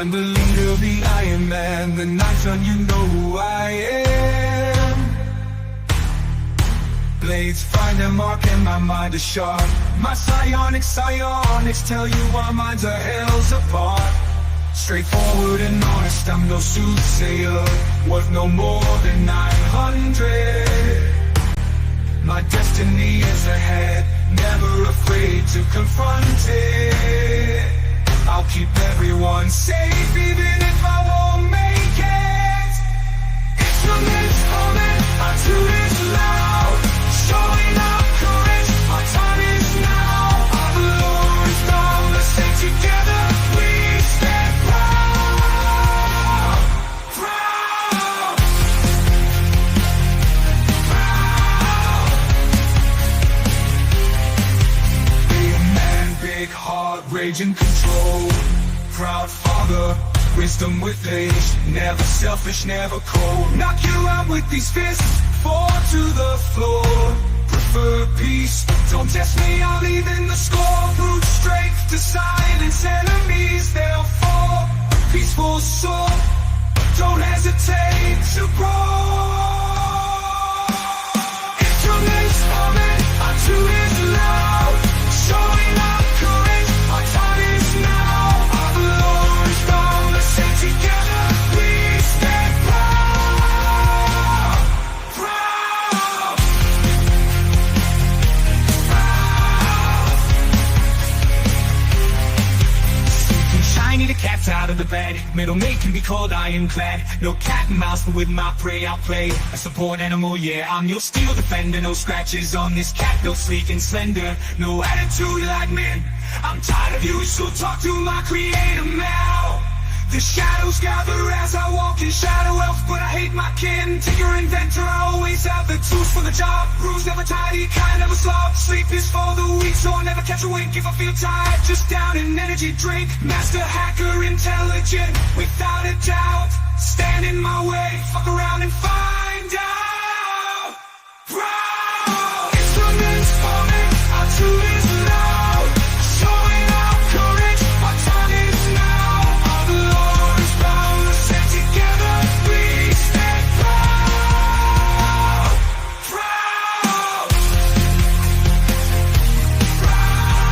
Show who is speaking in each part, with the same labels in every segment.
Speaker 1: I'm the leader, the Iron Man, the knife on, you know who I am. Blades find their mark and my mind is sharp. My psionics tell you our minds are hells apart. Straightforward and honest, I'm no soothsayer, worth no more than 900. My destiny is ahead, never afraid to confront it. I'll keep everyone safe even if I won't make it. It's from this moment, our truth is loud. Showing up courage, our time is now. Our Lord is boundless and together we stand proud. Proud. Proud. Big man, big heart, rage and control. Proud father, wisdom with age. Never selfish, never cold. Knock you out with these fists, fall to the floor. Prefer peace, don't test me, I'll even the score. Brute strength to silence enemies, they'll fall. Peaceful soul, don't hesitate to grow. It's from this moment, our truth is loud. Showing up courage, our time is now. Our Lord is boundless and together we stand proud. Proud. Sleeping shiny, the cat's out of the bed. Middlemate can be called ironclad. No cat and mouse, but with my prey I'll play a support animal, yeah. I'm your steel defender, no scratches on this cat. No sleek and slender, no attitude like men. I'm tired of you, so talk to my creator now. The shadows gather as I walk in shadow elf, but I hate my kin. Tinker inventor, I always have the tools for the job. Rules never tidy, kind of a slob. Sleep is for the weak, so I'll never catch a wink. If I feel tired, just down an energy drink. Master hacker, intelligent, without a doubt. Stand in my way, fuck around and find out. Proud. It's from this moment, our truth is loud. Showing up courage, our time is now. Our Lord is boundless and together we stand proud. Proud. Proud.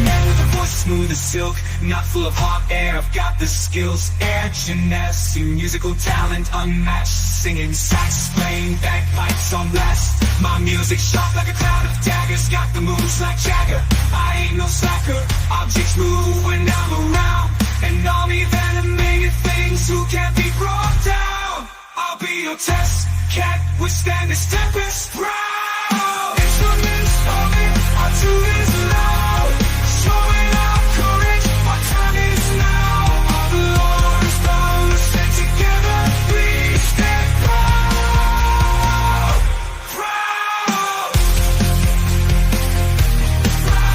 Speaker 1: Man with a voice smooth as silk, not full of hot air. I've got the skills, air genesi, musical talent unmatched. Singing sax, playing bagpipes on blast. My music sharp like a cloud of daggers. Got the moves like Jagger, I ain't no slacker. Objects move when I'm around. An army of animated things who can't be brought down. I'll be your test cat, withstand this tempest. Proud. It's from this moment, our truth is loud. Showing up courage, our time is now. Our Lord is boundless and together we stand proud. Proud. Proud.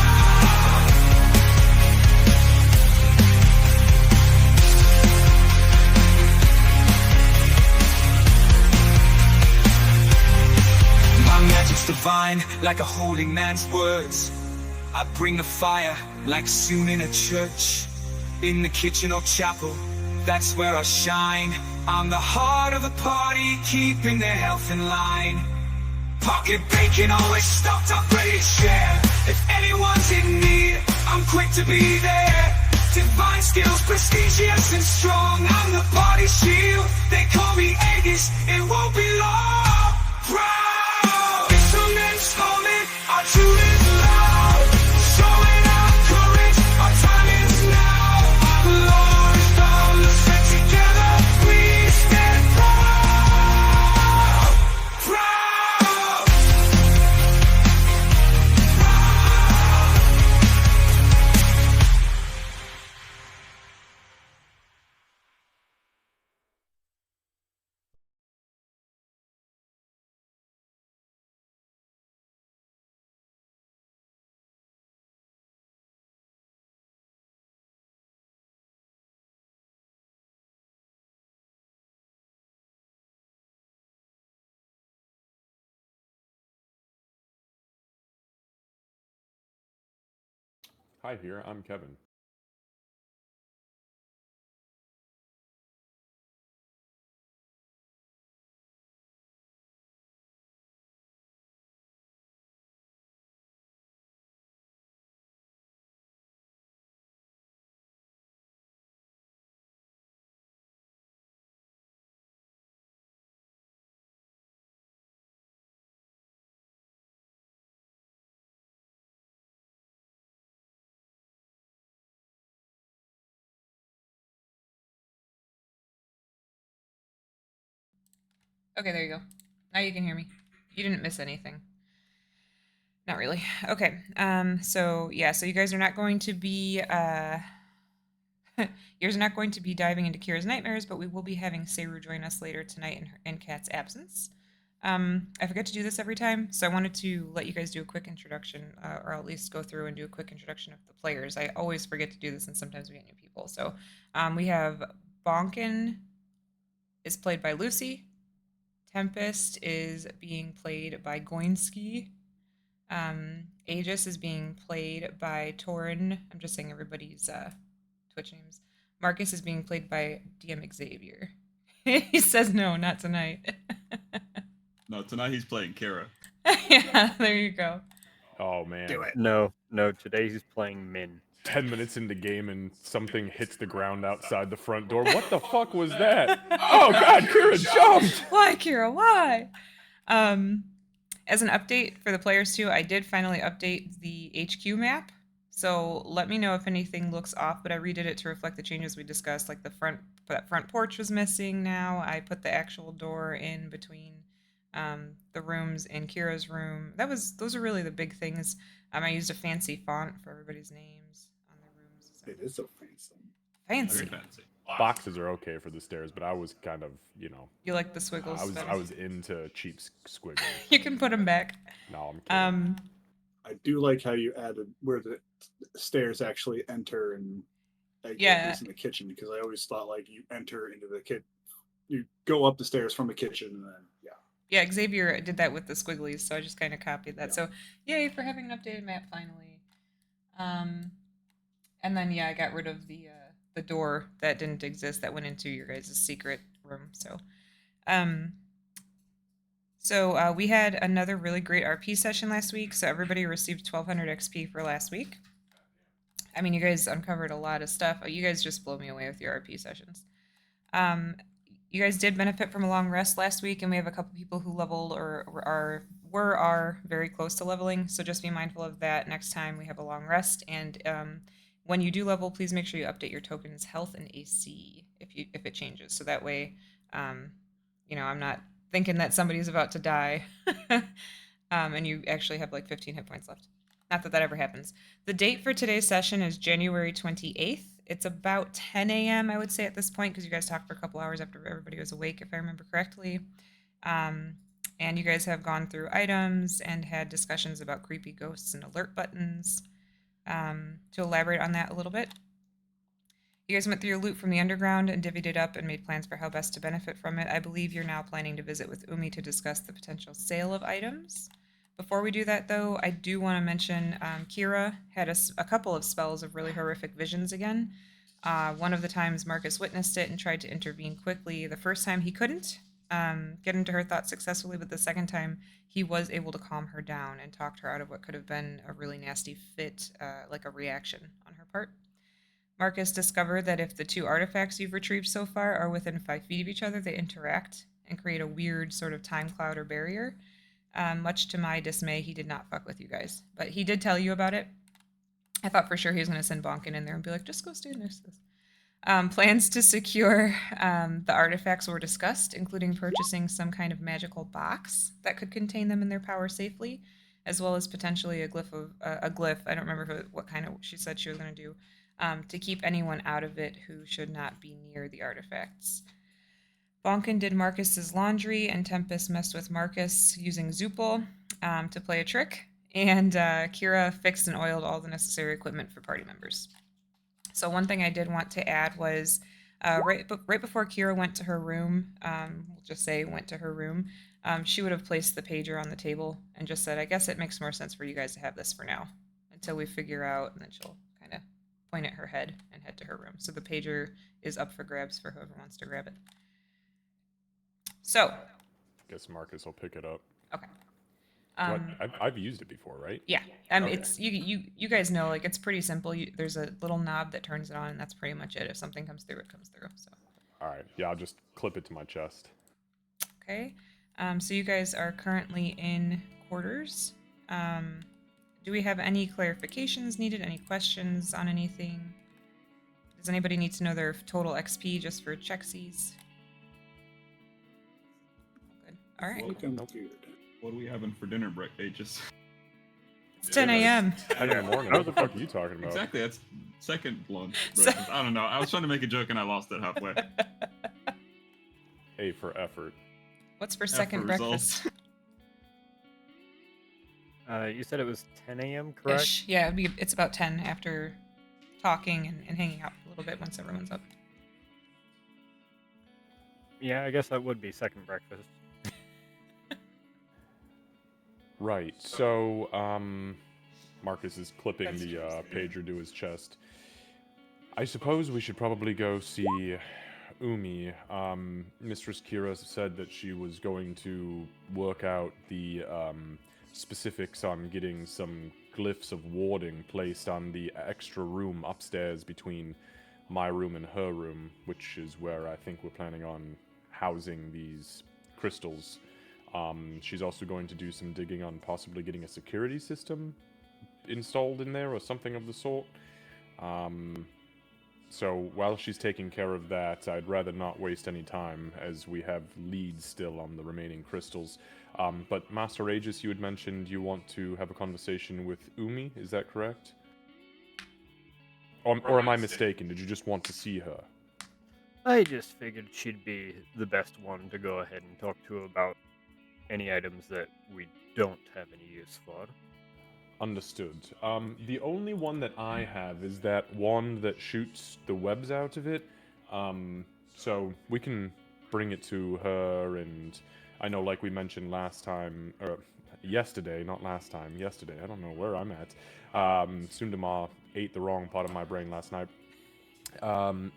Speaker 1: My magic's divine, like a holy man's words. I bring the fire, like soon in a church. In the kitchen or chapel, that's where I shine. I'm the heart of the party, keeping their health in line. Pocket bacon, always stocked up, ready to share. If anyone's in need, I'm quick to be there. Divine skills, prestigious and strong. I'm the body shield, they call me Aegis. It won't be long. Proud. It's the next moment, our truth is
Speaker 2: Hi, here. I'm Kevin.
Speaker 3: Okay, there you go. Now you can hear me. You didn't miss anything. Not really. Okay. So yeah. So you guys are not going to be. You guys are not going to be diving into Kira's nightmares, but we will be having Seru join us later tonight in Kat's absence. I forget to do this every time, so I wanted to let you guys do a quick introduction, or at least go through and do a quick introduction of the players. I always forget to do this, and sometimes we get new people. So we have Bonkin is played by Lucy. Tempest is being played by Goinsky. Aegis is being played by Torin. I'm just saying everybody's Twitch names. Marcus is being played by DM Xavier. He says no, not tonight.
Speaker 4: No, tonight he's playing Kara.
Speaker 3: Yeah, there you go.
Speaker 2: Oh
Speaker 4: Do
Speaker 2: man,
Speaker 4: it.
Speaker 5: No, no. Today he's playing Min.
Speaker 2: 10 minutes into game and something hits the ground outside the front door. What the fuck was that? Oh god, Kira jumped!
Speaker 3: Why, Kira? Why? Um, as an update for the players too, I did finally update the HQ map. So let me know if anything looks off, but I redid it to reflect the changes we discussed. Like that front porch was missing now. I put the actual door in between the rooms in Kira's room. Those are really the big things. I used a fancy font for everybody's names on their rooms. So.
Speaker 4: It is so fancy.
Speaker 3: Fancy.
Speaker 4: Very fancy.
Speaker 2: Boxes are okay for the stairs, but I was kind of,
Speaker 3: You like the squiggles?
Speaker 2: I was into cheap squiggles.
Speaker 3: You can put them back.
Speaker 2: No, I'm kidding.
Speaker 4: I do like how you added where the stairs actually enter and exit,
Speaker 3: Yeah.
Speaker 4: at least in the kitchen, because I always thought like you enter into the kitchen, you go up the stairs from the kitchen, and then
Speaker 3: Yeah, Xavier did that with the squigglies, so I just kind of copied that.
Speaker 4: Yeah.
Speaker 3: So, yay for having an updated map finally. Um, and then yeah, I got rid of the door that didn't exist that went into your guys' secret room. Um, so we had another really great RP session last week. So everybody received 1200 XP for last week. I mean, you guys uncovered a lot of stuff. You guys just blow me away with your RP sessions. Um, you guys did benefit from a long rest last week, and we have a couple people who leveled or are very close to leveling. So just be mindful of that next time we have a long rest. And when you do level, please make sure you update your token's health and AC if it changes. So that way, um, I'm not thinking that somebody's about to die, and you actually have like 15 hit points left. Not that that ever happens. The date for today's session is January 28th. It's about 10 a.m., I would say, at this point, because you guys talked for a couple hours after everybody was awake, if I remember correctly. Um, and you guys have gone through items and had discussions about creepy ghosts and alert buttons. To elaborate on that a little bit, you guys went through your loot from the underground and divvied it up and made plans for how best to benefit from it. I believe you're now planning to visit with Umi to discuss the potential sale of items. Before we do that, though, I do want to mention Kira had a couple of spells of really horrific visions again. One of the times Marcus witnessed it and tried to intervene quickly. The first time he couldn't get into her thoughts successfully, but the second time he was able to calm her down and talked her out of what could have been a really nasty fit, like a reaction on her part. Marcus discovered that if the two artifacts you've retrieved so far are within 5 feet of each other, they interact and create a weird sort of time cloud or barrier. Much to my dismay, he did not fuck with you guys, but he did tell you about it. I thought for sure he was going to send Bonkin in there and be like, just go stand next to this. Plans to secure the artifacts were discussed, including purchasing some kind of magical box that could contain them in their power safely, as well as potentially a glyph of a glyph. I don't remember what kind of she said she was going to do to keep anyone out of it who should not be near the artifacts. Bonkin did Marcus's laundry, and Tempest messed with Marcus using Zoopal to play a trick. And Kira fixed and oiled all the necessary equipment for party members. So one thing I did want to add was right before Kira went to her room, we'll just say went to her room, she would have placed the pager on the table and just said, I guess it makes more sense for you guys to have this for now until we figure out, and then she'll point at her head and head to her room. So the pager is up for grabs for whoever wants to grab it. So,
Speaker 2: Guess Marcus will pick it up.
Speaker 3: okay.
Speaker 2: I've used it before, right?
Speaker 3: Yeah,
Speaker 2: Okay.
Speaker 3: it's you guys know, like, it's pretty simple. There's a little knob that turns it on, and that's pretty much it. If something comes through, it comes through. So,
Speaker 2: All right. Yeah, I'll just clip it to my chest.
Speaker 3: okay. So you guys are currently in quarters. Do we have any clarifications needed? Any questions on anything? Does anybody need to know their total XP just for checksies? Good. All right.
Speaker 4: Welcome, dude.
Speaker 6: What are we having for dinner, Aegis?
Speaker 3: It's 10 a.m.
Speaker 2: 10 in the morning. What the fuck are you talking about?
Speaker 6: Exactly, that's second lunch.
Speaker 3: Se-
Speaker 6: Breakfast. I don't know. I was trying to make a joke and I lost it halfway.
Speaker 2: A for effort.
Speaker 3: What's for second
Speaker 6: for
Speaker 3: breakfast?
Speaker 6: results.
Speaker 5: You said it was 10 a.m., correct?
Speaker 3: Ish. Yeah, it's about 10 after talking and hanging out a little bit once everyone's up.
Speaker 5: Yeah, I guess that would be second breakfast.
Speaker 2: Right. So, Marcus is clipping
Speaker 3: That's
Speaker 2: the
Speaker 3: true.
Speaker 2: pager to his chest. I suppose we should probably go see Umi. Mistress Kira said that she was going to work out the specifics on getting some glyphs of warding placed on the extra room upstairs between my room and her room, which is where I think we're planning on housing these crystals. She's also going to do some digging on possibly getting a security system installed in there or something of the sort. So while she's taking care of that, I'd rather not waste any time as we have leads still on the remaining crystals. But Master Aegis, you had mentioned you want to have a conversation with Umi, is that correct? Or am I mistaken? Did you just want to see her?
Speaker 5: I just figured she'd be the best one to go ahead and talk to about any items that we don't have any use for.
Speaker 2: Understood. The only one that I have is that wand that shoots the webs out of it. So we can bring it to her, and I know, like we mentioned last time, or yesterday, not last time, yesterday, I don't know where I'm at. Sundama ate the wrong part of my brain last night.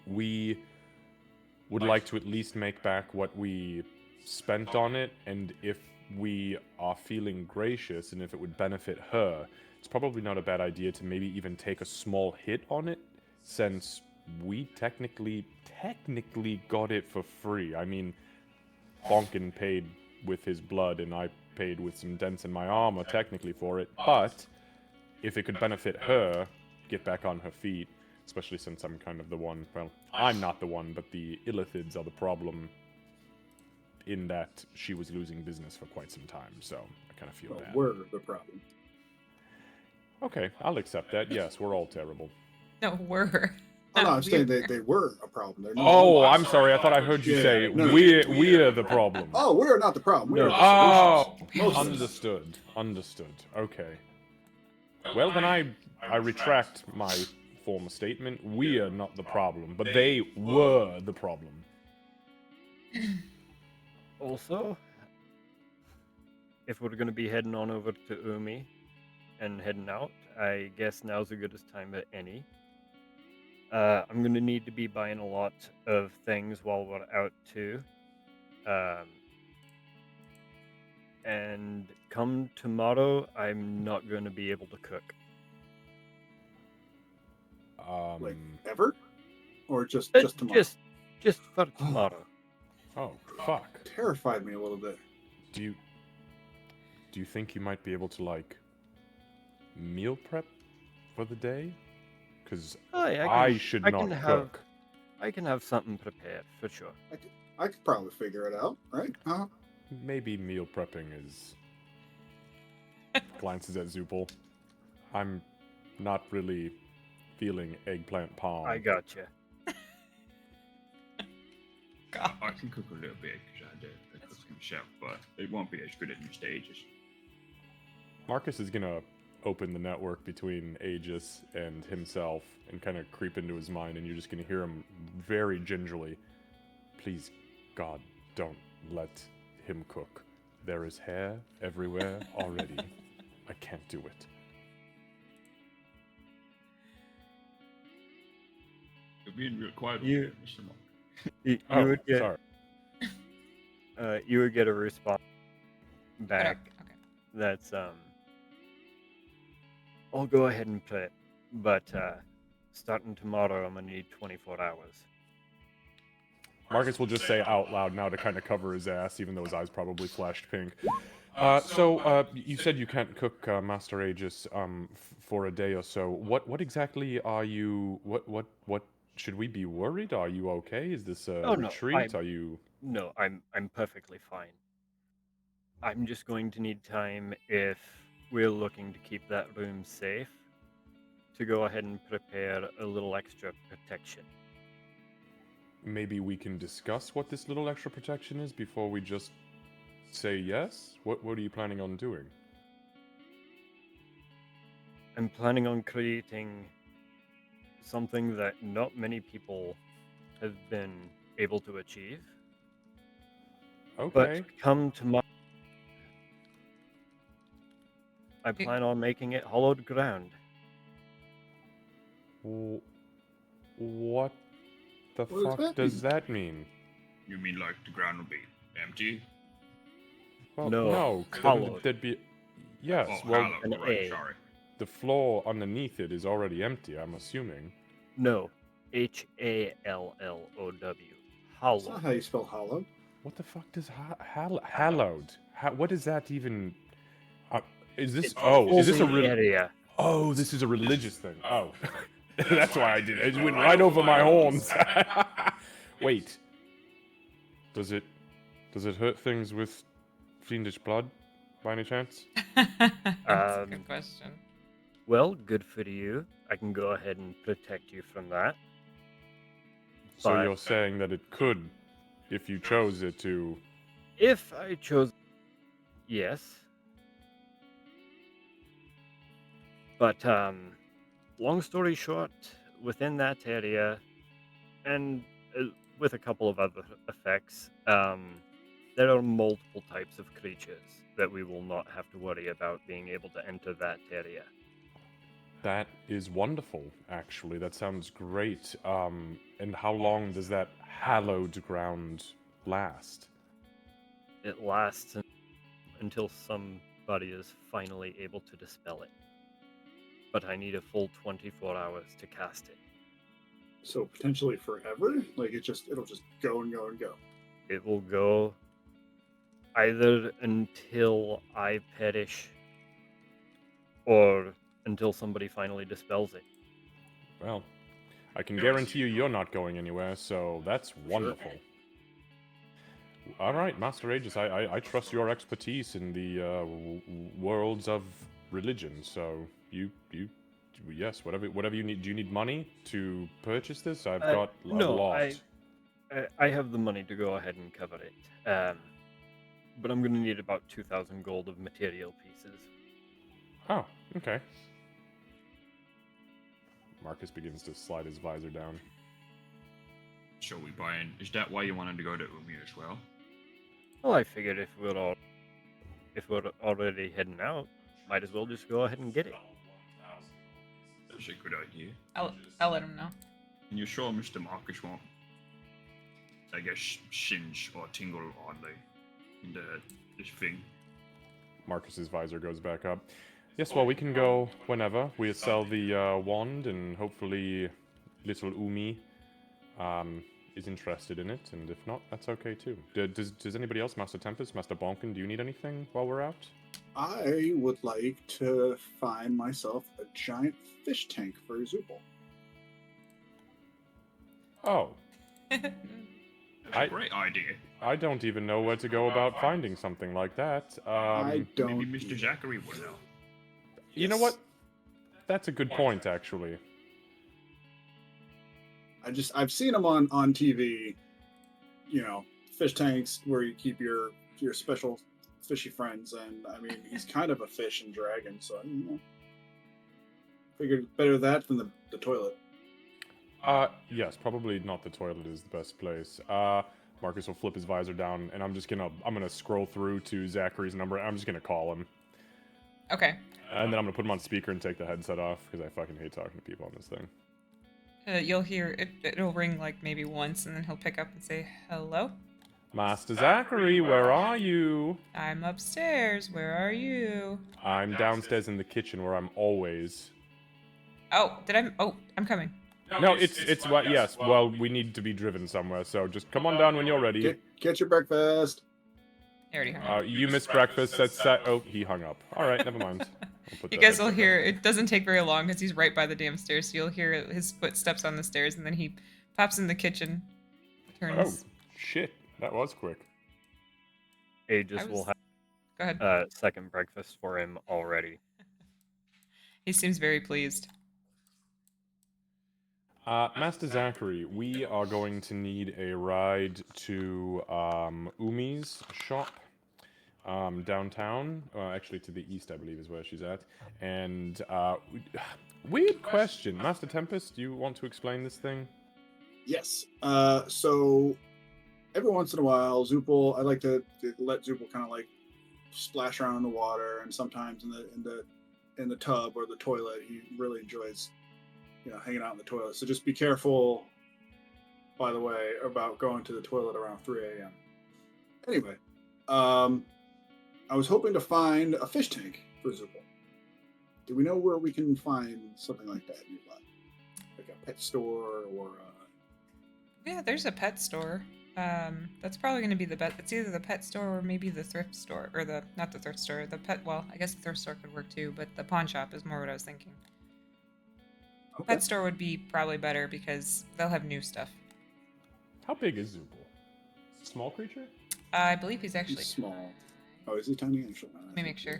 Speaker 2: We would like to at least make back what we spent on it, and if we are feeling gracious and if it would benefit her, it's probably not a bad idea to maybe even take a small hit on it, since we technically got it for free. I mean, Bonkin paid with his blood and I paid with some dents in my armor technically for it, but if it could benefit her, get back on her feet, especially since I'm kind of the one, well, I'm not the one, but the Illithids are the problem, in that she was losing business for quite some time, so I kind of feel
Speaker 4: Well,
Speaker 2: bad.
Speaker 4: we're the problem.
Speaker 2: Okay, I'll accept that. Yes, we're all terrible.
Speaker 3: No, we're.
Speaker 4: Oh, no, I'm
Speaker 3: not
Speaker 4: saying
Speaker 3: weird.
Speaker 4: they were a problem. They're not.
Speaker 2: Oh, I'm sorry. I thought I heard you
Speaker 4: Yeah,
Speaker 2: say
Speaker 4: no,
Speaker 2: we're the problem.
Speaker 4: Oh, we're not the problem. We're the
Speaker 2: Oh,
Speaker 4: solutions. Mostly.
Speaker 2: understood. Okay. Well, then I retract my former statement. We are not the problem, but they were the problem.
Speaker 5: Also, if we're going to be heading on over to Umi and heading out, I guess now's as good a time as any. I'm going to need to be buying a lot of things while we're out too. And come tomorrow, I'm not going to be able to cook.
Speaker 4: Like ever, or just
Speaker 5: Uh,
Speaker 4: tomorrow?
Speaker 5: Just for tomorrow.
Speaker 2: Oh, fuck.
Speaker 4: Terrified me a little bit.
Speaker 2: Do you think you might be able to, like, meal prep for the day? Because I should not cook.
Speaker 5: I can have something prepared for sure.
Speaker 4: I could probably figure it out, right?
Speaker 2: Maybe meal prepping is... Glances at Zoopal. I'm not really feeling eggplant palm.
Speaker 5: I gotcha.
Speaker 3: God.
Speaker 6: I can cook a little bit because I do the cooking myself, but it won't be as good as your stages.
Speaker 2: Marcus is gonna open the network between Aegis and himself and kind of creep into his mind, and you're just gonna hear him very gingerly, "Please, God, don't let him cook. There is hair everywhere already. I can't do it."
Speaker 6: being real quiet
Speaker 5: You-
Speaker 6: over here, Mr. Monk.
Speaker 5: You
Speaker 2: Oh,
Speaker 5: would get
Speaker 2: sorry.
Speaker 5: you would get a response
Speaker 3: But,
Speaker 5: back
Speaker 3: okay.
Speaker 5: that's I'll go ahead and play it, but starting tomorrow I'm gonna need 24 hours.
Speaker 2: Marcus will just say out loud now to kind of cover his ass, even though his eyes probably flashed pink. You said you can't cook Master Aegis for a day or so. What exactly are you? What should we be worried? Are you okay? Is this a
Speaker 5: Oh, no,
Speaker 2: retreat? Are you?
Speaker 5: No, I'm perfectly fine. I'm just going to need time if we're looking to keep that room safe to go ahead and prepare a little extra protection.
Speaker 2: Maybe we can discuss what this little extra protection is before we just say yes. What are you planning on doing?
Speaker 5: I'm planning on creating something that not many people have been able to achieve.
Speaker 2: Okay.
Speaker 5: But come tomorrow, I
Speaker 3: Okay.
Speaker 5: plan on making it hollowed ground.
Speaker 2: What the
Speaker 4: What does
Speaker 2: fuck
Speaker 4: that
Speaker 2: does
Speaker 4: mean?
Speaker 2: that mean?
Speaker 6: You mean like the ground will be empty?
Speaker 2: Well,
Speaker 5: No,
Speaker 2: no,
Speaker 5: hollowed.
Speaker 2: that'd be. Yes,
Speaker 6: Oh,
Speaker 2: well,
Speaker 6: hallowed,
Speaker 5: an
Speaker 6: right,
Speaker 5: A.
Speaker 6: sorry.
Speaker 2: the floor underneath it is already empty, I'm assuming.
Speaker 5: No, HALLOW.
Speaker 4: That's
Speaker 5: Hollowed.
Speaker 4: not how you spell hollow.
Speaker 2: What the fuck does hallowed? What is that even? Is this?
Speaker 5: It's
Speaker 2: Oh, is this a
Speaker 5: holy area?
Speaker 2: Oh, this is a religious thing. Oh, that's why I did it. It went right over my horns. Wait, does it hurt things with fiendish blood, by any chance?
Speaker 3: That's a good question.
Speaker 5: Well, good for you. I can go ahead and protect you from that.
Speaker 2: So
Speaker 5: But-
Speaker 2: you're saying that it could, if you chose it to.
Speaker 5: If I chose, yes. But long story short, within that area, and with a couple of other effects, there are multiple types of creatures that we will not have to worry about being able to enter that area.
Speaker 2: That is wonderful, actually. That sounds great. And how long does that hallowed ground last?
Speaker 5: It lasts until somebody is finally able to dispel it. But I need a full 24 hours to cast it.
Speaker 4: So potentially forever? Like it'll just go and go and go.
Speaker 5: It will go either until I perish or until somebody finally dispels it.
Speaker 2: Well, I can guarantee you you're not going anywhere, so that's wonderful. All right, Master Aegis, I trust your expertise in the worlds of religion. So yes, whatever you need. Do you need money to purchase this? I've got a
Speaker 5: no,
Speaker 2: lot.
Speaker 5: I have the money to go ahead and cover it. But I'm going to need about 2,000 gold of material pieces.
Speaker 2: Oh, okay. Marcus begins to slide his visor down.
Speaker 6: So we buy in. Is that why you wanted to go to Umi as well?
Speaker 5: Well, I figured if we're already heading out, might as well just go ahead and get it.
Speaker 6: That's a good idea.
Speaker 3: I'll let him know.
Speaker 6: And you're sure Mr. Marcus won't, I guess, singe or tingle on this thing?
Speaker 2: Marcus's visor goes back up. Yes, well, we can go whenever. We sell the wand, and hopefully little Umi is interested in it, and if not, that's okay too. Does anybody else, Master Tempest, Master Bonkin, do you need anything while we're out?
Speaker 4: I would like to find myself a giant fish tank for Zupal.
Speaker 2: Oh,
Speaker 6: That's
Speaker 2: I-
Speaker 6: a great idea.
Speaker 2: I don't even know where to go about finding something like that.
Speaker 4: I don't.
Speaker 6: Maybe Mr. Zachary would know.
Speaker 2: You know what? That's a good point, actually.
Speaker 4: I've seen them on TV. You know, fish tanks where you keep your special fishy friends, and I mean he's kind of a fish and dragon, so I don't know. Figured better that than the toilet.
Speaker 2: Yes, probably not the toilet is the best place. Marcus will flip his visor down, and I'm gonna scroll through to Zachary's number, and I'm just gonna call him.
Speaker 3: Okay.
Speaker 2: And then I'm gonna put him on speaker and take the headset off, because I fucking hate talking to people on this thing.
Speaker 3: You'll hear it. It'll ring like maybe once, and then he'll pick up and say, "Hello,
Speaker 2: Master Zachary, where are you?
Speaker 3: I'm upstairs. Where are you?"
Speaker 2: I'm downstairs in the kitchen where I'm always.
Speaker 3: Oh, did I? Oh, I'm coming.
Speaker 2: No, it's what? Yes. Well, we need to be driven somewhere, so just come on down when you're ready.
Speaker 4: Get your breakfast.
Speaker 3: I already hung up.
Speaker 2: You missed breakfast. That's oh, he hung up. All right, never mind. I'll put
Speaker 3: You
Speaker 2: that
Speaker 3: guys will
Speaker 2: headset
Speaker 3: hear. It doesn't take very long because he's right by the damn stairs. So you'll hear his footsteps on the stairs, and then he pops in the kitchen.
Speaker 2: back.
Speaker 3: Turns.
Speaker 2: Oh, shit! That was quick.
Speaker 5: Aegis
Speaker 3: I
Speaker 5: will
Speaker 3: was- Go ahead.
Speaker 5: have second breakfast for him already.
Speaker 3: He seems very pleased.
Speaker 2: Master Zachary, we are going to need a ride to Umi's shop downtown. Actually, to the east, I believe, is where she's at. And weird question, Master Tempest. Do you want to explain this thing?
Speaker 4: Yes. So every once in a while, Zoopal, I like to let Zoopal kind of like splash around in the water, and sometimes in the tub or the toilet. He really enjoys, hanging out in the toilet. So just be careful, by the way, about going to the toilet around 3 a.m. Anyway, I was hoping to find a fish tank for Zoopal. Do we know where we can find something like that nearby? Like a pet store or
Speaker 3: Yeah, there's a pet store. That's probably going to be the best. It's either the pet store or maybe the thrift store, or not the thrift store, the pet. Well, I guess the thrift store could work too, but the pawn shop is more what I was thinking.
Speaker 4: Okay.
Speaker 3: Pet store would be probably better because they'll have new stuff.
Speaker 2: How big is Zoopal? Small creature?
Speaker 3: I believe he's actually
Speaker 4: He's small. Oh, is he tiny? Actually,
Speaker 3: Let me make sure.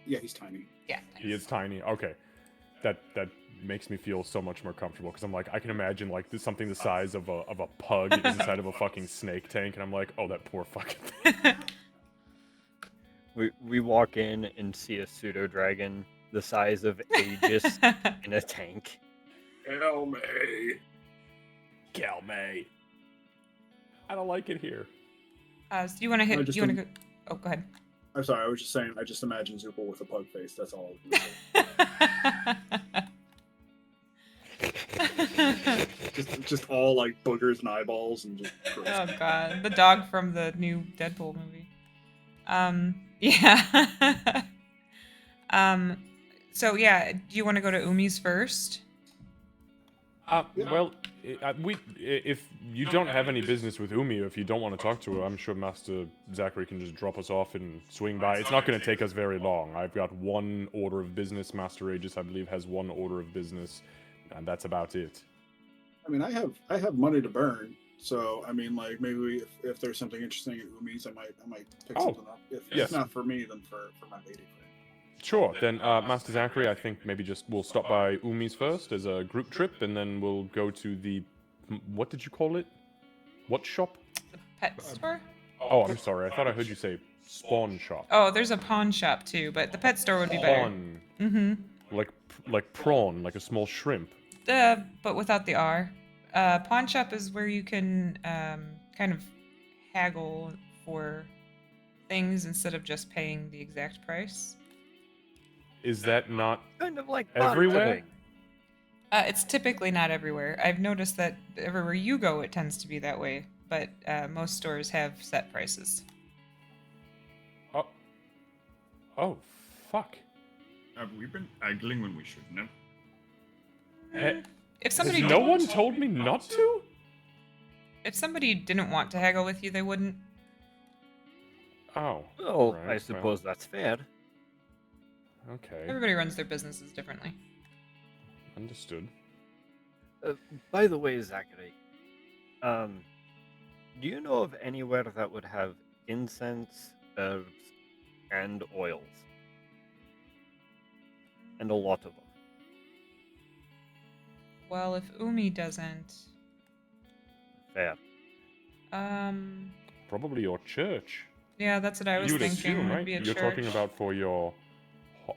Speaker 4: Yeah, he's tiny.
Speaker 3: Yeah.
Speaker 2: He is tiny. Okay, that makes me feel so much more comfortable because I'm like, I can imagine like something the size of a pug inside of a fucking snake tank, and I'm like, oh, that poor fucking thing.
Speaker 5: We walk in and see a pseudo dragon the size of Aegis in a tank.
Speaker 4: Hail me.
Speaker 2: Kill me. I don't like it here.
Speaker 3: So do you want to hit?
Speaker 4: I
Speaker 3: Do
Speaker 4: just
Speaker 3: you want to
Speaker 4: didn't-
Speaker 3: go? Oh, go ahead.
Speaker 4: I'm sorry, I was just saying, I just imagine Zoopal with a pug face. That's all. I was saying. just all like boogers and eyeballs and just gross.
Speaker 3: Oh god, the dog from the new Deadpool movie. Yeah. So yeah, do you want to go to Umi's first?
Speaker 2: Well, if you don't have any business with Umi, or if you don't want to talk to her, I'm sure Master Zachary can just drop us off and swing by. It's not going to take us very long. I've got one order of business. Master Aegis, I believe, has one order of business, and that's about it.
Speaker 4: I mean, I have money to burn, so I mean, like maybe if there's something interesting at Umi's, I might pick
Speaker 2: Oh,
Speaker 4: something up. If
Speaker 2: yes.
Speaker 4: not for me, then for my lady friend.
Speaker 2: Sure. Then, Master Zachary, I think maybe we'll stop by Umi's first as a group trip, and then we'll go to the what did you call it? What shop?
Speaker 3: The pet store?
Speaker 2: Oh, I'm sorry. I thought I heard you say spawn shop.
Speaker 3: Oh, there's a pawn shop too, but the pet store would be better.
Speaker 2: Pawn.
Speaker 3: Mm-hmm.
Speaker 2: Like prawn, like a small shrimp.
Speaker 3: But without the R. Pawn shop is where you can kind of haggle for things instead of just paying the exact price.
Speaker 2: Is that not
Speaker 5: Kind of like
Speaker 2: everywhere?
Speaker 5: bartering.
Speaker 3: It's typically not everywhere. I've noticed that everywhere you go, it tends to be that way. But most stores have set prices.
Speaker 2: Oh, fuck.
Speaker 6: Have we been haggling when we shouldn't have?
Speaker 3: If
Speaker 2: Has
Speaker 3: somebody
Speaker 2: no one told me not to?
Speaker 3: if somebody didn't want to haggle with you, they wouldn't.
Speaker 2: Oh.
Speaker 5: Oh,
Speaker 2: right,
Speaker 5: I
Speaker 2: well,
Speaker 5: suppose that's fair.
Speaker 2: Okay.
Speaker 3: Everybody runs their businesses differently.
Speaker 2: Understood.
Speaker 5: By the way, Zachary, do you know of anywhere that would have incense, herbs, and oils? And a lot of them.
Speaker 3: Well, if Umi doesn't,
Speaker 5: Fair.
Speaker 2: Probably your church.
Speaker 3: yeah, that's what I was
Speaker 2: You would
Speaker 3: thinking.
Speaker 2: assume,
Speaker 3: Would
Speaker 2: right?
Speaker 3: be a
Speaker 2: You're
Speaker 3: church.
Speaker 2: talking about for your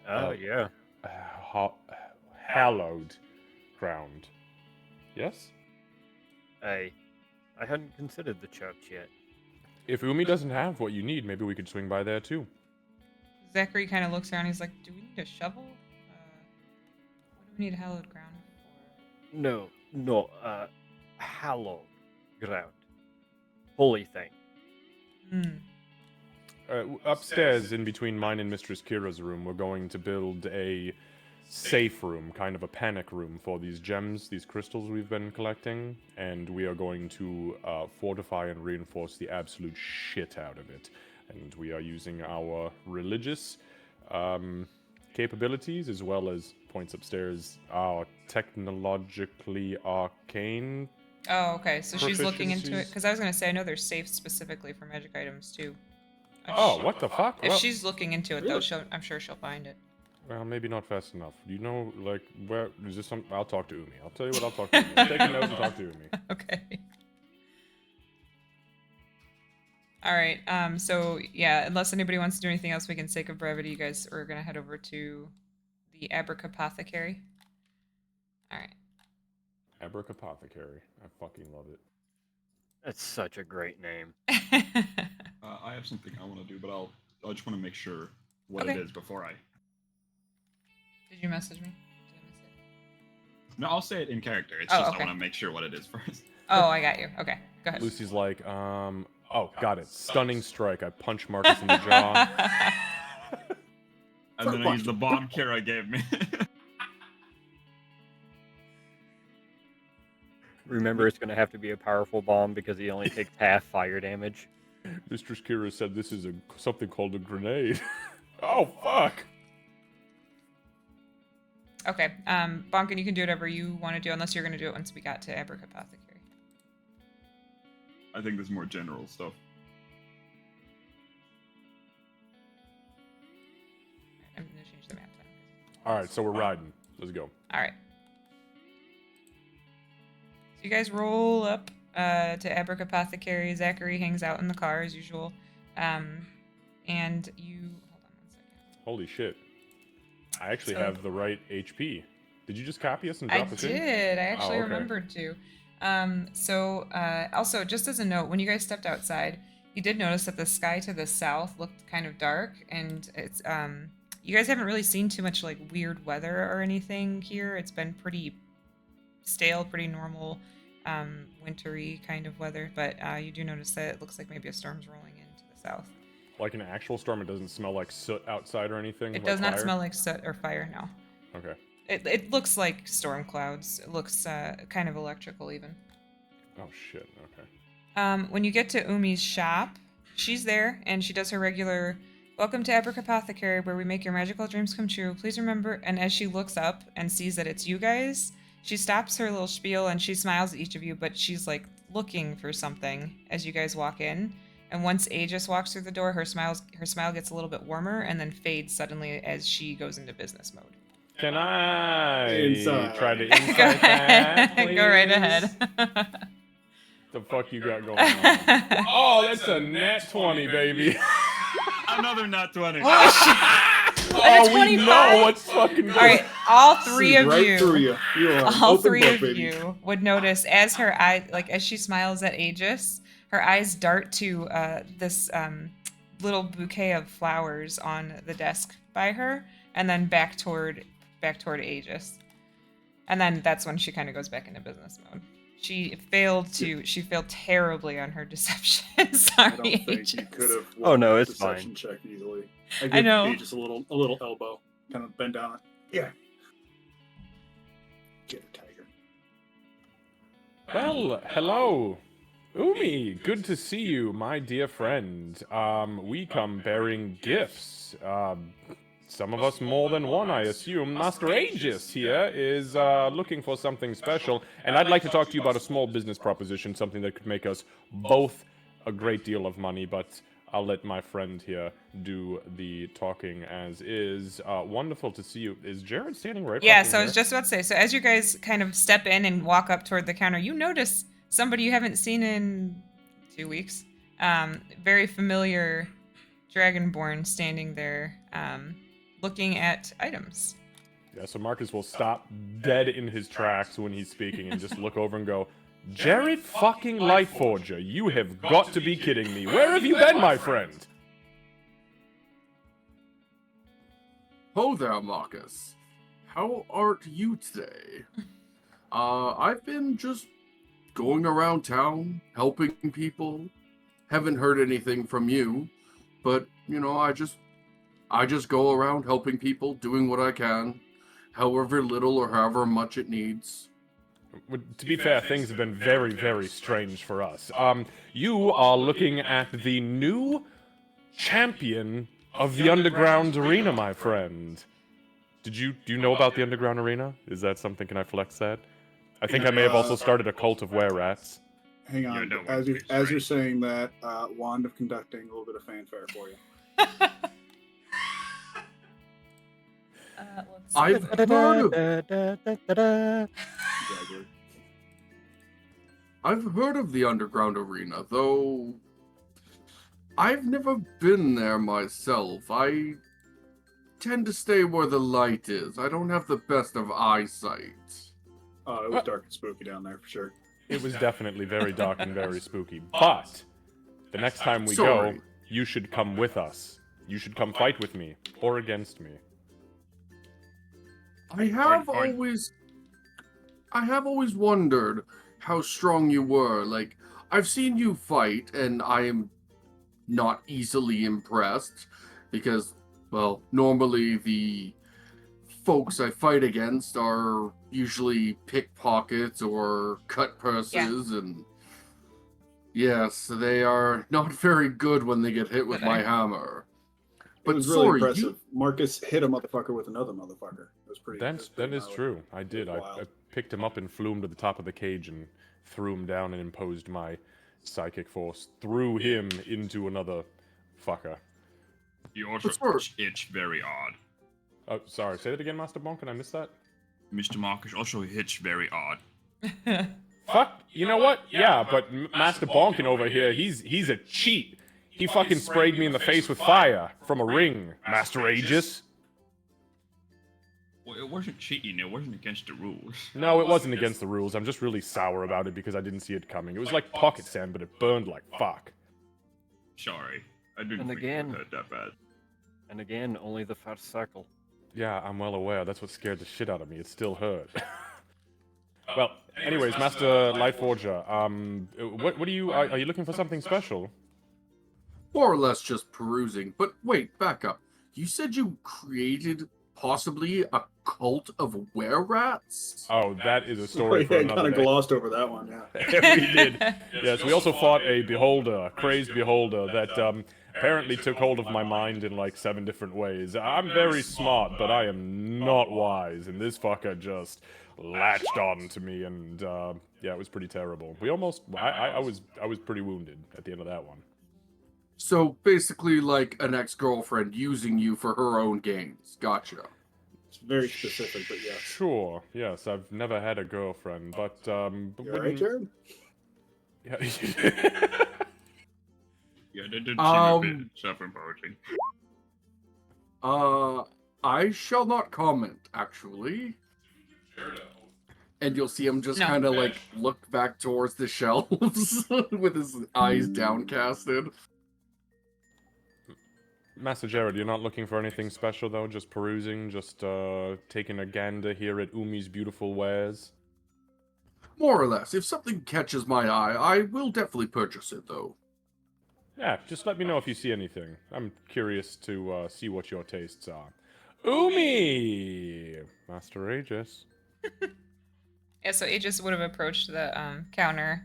Speaker 5: Yeah.
Speaker 2: hallowed ground. Yes?
Speaker 5: I hadn't considered the church yet.
Speaker 2: If Umi doesn't have what you need, maybe we could swing by there too.
Speaker 3: Zachary kind of looks around. He's like, "Do we need a shovel? What do we need hallowed ground for?
Speaker 5: No, hallowed ground. Holy thing.
Speaker 2: Upstairs, in between mine and Mistress Kira's room, we're going to build a safe room, kind of a panic room for these gems, these crystals we've been collecting, and we are going to fortify and reinforce the absolute shit out of it. And we are using our religious capabilities as well as points upstairs, our technologically arcane.
Speaker 3: Oh, okay. So she's looking into it
Speaker 2: Proficiencies?
Speaker 3: because I was gonna say I know there's safes specifically for magic items too.
Speaker 2: Oh, what the fuck?
Speaker 3: If
Speaker 2: Well,
Speaker 3: she's looking into it though, I'm sure she'll find it.
Speaker 2: well, maybe not fast enough. Do you know, like, where is this? I'll talk to Umi. I'll tell you what. I'll talk to Umi. Take a note and talk to Umi.
Speaker 3: Okay. All right. So yeah, unless anybody wants to do anything else, we can sake of brevity. You guys are gonna head over to the Apothecary. All right.
Speaker 2: Apothecary. I fucking love it.
Speaker 5: That's such a great name.
Speaker 6: I have something I want to do, but I just want to make sure what
Speaker 3: Okay.
Speaker 6: it is before I.
Speaker 3: Did you message me? Did I miss it?
Speaker 6: No, I'll say it in character. It's
Speaker 3: Oh,
Speaker 6: just
Speaker 3: okay.
Speaker 6: I want to make sure what it is first.
Speaker 3: Oh, I got you. Okay, go ahead.
Speaker 2: Lucy's like, oh, got it. Stunning strike. I punch Marcus in the jaw.
Speaker 6: And then I use the bomb Kira gave me.
Speaker 5: Remember, it's going to have to be a powerful bomb because he only takes half fire damage.
Speaker 2: Mistress Kira said this is something called a grenade. Oh, fuck.
Speaker 3: Okay, Bonkin, you can do whatever you want to do, unless you're going to do it once we got to Apothecary.
Speaker 6: I think there's more general stuff.
Speaker 3: I'm going to change the map time.
Speaker 2: All right, so we're riding. Let's go.
Speaker 3: All right. So you guys roll up to Apothecary. Zachary hangs out in the car as usual, and you hold on one second.
Speaker 2: Holy shit. I actually
Speaker 3: So-
Speaker 2: have the right HP. Did you just copy us and
Speaker 3: I
Speaker 2: drop us in?
Speaker 3: did. I actually
Speaker 2: okay.
Speaker 3: remembered to. Also, just as a note, when you guys stepped outside, you did notice that the sky to the south looked kind of dark, and it's you guys haven't really seen too much like weird weather or anything here. It's been pretty stale, pretty normal, wintry kind of weather. But you do notice that it looks like maybe a storm's rolling into the south.
Speaker 2: Like an actual storm, it doesn't smell like soot outside or anything?
Speaker 3: It
Speaker 2: like
Speaker 3: does not
Speaker 2: fire?
Speaker 3: smell like soot or fire, no.
Speaker 2: Okay.
Speaker 3: It looks like storm clouds. It looks kind of electrical even.
Speaker 2: Oh, shit. Okay.
Speaker 3: When you get to Umi's shop, she's there and she does her regular "Welcome to Apothecary, where we make your magical dreams come true. Please remember." And as she looks up and sees that it's you guys, she stops her little spiel and she smiles at each of you, but she's like looking for something as you guys walk in. And once Aegis walks through the door, her smile gets a little bit warmer and then fades suddenly as she goes into business mode.
Speaker 2: Can I
Speaker 4: Inside.
Speaker 2: try to
Speaker 3: Go
Speaker 2: insight that,
Speaker 3: ahead. Go right
Speaker 2: please?
Speaker 3: ahead.
Speaker 2: The fuck you got going on? Oh, that's a nat 20, baby.
Speaker 6: Another nat 20.
Speaker 2: Oh, we
Speaker 3: 25?
Speaker 2: know what's fucking good.
Speaker 3: All right, all three
Speaker 4: See
Speaker 3: of
Speaker 4: right
Speaker 3: you.
Speaker 4: through you. You are an
Speaker 3: All
Speaker 4: open
Speaker 3: three
Speaker 4: book,
Speaker 3: of
Speaker 4: baby.
Speaker 3: you would notice as her eye, like as she smiles at Aegis, her eyes dart to this little bouquet of flowers on the desk by her, and then back toward Aegis, and then that's when she kind of goes back into business mode. She failed terribly on her deception.
Speaker 4: I
Speaker 3: Sorry,
Speaker 4: don't think
Speaker 3: Aegis.
Speaker 4: you could have.
Speaker 5: Oh, no, it's
Speaker 4: deception
Speaker 5: fine.
Speaker 4: check easily.
Speaker 3: I know.
Speaker 4: You just a little elbow, kind of bend down. Yeah. Get a tiger.
Speaker 2: Well, hello. Umi, good to see you, my dear friend. We come bearing gifts. Some of us more than one, I assume. Master Aegis here is looking for something special, and I'd like to talk to you about a small business proposition, something that could make us both a great deal of money, but I'll let my friend here do the talking as is. Wonderful to see you. Is Jared standing right
Speaker 3: Yeah,
Speaker 2: fucking
Speaker 3: so I was
Speaker 2: here?
Speaker 3: just about to say, so as you guys kind of step in and walk up toward the counter, you notice somebody you haven't seen in 2 weeks. Very familiar Dragonborn standing there, looking at items.
Speaker 2: Yeah, so Marcus will stop dead in his tracks when he's speaking and just look over and go, Jared fucking Lightforger, you have got to be kidding me. Where have you been, my friend?
Speaker 7: Ho there, Marcus. how art you today? I've been just going around town, helping people. Haven't heard anything from you, but I just go around helping people, doing what I can, however little or however much it needs.
Speaker 2: To be fair, things have been very, very strange for us. You are looking at the new champion of the underground arena, my friend. Do you know about the underground arena? Is that something? Can I flex that? I think I may have also started a cult of were-rats.
Speaker 4: Hang on.
Speaker 6: no,
Speaker 4: As you're saying that, Wand of conducting a little bit of fanfare for you.
Speaker 3: Let's see.
Speaker 7: I've heard of
Speaker 4: Exactly.
Speaker 7: I've heard of the underground arena, though I've never been there myself. I tend to stay where the light is. I don't have the best of eyesight.
Speaker 4: Oh, it was dark and spooky down there for sure.
Speaker 2: It was definitely very dark and very spooky. But the next time we
Speaker 7: Sorry.
Speaker 2: go, you should come with us. You should come fight with me or against me.
Speaker 7: I have
Speaker 6: Fine.
Speaker 7: always wondered how strong you were. Like, I've seen you fight, and I am not easily impressed because, well, normally the folks I fight against are usually pickpockets or cut purses, and yes, they are not very good when they get hit with my hammer.
Speaker 4: It
Speaker 7: But
Speaker 4: was really
Speaker 7: sorry,
Speaker 4: impressive. Marcus hit a motherfucker with another motherfucker. It was pretty.
Speaker 2: That is
Speaker 4: gnarly.
Speaker 2: true. I did. I
Speaker 4: wild.
Speaker 2: picked him up and flew him to the top of the cage and threw him down and imposed my psychic force. Threw him into another fucker.
Speaker 6: You also
Speaker 7: But sir-
Speaker 6: itch very odd.
Speaker 2: Oh, sorry. Say that again, Master Bonk. Can I miss that?
Speaker 6: Mr. Marcus also hitch very odd.
Speaker 2: Fuck. You know what? Yeah, but Master Bonkin over here, he's a cheat. He fucking sprayed me in the face with fire from a ring, Master Aegis.
Speaker 6: Well, it wasn't cheating. It wasn't against the rules.
Speaker 2: No, it wasn't against the rules. I'm just really sour about it because I didn't see it coming. It was like pocket sand, but it burned like fuck.
Speaker 6: Sorry, I didn't
Speaker 5: And
Speaker 6: think
Speaker 5: again-
Speaker 6: it hurt that bad.
Speaker 5: And again, only the first circle.
Speaker 2: Yeah, I'm well aware. That's what scared the shit out of me. It still hurt. Well, anyways, Master Lightforger, what are you looking for something special?
Speaker 7: More or less just perusing. But wait, back up. You said you created possibly a cult of were-rats?
Speaker 2: Oh, that is a story for
Speaker 4: Yeah,
Speaker 2: another
Speaker 4: kind of
Speaker 2: day.
Speaker 4: glossed over that one. Yeah.
Speaker 2: We did. Yes, we also fought a beholder, a crazed beholder, that apparently took hold of my mind in like 7 different ways. I'm very smart, but I am not wise, and this fucker just latched on to me, and yeah, it was pretty terrible. We almost, I was pretty wounded at the end of that one.
Speaker 7: So basically like an ex-girlfriend using you for her own gains. Gotcha.
Speaker 4: It's very specific, but yes.
Speaker 2: Sure, yes, I've never had a girlfriend, but
Speaker 4: You all right,
Speaker 2: wouldn't-
Speaker 4: Jared?
Speaker 2: Yeah.
Speaker 6: Yeah, that did seem a bit
Speaker 7: Um,
Speaker 6: self-imposing.
Speaker 7: I shall not comment, actually. And you'll see him just
Speaker 3: No.
Speaker 7: kind of like look back towards the shelves with his eyes downcasted.
Speaker 2: Master Jared, you're not looking for anything special though? Just perusing, just taking a gander here at Umi's beautiful wares?
Speaker 7: More or less. If something catches my eye, I will definitely purchase it, though.
Speaker 2: Yeah, just let me know if you see anything. I'm curious to see what your tastes are. Umi! Master Aegis.
Speaker 3: Yeah, so Aegis would have approached the counter.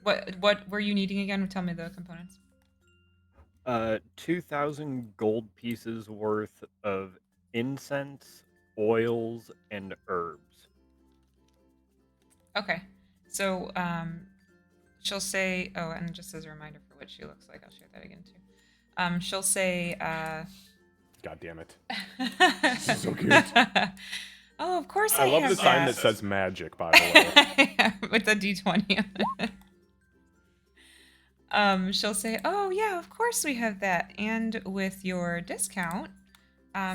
Speaker 3: What were you needing again? Tell me the components.
Speaker 5: 2,000 gold pieces worth of incense, oils, and herbs.
Speaker 3: Okay. So she'll say, oh, and just as a reminder for what she looks like, I'll share that again too. She'll say,
Speaker 2: God damn it. This is so cute.
Speaker 3: oh, of course
Speaker 2: I love
Speaker 3: have
Speaker 2: the sign that
Speaker 3: that.
Speaker 2: says magic, by the way.
Speaker 3: With the D20. She'll say, oh yeah, of course we have that. And with your discount,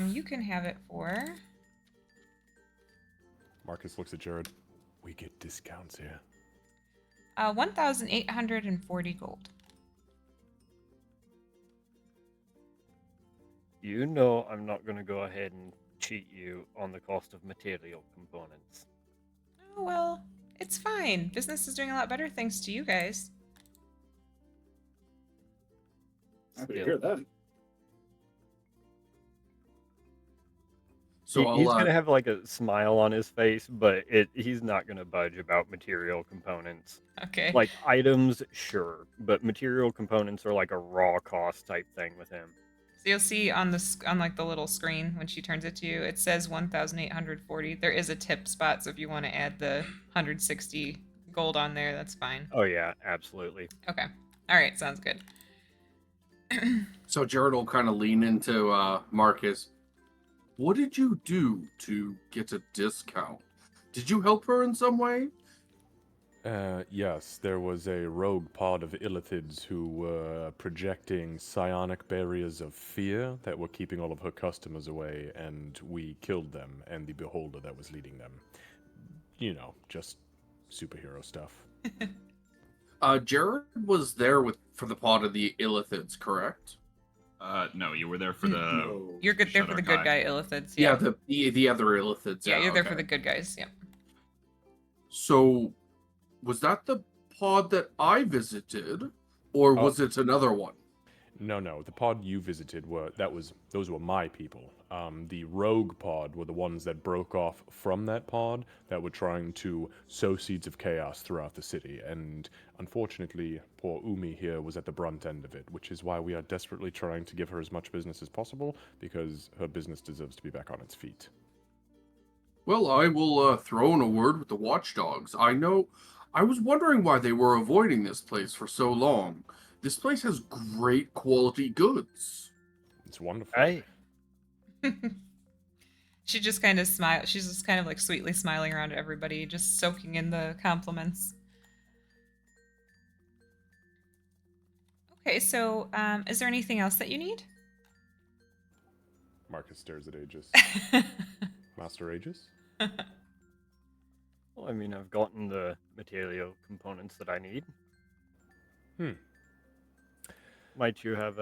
Speaker 3: you can have it for
Speaker 2: Marcus looks at Jared. We get discounts here.
Speaker 3: 1,840 gold.
Speaker 5: You know I'm not going to go ahead and cheat you on the cost of material components.
Speaker 3: Oh, well, it's fine. Business is doing a lot better thanks to you guys.
Speaker 4: Happy to
Speaker 5: Still.
Speaker 4: hear that.
Speaker 7: So
Speaker 5: He's
Speaker 7: I'll
Speaker 5: gonna have like a smile on his face, but he's not gonna budge about material components.
Speaker 3: Okay.
Speaker 5: Like items, sure, but material components are like a raw cost type thing with him.
Speaker 3: So you'll see on on like the little screen when she turns it to you, it says 1,840. There is a tip spot, so if you want to add the 160 gold on there, that's fine.
Speaker 5: Oh yeah, absolutely.
Speaker 3: Okay. All right, sounds good.
Speaker 7: So Jared will kind of lean into Marcus. What did you do to get a discount? Did you help her in some way?
Speaker 2: Yes, there was a rogue pod of illithids who were projecting psionic barriers of fear that were keeping all of her customers away, and we killed them and the beholder that was leading them. You know, just superhero stuff.
Speaker 7: Jared was there for the pod of the illithids, correct?
Speaker 6: No, you were there for the.
Speaker 4: No.
Speaker 3: You're good there for the good guy
Speaker 6: Shadowkai.
Speaker 3: illithids.
Speaker 7: Yeah,
Speaker 3: Yeah.
Speaker 7: the other illithids.
Speaker 3: Yeah, you're there
Speaker 7: okay.
Speaker 3: for the good guys. Yeah.
Speaker 7: So, was that the pod that I visited, or was it another one?
Speaker 2: No, the pod you visited those were my people. The rogue pod were the ones that broke off from that pod that were trying to sow seeds of chaos throughout the city, and unfortunately, poor Umi here was at the brunt end of it, which is why we are desperately trying to give her as much business as possible, because her business deserves to be back on its feet.
Speaker 7: Well, I will throw in a word with the watchdogs. I was wondering why they were avoiding this place for so long. This place has great quality goods.
Speaker 2: It's wonderful.
Speaker 3: She just kind of smiles. She's just kind of like sweetly smiling around at everybody, just soaking in the compliments. Okay, so is there anything else that you need?
Speaker 2: Marcus stares at Aegis. Master Aegis?
Speaker 5: Well, I mean, I've gotten the material components that I need. Might you have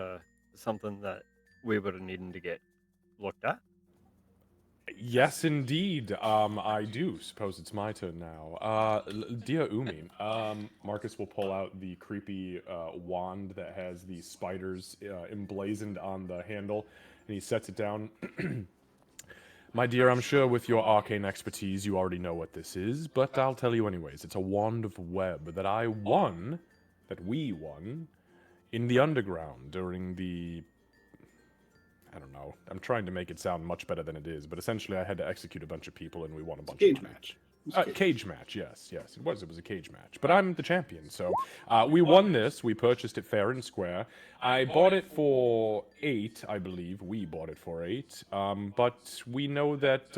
Speaker 5: something that we would have needed to get looked at?
Speaker 2: Yes, indeed. I do. Suppose it's my turn now. Dear Umi, Marcus will pull out the creepy wand that has the spiders emblazoned on the handle, and he sets it down. My dear, I'm sure with your arcane expertise you already know what this is, but I'll tell you anyways. It's a wand of web that we won, in the underground during the... I don't know. I'm trying to make it sound much better than it is, but essentially I had to execute a bunch of people and we won a bunch
Speaker 4: Cage
Speaker 2: of money.
Speaker 4: match.
Speaker 2: Cage match, yes. It was a cage match. But I'm the champion, so we won this. We purchased it fair and square. I bought it for 8, I believe. We bought it for 8. But we know that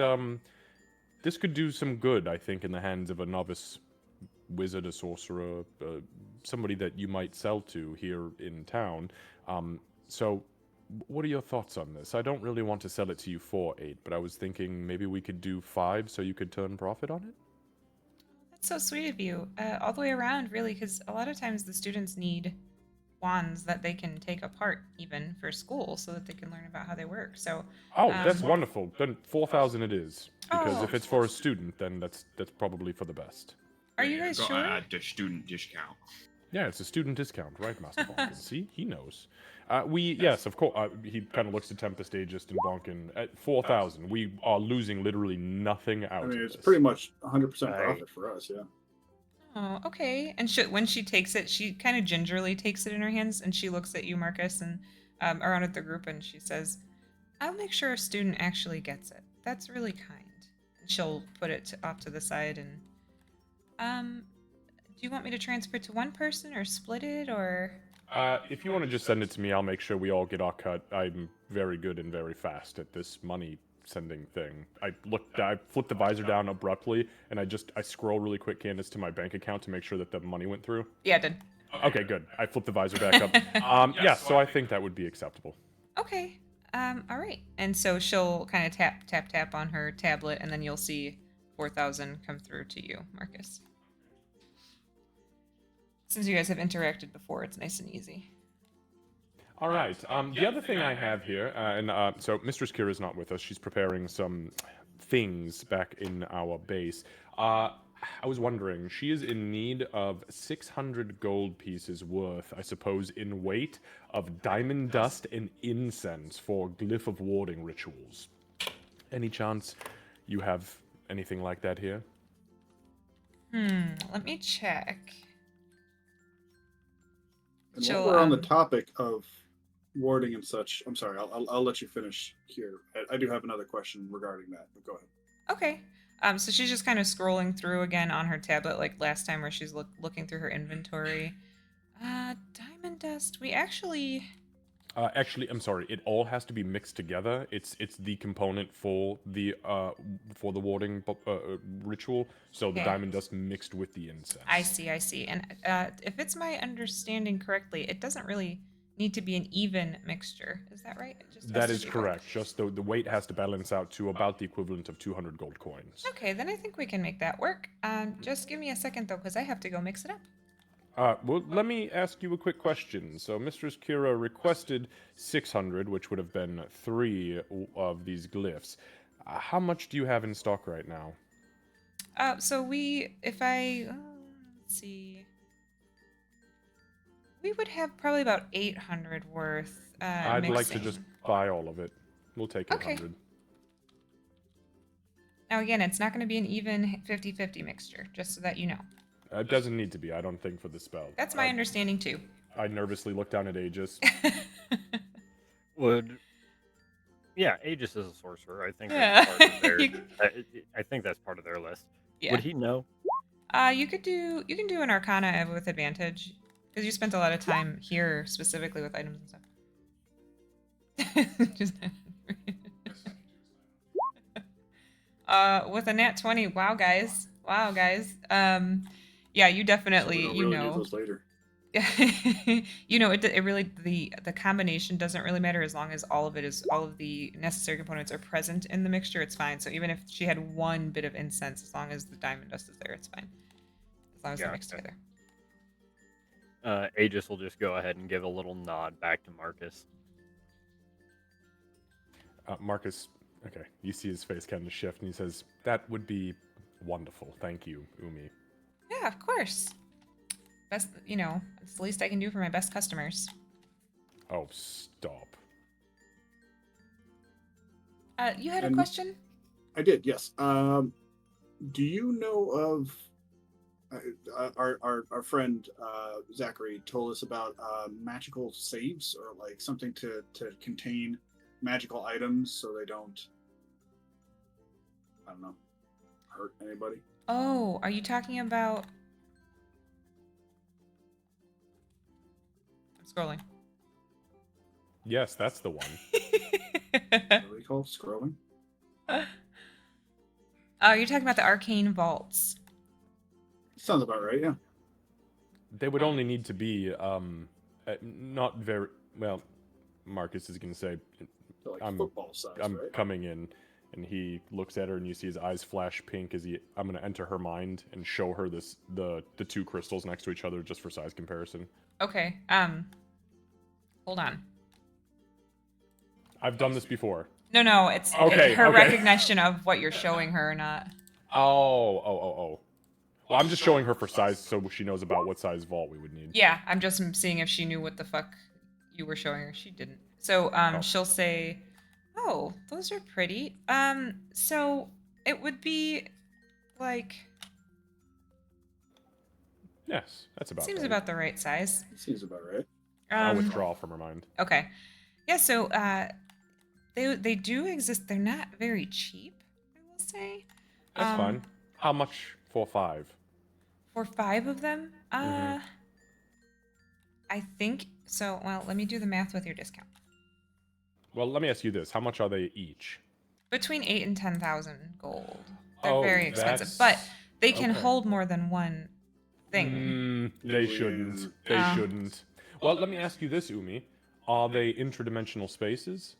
Speaker 2: this could do some good, I think, in the hands of a novice wizard, a sorcerer, somebody that you might sell to here in town. So what are your thoughts on this? I don't really want to sell it to you for 8, but I was thinking maybe we could do 5 so you could turn profit on it?
Speaker 3: That's so sweet of you. All the way around, really, because a lot of times the students need wands that they can take apart even for school so that they can learn about how they work. So
Speaker 2: Oh, that's wonderful. Then 4,000 it is. Because
Speaker 3: Oh.
Speaker 2: if it's for a student, then that's probably for the best.
Speaker 3: are you guys
Speaker 6: got
Speaker 3: sure?
Speaker 6: The student discount.
Speaker 2: Yeah, it's a student discount, right, Master Bonkin? See, he knows. Yes, of course. He kind of looks at Tempest, Aegis, and Bonkin. At 4,000, we are losing literally nothing out.
Speaker 4: I mean,
Speaker 2: of
Speaker 4: it's
Speaker 2: this.
Speaker 4: pretty much 100%
Speaker 5: Right.
Speaker 4: profit for us, yeah.
Speaker 3: Oh, okay. And when she takes it, she kind of gingerly takes it in her hands, and she looks at you, Marcus, and around at the group, and she says, "I'll make sure a student actually gets it. That's really kind." And she'll put it off to the side, and do you want me to transfer it to one person or split it, or?
Speaker 2: If you want to just send it to me, I'll make sure we all get our cut. I'm very good and very fast at this money sending thing. I flipped the visor down abruptly, and I scroll really quick, Candace, to my bank account to make sure that the money went through.
Speaker 3: Yeah, it did.
Speaker 2: Okay, good. I flipped the visor back up. Yeah, so I think that would be acceptable.
Speaker 3: Okay. All right. And so she'll kind of tap on her tablet, and then you'll see 4,000 come through to you, Marcus. Since you guys have interacted before, it's nice and easy.
Speaker 2: All right. The other thing I have here, so Mistress Kira's not with us. She's preparing some things back in our base. I was wondering, she is in need of 600 gold pieces worth, I suppose, in weight of diamond dust and incense for glyph of warding rituals. Any chance you have anything like that here?
Speaker 3: Let me check.
Speaker 4: And
Speaker 3: She'll,
Speaker 4: while we're on the topic of warding and such, I'm sorry, I'll let you finish here. I do have another question regarding that, but go ahead.
Speaker 3: Okay. So she's just kind of scrolling through again on her tablet, like last time, where she's looking through her inventory. Diamond dust. We actually.
Speaker 2: Actually, I'm sorry. It all has to be mixed together. It's the component for the warding ritual. So the
Speaker 3: Okay.
Speaker 2: diamond dust mixed with the incense.
Speaker 3: I see. I see. And if it's my understanding correctly, it doesn't really need to be an even mixture. Is that right? It just has
Speaker 2: That
Speaker 3: to
Speaker 2: is
Speaker 3: be
Speaker 2: correct. Just the weight has to balance out to about the equivalent of 200 gold coins.
Speaker 3: Okay, then I think we can make that work. Just give me a second though, because I have to go mix it up.
Speaker 2: Well, let me ask you a quick question. So, Mistress Kira requested 600, which would have been 3 of these glyphs. How much do you have in stock right now?
Speaker 3: Let's see, we would have probably about 800 worth.
Speaker 2: I'd like to
Speaker 3: mixing.
Speaker 2: just buy all of it. We'll take
Speaker 3: Okay.
Speaker 2: 800.
Speaker 3: Now again, it's not going to be an even 50-50 mixture, just so that you know.
Speaker 2: It doesn't need to be, I don't think, for the spell.
Speaker 3: That's my understanding too.
Speaker 2: I nervously look down at Aegis.
Speaker 5: Yeah, Aegis is a sorcerer. I think
Speaker 3: Yeah.
Speaker 5: that's part of their. I think that's part of their list.
Speaker 3: Yeah.
Speaker 5: Would he know?
Speaker 3: You can do an Arcana with advantage because you spent a lot of time here specifically with items and stuff. Just with a nat 20. Wow, guys. Yeah, you definitely
Speaker 4: So we don't
Speaker 3: you
Speaker 4: really need
Speaker 3: know.
Speaker 4: those later.
Speaker 3: You know, it really the combination doesn't really matter as long as all of the necessary components are present in the mixture. It's fine. So even if she had one bit of incense, as long as the diamond dust is there, it's fine. As long as they're mixed together.
Speaker 5: Aegis will just go ahead and give a little nod back to Marcus.
Speaker 2: Marcus, okay, you see his face kind of shift, and he says, "That would be wonderful. Thank you, Umi."
Speaker 3: Yeah, of course. Best, it's the least I can do for my best customers.
Speaker 2: Oh, stop.
Speaker 3: You had a
Speaker 4: And-
Speaker 3: question?
Speaker 4: I did, yes. Do you know of our friend Zachary told us about magical saves or like something to contain magical items so they don't, I don't know, hurt anybody?
Speaker 3: Oh, are you talking about? I'm scrolling.
Speaker 2: Yes, that's the one.
Speaker 4: What do they call it? Scrolling?
Speaker 3: Oh, you're talking about the arcane vaults.
Speaker 4: Sounds about right, yeah.
Speaker 2: They would only need to be, not very, well, Marcus is going to say,
Speaker 4: They're like
Speaker 2: I'm-
Speaker 4: football size,
Speaker 2: I'm
Speaker 4: right?
Speaker 2: coming in, and he looks at her, and you see his eyes flash pink as I'm going to enter her mind and show her the 2 crystals next to each other just for size comparison.
Speaker 3: Okay. Hold on.
Speaker 2: I've done this before.
Speaker 3: No, it's
Speaker 2: Okay,
Speaker 3: her
Speaker 2: okay.
Speaker 3: recognition of what you're showing her, not.
Speaker 2: Oh. Well, I'm just showing her for size so she knows about what size vault we would need.
Speaker 3: Yeah, I'm just seeing if she knew what the fuck you were showing her. She didn't. So
Speaker 2: Oh.
Speaker 3: she'll say, "Oh, those are pretty." So it would be like
Speaker 2: Yes, that's about
Speaker 3: seems
Speaker 2: right.
Speaker 3: about the right size.
Speaker 4: Seems about right.
Speaker 2: I'll withdraw from her mind.
Speaker 3: Okay. Yeah, so they do exist. They're not very cheap, I will say.
Speaker 2: That's fine. How much for 5?
Speaker 3: For 5 of them?
Speaker 2: Mhm.
Speaker 3: I think so. Well, let me do the math with your discount.
Speaker 2: Well, let me ask you this. How much are they each?
Speaker 3: Between 8 and 10,000 gold. They're
Speaker 2: Oh,
Speaker 3: very expensive,
Speaker 2: that's-
Speaker 3: but they can
Speaker 2: okay.
Speaker 3: hold more than one thing.
Speaker 2: They shouldn't. They
Speaker 3: Oh.
Speaker 2: shouldn't. Well, let me ask you this, Umi. Are they interdimensional spaces?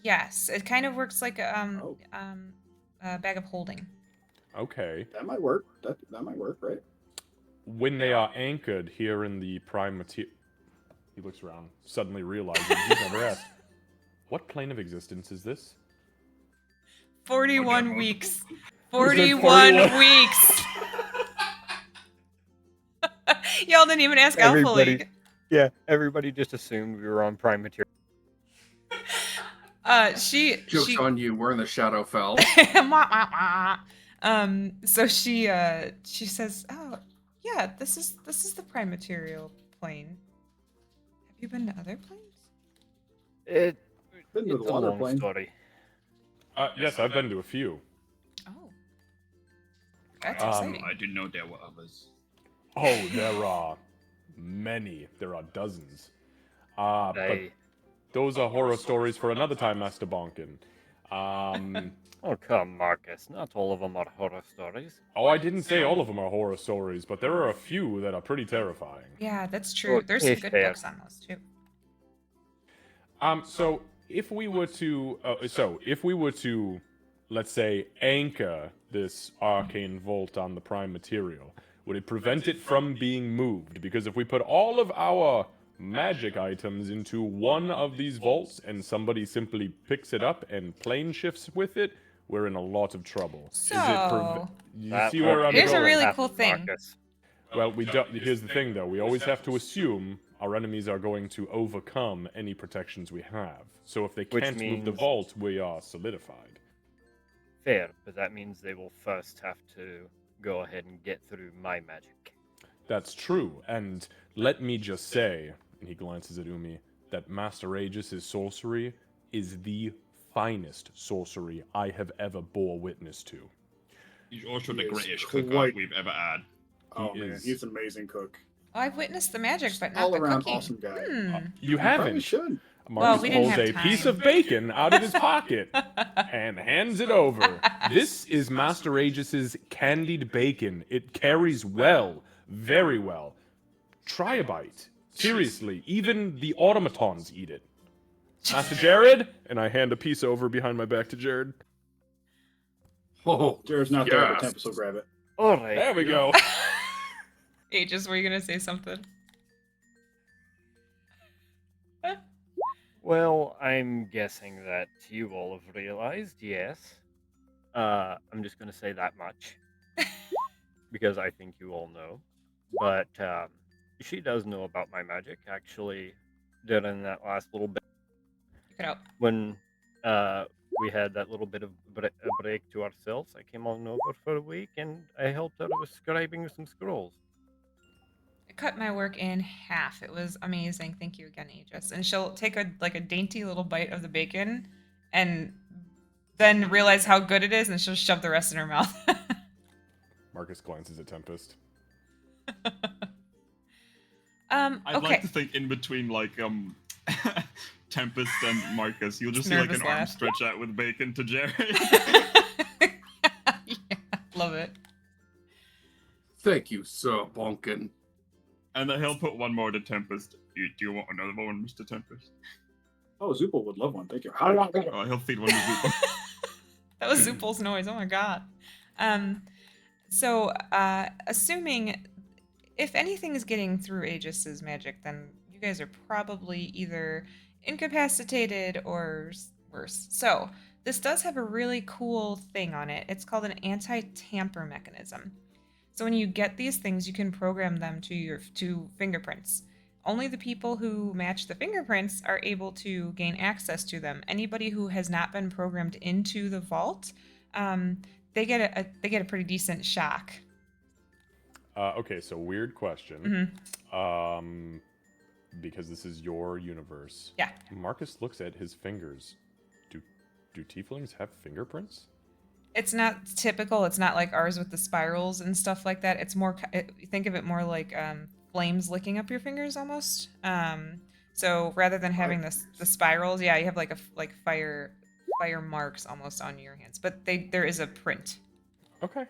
Speaker 3: Yes, it kind of works like
Speaker 4: Oh.
Speaker 3: a bag of holding.
Speaker 2: Okay.
Speaker 4: That might work. That might work, right?
Speaker 2: When they are anchored here in the prime material... He looks around, suddenly realizing he's never asked, "What plane of existence is this?"
Speaker 3: 41
Speaker 6: multiple.
Speaker 3: weeks.
Speaker 2: He said
Speaker 3: 41
Speaker 2: 41.
Speaker 3: weeks. Y'all didn't even ask Alpha
Speaker 5: Everybody,
Speaker 3: League.
Speaker 5: yeah, everybody just assumed we were on Prime material.
Speaker 7: Joke's on you. We're in the Shadowfell.
Speaker 3: So she says, "Oh, yeah, this is the prime material plane. Have you been to other planes?"
Speaker 5: It,
Speaker 4: Been to
Speaker 5: it's
Speaker 4: the
Speaker 5: a
Speaker 4: water
Speaker 5: long
Speaker 4: plane.
Speaker 5: story.
Speaker 2: Yes, I've been to a few.
Speaker 3: Oh, that's
Speaker 2: Um,
Speaker 3: exciting.
Speaker 6: I didn't know there were others.
Speaker 2: Oh, there are many. There are dozens. But
Speaker 5: They,
Speaker 2: those are horror stories for another time, Master Bonkin.
Speaker 5: oh come, Marcus, not all of them are horror stories.
Speaker 2: Oh, I didn't say all of them are horror stories, but there are a few that are pretty terrifying.
Speaker 3: Yeah, that's true. There's
Speaker 5: Okay,
Speaker 3: some good
Speaker 5: fair.
Speaker 3: books on those too.
Speaker 2: So if we were to, let's say, anchor this arcane vault on the prime material, would it prevent it from being moved? Because if we put all of our magic items into one of these vaults and somebody simply picks it up and plane shifts with it, we're in a lot of trouble.
Speaker 3: So
Speaker 2: You
Speaker 5: That
Speaker 2: see where
Speaker 5: won't
Speaker 2: I'm
Speaker 3: Here's a
Speaker 2: going?
Speaker 3: really
Speaker 5: happen,
Speaker 3: cool thing.
Speaker 5: Marcus.
Speaker 2: Well, we don't. Here's the thing, though. We always have to assume our enemies are going to overcome any protections we have. So if they
Speaker 5: Which
Speaker 2: can't move the
Speaker 5: means-
Speaker 2: vault, we are solidified.
Speaker 5: Fair, but that means they will first have to go ahead and get through my magic.
Speaker 2: That's true. And let me just say, and he glances at Umi, that Master Aegis' sorcery is the finest sorcery I have ever bore witness to.
Speaker 6: He's also
Speaker 4: He
Speaker 6: the
Speaker 4: is
Speaker 6: greatest
Speaker 4: quite-
Speaker 6: cooker we've ever had.
Speaker 4: Oh
Speaker 2: He
Speaker 4: man,
Speaker 2: is-
Speaker 4: he's an amazing cook.
Speaker 3: I've witnessed the magic, but not
Speaker 4: All
Speaker 3: the
Speaker 4: around
Speaker 3: cooking.
Speaker 4: awesome guy.
Speaker 2: You
Speaker 3: Hmm.
Speaker 2: haven't.
Speaker 4: Probably should.
Speaker 2: Marcus
Speaker 3: we didn't
Speaker 2: pulls
Speaker 3: have
Speaker 2: a piece
Speaker 3: time.
Speaker 2: of bacon out of his pocket and hands it over. This is Master Aegis' candied bacon. It carries well, very well. Try a bite. Seriously, even the automatons eat it. Master Jared? And I hand a piece over behind my back to Jared.
Speaker 7: Oh,
Speaker 4: Jared's not there, but
Speaker 7: yes.
Speaker 4: Tempest will grab it.
Speaker 5: All right.
Speaker 2: There we go.
Speaker 3: Aegis, were you gonna say something?
Speaker 5: Well, I'm guessing that you all have realized, yes. I'm just going to say that much. Because I think you all know. But she does know about my magic. Actually, during that last little bit,
Speaker 3: Check it out.
Speaker 5: when we had that little bit of a break to ourselves, I came on over for a week and I helped her with scribing some scrolls.
Speaker 3: It cut my work in half. It was amazing. Thank you again, Aegis. And she'll take a dainty little bite of the bacon, and then realize how good it is, and she'll shove the rest in her mouth.
Speaker 2: Marcus glances at Tempest.
Speaker 6: I'd
Speaker 3: Okay.
Speaker 6: like to think in between Tempest and Marcus, you'll just see like
Speaker 3: Nervous
Speaker 6: an arm
Speaker 3: laugh.
Speaker 6: stretch out with bacon to Jerry.
Speaker 3: Yeah, love it.
Speaker 7: Thank you, Sir Bonkin.
Speaker 6: And then he'll put one more to Tempest. Do you want another one, Mr. Tempest?
Speaker 4: Oh, Zupo would love one. Thank you.
Speaker 6: Oh, he'll feed one to Zuko.
Speaker 3: That was Zoopal's noise. Oh my god. So, assuming if anything is getting through Aegis's magic, then you guys are probably either incapacitated or worse. So, this does have a really cool thing on it. It's called an anti-tamper mechanism. So when you get these things, you can program them to fingerprints. Only the people who match the fingerprints are able to gain access to them. Anybody who has not been programmed into the vault, they get a pretty decent shock.
Speaker 2: Okay, so weird question.
Speaker 3: Mhm.
Speaker 2: Because this is your universe.
Speaker 3: Yeah.
Speaker 2: Marcus looks at his fingers. Do tieflings have fingerprints?
Speaker 3: It's not typical. It's not like ours with the spirals and stuff like that. It's more. Think of it more like flames licking up your fingers almost. So rather than having the spirals, yeah, you have like fire marks almost on your hands. But there is a print.
Speaker 2: Okay.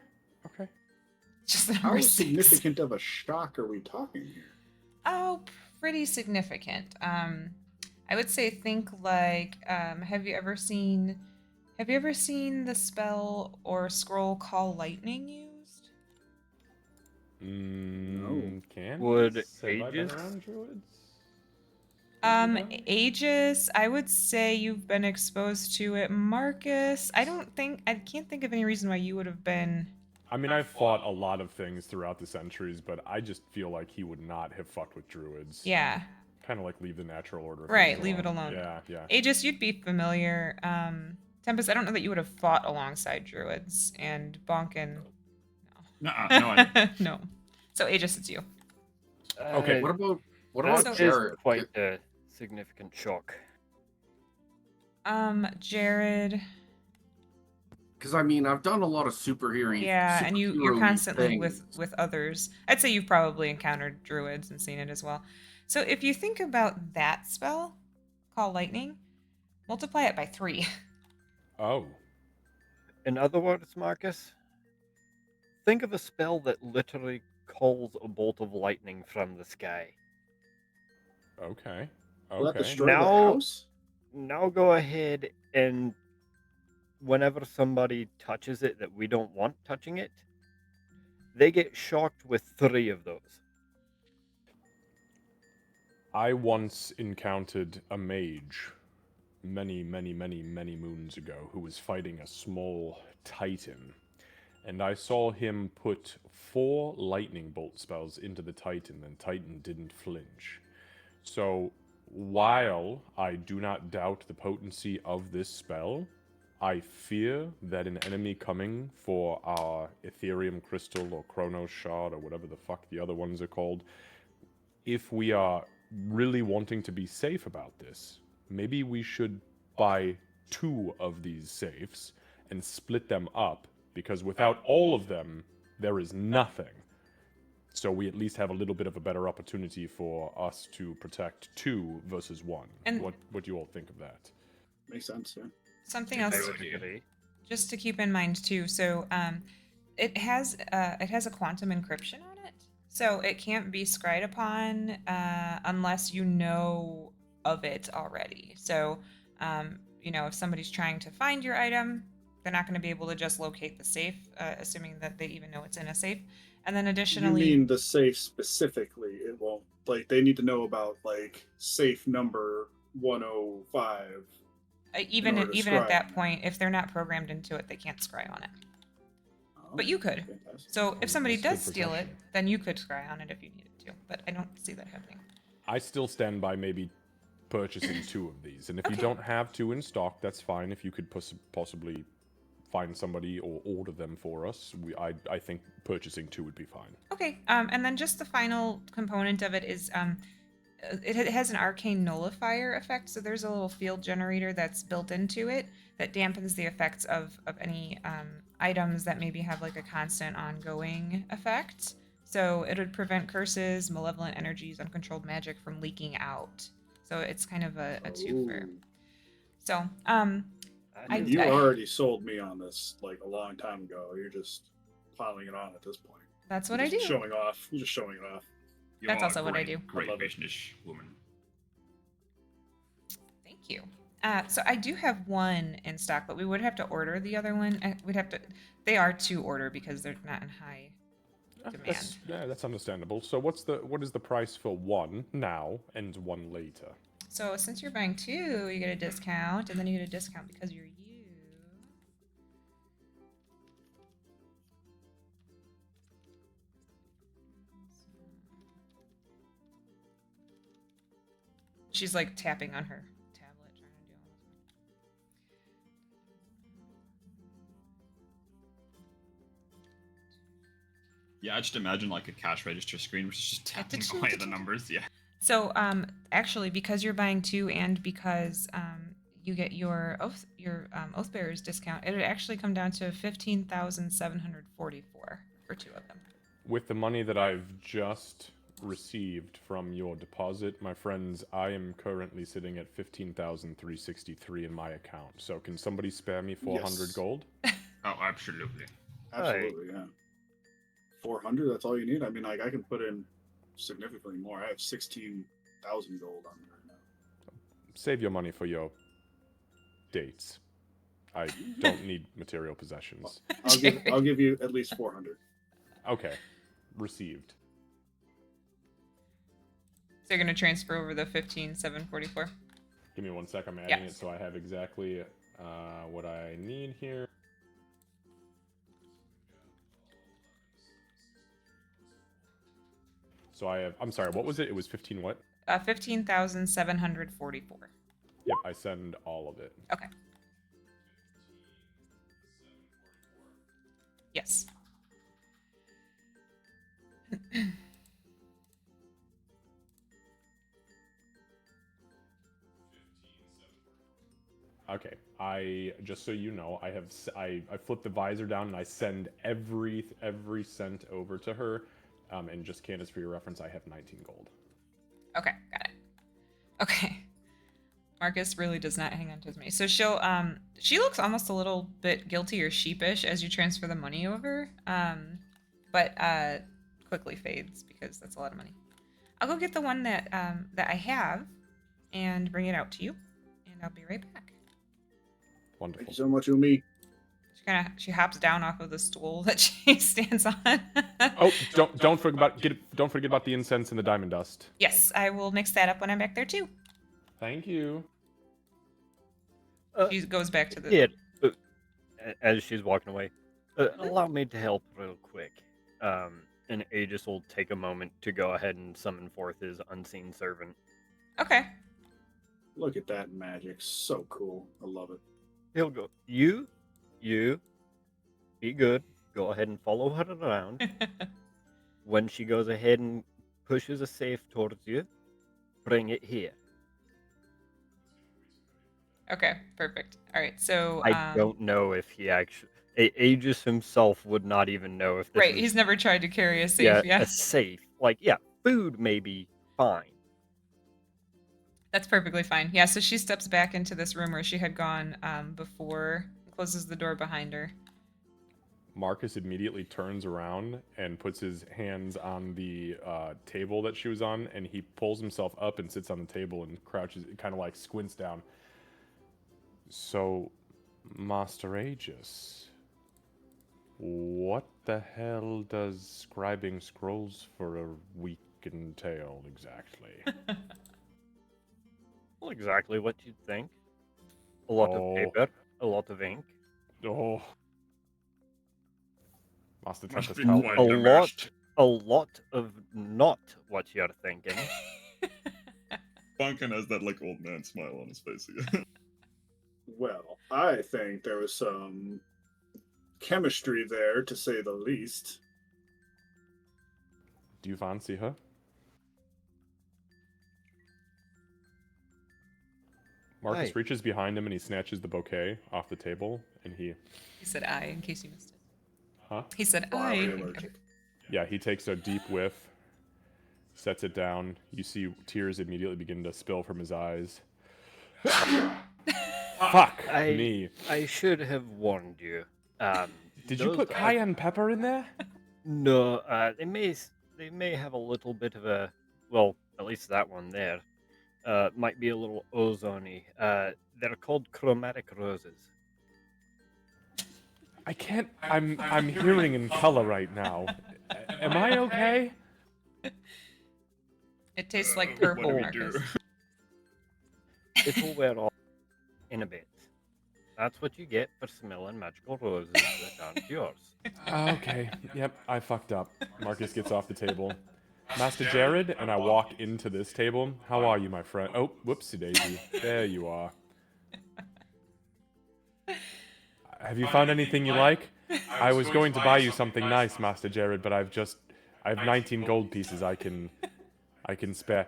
Speaker 3: Just the
Speaker 4: How
Speaker 3: number 6.
Speaker 4: significant of a shock are we talking here?
Speaker 3: Oh, pretty significant. I would say think like have you ever seen the spell or scroll Call Lightning used?
Speaker 2: No. Can
Speaker 5: Would
Speaker 2: we? Have I been
Speaker 5: Aegis?
Speaker 2: around druids?
Speaker 3: Aegis, I would say you've been exposed to it. Marcus, I can't think of any reason why you would have been.
Speaker 2: I mean, I've fought a lot of things throughout the centuries, but I just feel like he would not have fucked with druids.
Speaker 3: Yeah,
Speaker 2: Kind of like leave the natural order. of
Speaker 3: right,
Speaker 2: things
Speaker 3: leave it alone.
Speaker 2: Yeah, yeah.
Speaker 3: Aegis, you'd be familiar. Tempest, I don't know that you would have fought alongside druids, and Bonkin,
Speaker 6: No, I,
Speaker 3: no. So Aegis, it's you.
Speaker 2: Okay,
Speaker 7: What about
Speaker 3: So-
Speaker 7: Jared?
Speaker 5: Quite a significant shock.
Speaker 3: Jared,
Speaker 7: Because I mean, I've done a lot of superhero.
Speaker 3: yeah, and you're
Speaker 7: superhero-y
Speaker 3: constantly
Speaker 7: things.
Speaker 3: with others. I'd say you've probably encountered druids and seen it as well. So if you think about that spell, Call Lightning, multiply it by 3.
Speaker 2: Oh.
Speaker 5: In other words, Marcus, think of a spell that literally calls a bolt of lightning from the sky.
Speaker 2: Okay.
Speaker 4: Will that
Speaker 2: Okay.
Speaker 4: destroy
Speaker 5: Now-
Speaker 4: the house?
Speaker 5: Now go ahead and whenever somebody touches it that we don't want touching it, they get shocked with 3 of those.
Speaker 2: I once encountered a mage many moons ago who was fighting a small titan. And I saw him put 4 lightning bolt spells into the titan, and titan didn't flinch. So, while I do not doubt the potency of this spell, I fear that an enemy coming for our Ethereum Crystal or Chronos Shard or whatever the fuck the other ones are called, if we are really wanting to be safe about this, maybe we should buy 2 of these safes and split them up, because without all of them, there is nothing. So we at least have a little bit of a better opportunity for us to protect 2 versus 1.
Speaker 3: And-
Speaker 2: What do you all think of that?
Speaker 4: Makes sense, yeah.
Speaker 3: Something
Speaker 6: I
Speaker 3: else
Speaker 6: would agree.
Speaker 3: just to keep in mind too. So it has a quantum encryption on it, so it can't be scryed upon unless you know of it already. So if somebody's trying to find your item, they're not going to be able to just locate the safe, assuming that they even know it's in a safe. And then additionally,
Speaker 4: You mean the safe specifically? It won't, like, they need to know about, like, safe number 105.
Speaker 3: even
Speaker 4: order to
Speaker 3: even at
Speaker 4: scry
Speaker 3: that
Speaker 4: on it.
Speaker 3: point, if they're not programmed into it, they can't scry on it.
Speaker 4: Oh,
Speaker 3: But you could.
Speaker 4: fantastic.
Speaker 3: So if somebody
Speaker 2: That's
Speaker 3: does
Speaker 2: good
Speaker 3: steal it,
Speaker 2: protection.
Speaker 3: then you could scry on it if you needed to. But I don't see that happening.
Speaker 2: I still stand by maybe purchasing 2 of these. And if you
Speaker 3: Okay.
Speaker 2: don't have 2 in stock, that's fine. If you could possibly find somebody or order them for us, I think purchasing 2 would be fine.
Speaker 3: Okay, and then just the final component of it is it has an arcane nullifier effect. So there's a little field generator that's built into it that dampens the effects of any items that maybe have like a constant ongoing effect. So it would prevent curses, malevolent energies, uncontrolled magic from leaking out. So it's kind of a twofer.
Speaker 4: Ooh.
Speaker 3: So I-
Speaker 4: You already sold me on this, like, a long time ago. You're just piling it on at this point.
Speaker 3: that's
Speaker 4: You're
Speaker 3: what I do.
Speaker 4: just Showing off. You're just showing it off.
Speaker 6: You
Speaker 3: That's
Speaker 6: are
Speaker 3: also what I
Speaker 6: great-
Speaker 3: do.
Speaker 6: Great
Speaker 4: I love it.
Speaker 6: business woman.
Speaker 3: Thank you. So I do have one in stock, but we would have to order the other one. We'd have to. They are to order because they're not in high demand.
Speaker 2: That's understandable. So what is the price for 1 now and 1 later?
Speaker 3: So since you're buying 2, you get a discount, and then you get a discount because you're you. She's like tapping on her tablet, trying to do all this.
Speaker 6: Yeah, I just imagine like a cash register screen, which is just tapping
Speaker 3: Cha-ching,
Speaker 6: away the
Speaker 3: cha-ching.
Speaker 6: numbers. Yeah.
Speaker 3: So, actually, because you're buying 2 and because you get your oath bearers discount, it would actually come down to 15,744 for 2 of them.
Speaker 2: With the money that I've just received from your deposit, my friends, I am currently sitting at 15,363 in my account. So can somebody spare me 400
Speaker 4: Yes.
Speaker 2: gold?
Speaker 6: Oh, absolutely.
Speaker 4: Absolutely, yeah. 400, that's all you need? I mean, like, I can put in significantly more. I have 16,000 gold on me right now.
Speaker 2: Save your money for your dates. I don't need material possessions.
Speaker 4: I'll give you at least 400.
Speaker 2: Okay. Received.
Speaker 3: So you're gonna transfer over the 15,744.
Speaker 2: Give me 1 sec. I'm adding
Speaker 3: Yes.
Speaker 2: it so I have exactly what I need here. So I have. I'm sorry. What was it? It was 15. What?
Speaker 3: 15,744.
Speaker 2: Yep. I send all of it.
Speaker 3: Okay. Yes.
Speaker 2: Okay. I just so you know, I flip the visor down and I send every cent over to her. And just Candace, for your reference, I have 19 gold.
Speaker 3: Okay, got it. Okay. Marcus really does not hang on to his money. So she looks almost a little bit guilty or sheepish as you transfer the money over. But quickly fades because that's a lot of money. I'll go get the one that I have and bring it out to you, and I'll be right back.
Speaker 2: Wonderful.
Speaker 4: Thank you so much, Umi.
Speaker 3: She hops down off of the stool that she stands on.
Speaker 2: Oh, don't forget about the incense and the diamond dust.
Speaker 3: Yes, I will mix that up when I'm back there too.
Speaker 2: Thank you.
Speaker 3: She goes back to the.
Speaker 5: Yeah. As she's walking away, allow me to help real quick. And Aegis will take a moment to go ahead and summon forth his unseen servant.
Speaker 3: Okay.
Speaker 4: Look at that magic. So cool. I love it.
Speaker 5: He'll go, you, be good. Go ahead and follow her around. When she goes ahead and pushes a safe towards you, bring it here.
Speaker 3: Okay, perfect. All right, so
Speaker 5: I don't know if he actually... Aegis himself would not even know if this
Speaker 3: right,
Speaker 5: is...
Speaker 3: he's never tried to carry a safe. Yeah,
Speaker 5: a safe. Like, yeah, food may be fine.
Speaker 3: that's perfectly fine. Yeah, so she steps back into this room where she had gone before, closes the door behind her.
Speaker 2: Marcus immediately turns around and puts his hands on the table that she was on, and he pulls himself up and sits on the table and crouches, kind of like squints down. So, Master Aegis, what the hell does scribing scrolls for a week entail exactly?
Speaker 5: Well, exactly what you'd think. A lot of paper, a lot of ink.
Speaker 2: Oh. Master
Speaker 6: Must
Speaker 2: Tempest
Speaker 6: be
Speaker 2: help.
Speaker 6: quite
Speaker 5: A
Speaker 6: immersed.
Speaker 5: lot of not what you're thinking.
Speaker 6: Duncan has that like old man smile on his face again.
Speaker 4: Well, I think there was some chemistry there, to say the least.
Speaker 2: Do you fancy her? Marcus
Speaker 5: Aye.
Speaker 2: reaches behind him and he snatches the bouquet off the table, and he...
Speaker 3: He said "I" in case you missed it.
Speaker 2: Huh?
Speaker 3: He said
Speaker 4: Wildly
Speaker 3: "I."
Speaker 4: allergic.
Speaker 2: Yeah, he takes a deep whiff, sets it down. You see tears immediately begin to spill from his eyes. Fuck me.
Speaker 5: I should have warned you.
Speaker 2: Did you put cayenne pepper in there?
Speaker 5: No, they may have a little bit of a, well, at least that one there, might be a little ozone-y. They're called chromatic roses.
Speaker 2: I can't. I'm hearing in color right now. Am I okay?
Speaker 3: It tastes like
Speaker 6: What
Speaker 3: purple,
Speaker 6: do we
Speaker 3: Marcus.
Speaker 6: do?
Speaker 5: It will wear off in a bit. That's what you get for smelling magical roses that aren't yours.
Speaker 2: Okay. Yep, I fucked up. Marcus gets off the table. Master Jared, and I walk into this table. How are you, my friend? Oh, whoopsie daisy. There you are. Have you found anything you like? I was going to buy you something nice, Master Jared, but I have 19 gold pieces I can spare.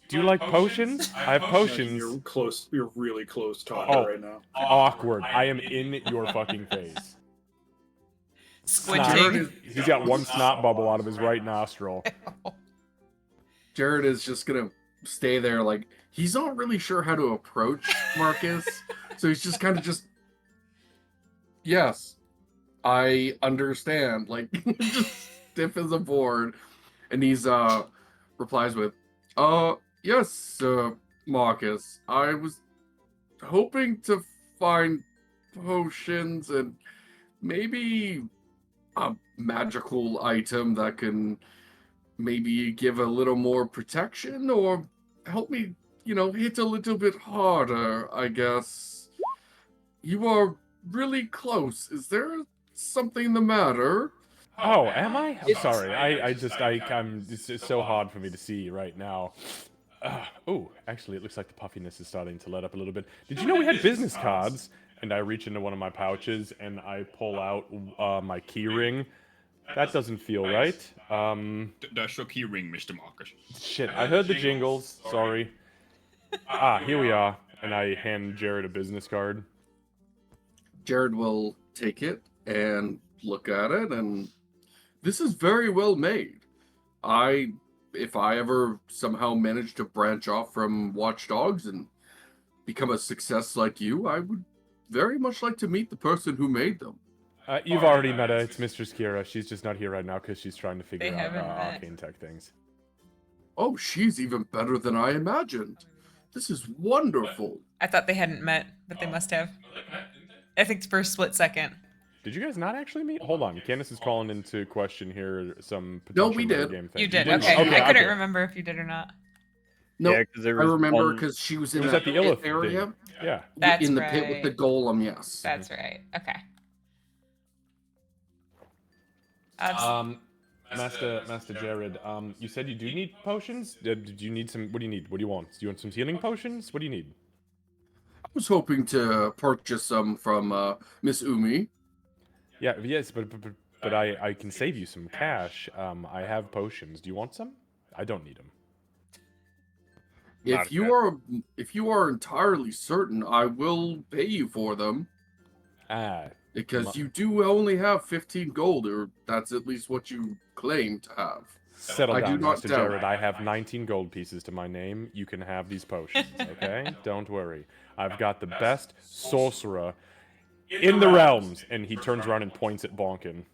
Speaker 2: Do you like potions? I have potions.
Speaker 4: You're close. You're really close to
Speaker 2: Oh.
Speaker 4: right now.
Speaker 2: Awkward. I am in your fucking face.
Speaker 3: Squinting.
Speaker 2: He's got one snot bubble out of his right nostril.
Speaker 7: Jared is just gonna stay there, like he's not really sure how to approach Marcus, so he's just kind of just. Yes, I understand. Like just stiff as a board, and he's replies with, yes, Marcus. I was hoping to find potions and maybe a magical item that can maybe give a little more protection or help me, hit a little bit harder, I guess. You are really close. Is there something the matter?
Speaker 2: Oh, am I? I'm sorry. It's so hard for me to see right now. Oh, actually, it looks like the puffiness is starting to let up a little bit. Did you know we had business cards? And I reach into one of my pouches and I pull out my key ring. That doesn't feel right.
Speaker 6: That's your key ring, Mr. Marcus.
Speaker 2: Shit, I heard the jingles. Sorry. Here we are. And I hand Jared a business card.
Speaker 7: Jared will take it and look at it, and this is very well made. If I ever somehow manage to branch off from Watch Dogs and become a success like you, I would very much like to meet the person who made them.
Speaker 2: You've already met her. It's Mistress Kira. She's just not here right now because she's trying to figure
Speaker 3: They
Speaker 2: out
Speaker 3: haven't met.
Speaker 2: arcane tech things.
Speaker 7: Oh, she's even better than I imagined. This is wonderful.
Speaker 3: I thought they hadn't met, but they must have. I think for a split second.
Speaker 2: Did you guys not actually meet? Hold on, Candace is calling into question here some
Speaker 7: No,
Speaker 2: potential
Speaker 7: we did.
Speaker 2: game thing.
Speaker 3: You did.
Speaker 2: didn't?
Speaker 3: Okay. I couldn't
Speaker 2: okay.
Speaker 3: remember if you did or not.
Speaker 7: No,
Speaker 5: Yeah, 'cause there
Speaker 7: I
Speaker 5: was
Speaker 7: remember
Speaker 5: one-
Speaker 7: because she was
Speaker 2: It
Speaker 7: in
Speaker 2: was
Speaker 7: that
Speaker 2: at the Illith
Speaker 7: pit area.
Speaker 2: thing. Yeah.
Speaker 3: That's
Speaker 7: in the pit with the
Speaker 3: right.
Speaker 7: golem, yes.
Speaker 3: That's right. Okay.
Speaker 2: Master Jared, you said you do need potions? Did you need some? What do you need? What do you want? Do you want some healing potions? What do you need?
Speaker 7: I was hoping to purchase some from Miss Umi.
Speaker 2: Yeah, yes, but I can save you some cash. I have potions. Do you want some? I don't need them.
Speaker 5: Not
Speaker 7: If you are entirely certain, I will pay you for them. Because you do only have 15 gold, or that's at least what you claim to have.
Speaker 2: Settle
Speaker 7: I
Speaker 2: down,
Speaker 7: do not
Speaker 2: Master
Speaker 7: doubt.
Speaker 2: Jared. I have 19 gold pieces to my name. You can have these potions, okay? Don't worry. I've got the best sorcerer in the realms. And he turns around and points at Bonkin.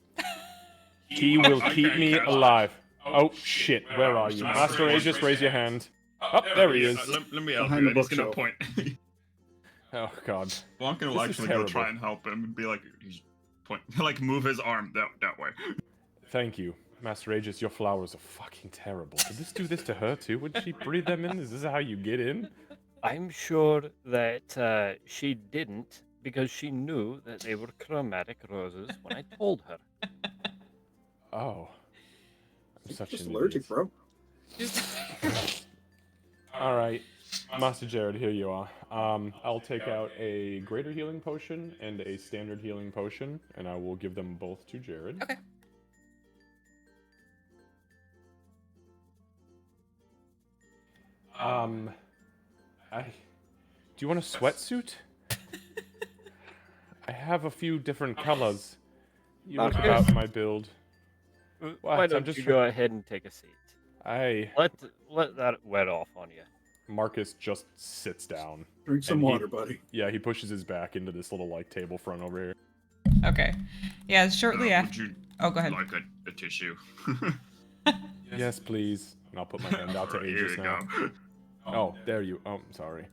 Speaker 2: He will keep me alive. Oh, shit. Where are you? Master Aegis, raise your hand. Oh, there he is.
Speaker 6: Let me help
Speaker 4: Behind
Speaker 6: you.
Speaker 4: the
Speaker 6: He's gonna
Speaker 4: bookshelf.
Speaker 6: point.
Speaker 2: Oh, God.
Speaker 6: Wonka will
Speaker 2: This is
Speaker 6: actually go
Speaker 2: terrible.
Speaker 6: try and help him and be like, he's point, like move his arm that way.
Speaker 2: Thank you. Master Aegis, your flowers are fucking terrible. Did this do this to her, too? Would she breathe them in? Is this how you get in?
Speaker 5: I'm sure that she didn't because she knew that they were chromatic roses when I told her.
Speaker 2: Oh. I'm such
Speaker 4: Just
Speaker 2: an
Speaker 4: allergic,
Speaker 2: idiot.
Speaker 4: bro.
Speaker 2: Alright. Master Jared, here you are. I'll take out a greater healing potion and a standard healing potion, and I will give them both to Jared.
Speaker 3: Okay.
Speaker 2: Do you want a sweatsuit? I have a few different colors. You look
Speaker 5: Marcus?
Speaker 2: about my build.
Speaker 5: Why
Speaker 2: What? I'm
Speaker 5: don't
Speaker 2: just
Speaker 5: you
Speaker 2: try-
Speaker 5: go ahead and take a seat? Let that wet off on you.
Speaker 2: Marcus just sits down.
Speaker 4: Drink some
Speaker 2: And he-
Speaker 4: water, buddy.
Speaker 2: Yeah, he pushes his back into this little like table front over here.
Speaker 3: Okay. Yeah. Shortly
Speaker 6: Would
Speaker 3: after.
Speaker 6: you
Speaker 3: Oh, go ahead.
Speaker 6: like a tissue?
Speaker 2: Yes, please. And I'll put my hand out to
Speaker 6: Alright, here
Speaker 2: Aegis
Speaker 6: you
Speaker 2: now.
Speaker 6: go.
Speaker 2: Oh, there you. Oh, sorry.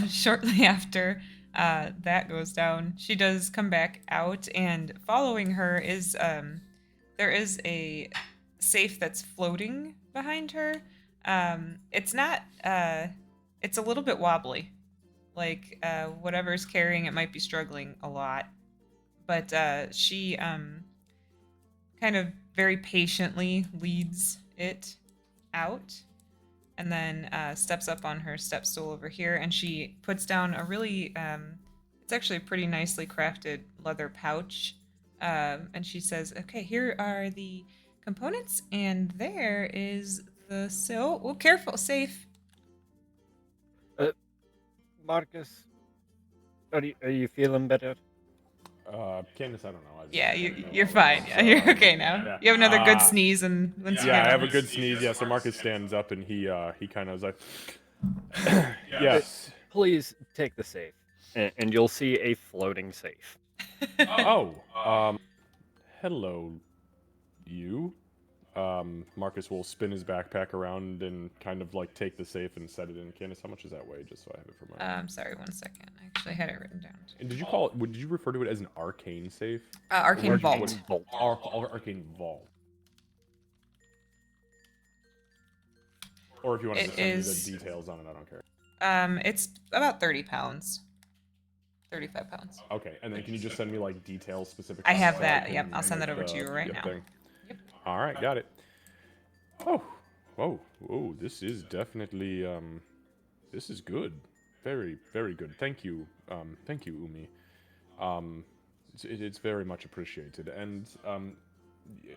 Speaker 3: Shortly after that goes down, she does come back out, and following her is there is a safe that's floating behind her. It's not. It's a little bit wobbly, like whatever's carrying it might be struggling a lot, but she kind of very patiently leads it out, and then steps up on her step stool over here, and she puts down a really it's actually a pretty nicely crafted leather pouch, and she says, okay, here are the components, and there is the oh, careful, safe.
Speaker 5: Marcus, are you feeling better?
Speaker 2: Candace, I don't know.
Speaker 3: Yeah, you're fine. Yeah, you're okay now.
Speaker 2: Yeah.
Speaker 3: You have another good sneeze, and once you
Speaker 2: Yeah,
Speaker 3: get
Speaker 2: I have a
Speaker 3: on-
Speaker 2: good sneeze. Yeah, so Marcus stands up and he kind of is like, yes.
Speaker 5: Please take the safe, and you'll see a floating safe.
Speaker 2: Oh, hello, you. Marcus will spin his backpack around and kind of like take the safe and set it in. Candace, how much does that weigh? Just so I have it for my.
Speaker 3: Sorry, 1 second. I actually had it written down.
Speaker 2: And did you call it? Did you refer to it as an arcane safe?
Speaker 3: Arcane
Speaker 2: Or
Speaker 3: vault.
Speaker 2: Arcane vault. Or if you want to
Speaker 3: It
Speaker 2: just send me
Speaker 3: is-
Speaker 2: the details on it, I don't care.
Speaker 3: It's about 30 pounds. 35 pounds.
Speaker 2: Okay, and then can you just send me like details specific?
Speaker 3: I
Speaker 2: on
Speaker 3: have
Speaker 2: so
Speaker 3: that,
Speaker 2: can
Speaker 3: yep, I'll send that
Speaker 2: make
Speaker 3: over to you right now.
Speaker 2: thing?
Speaker 3: Yep.
Speaker 2: All right, got it. Oh, whoa, this is definitely this is good. Very, very good. Thank you, Umi. It's very much appreciated, and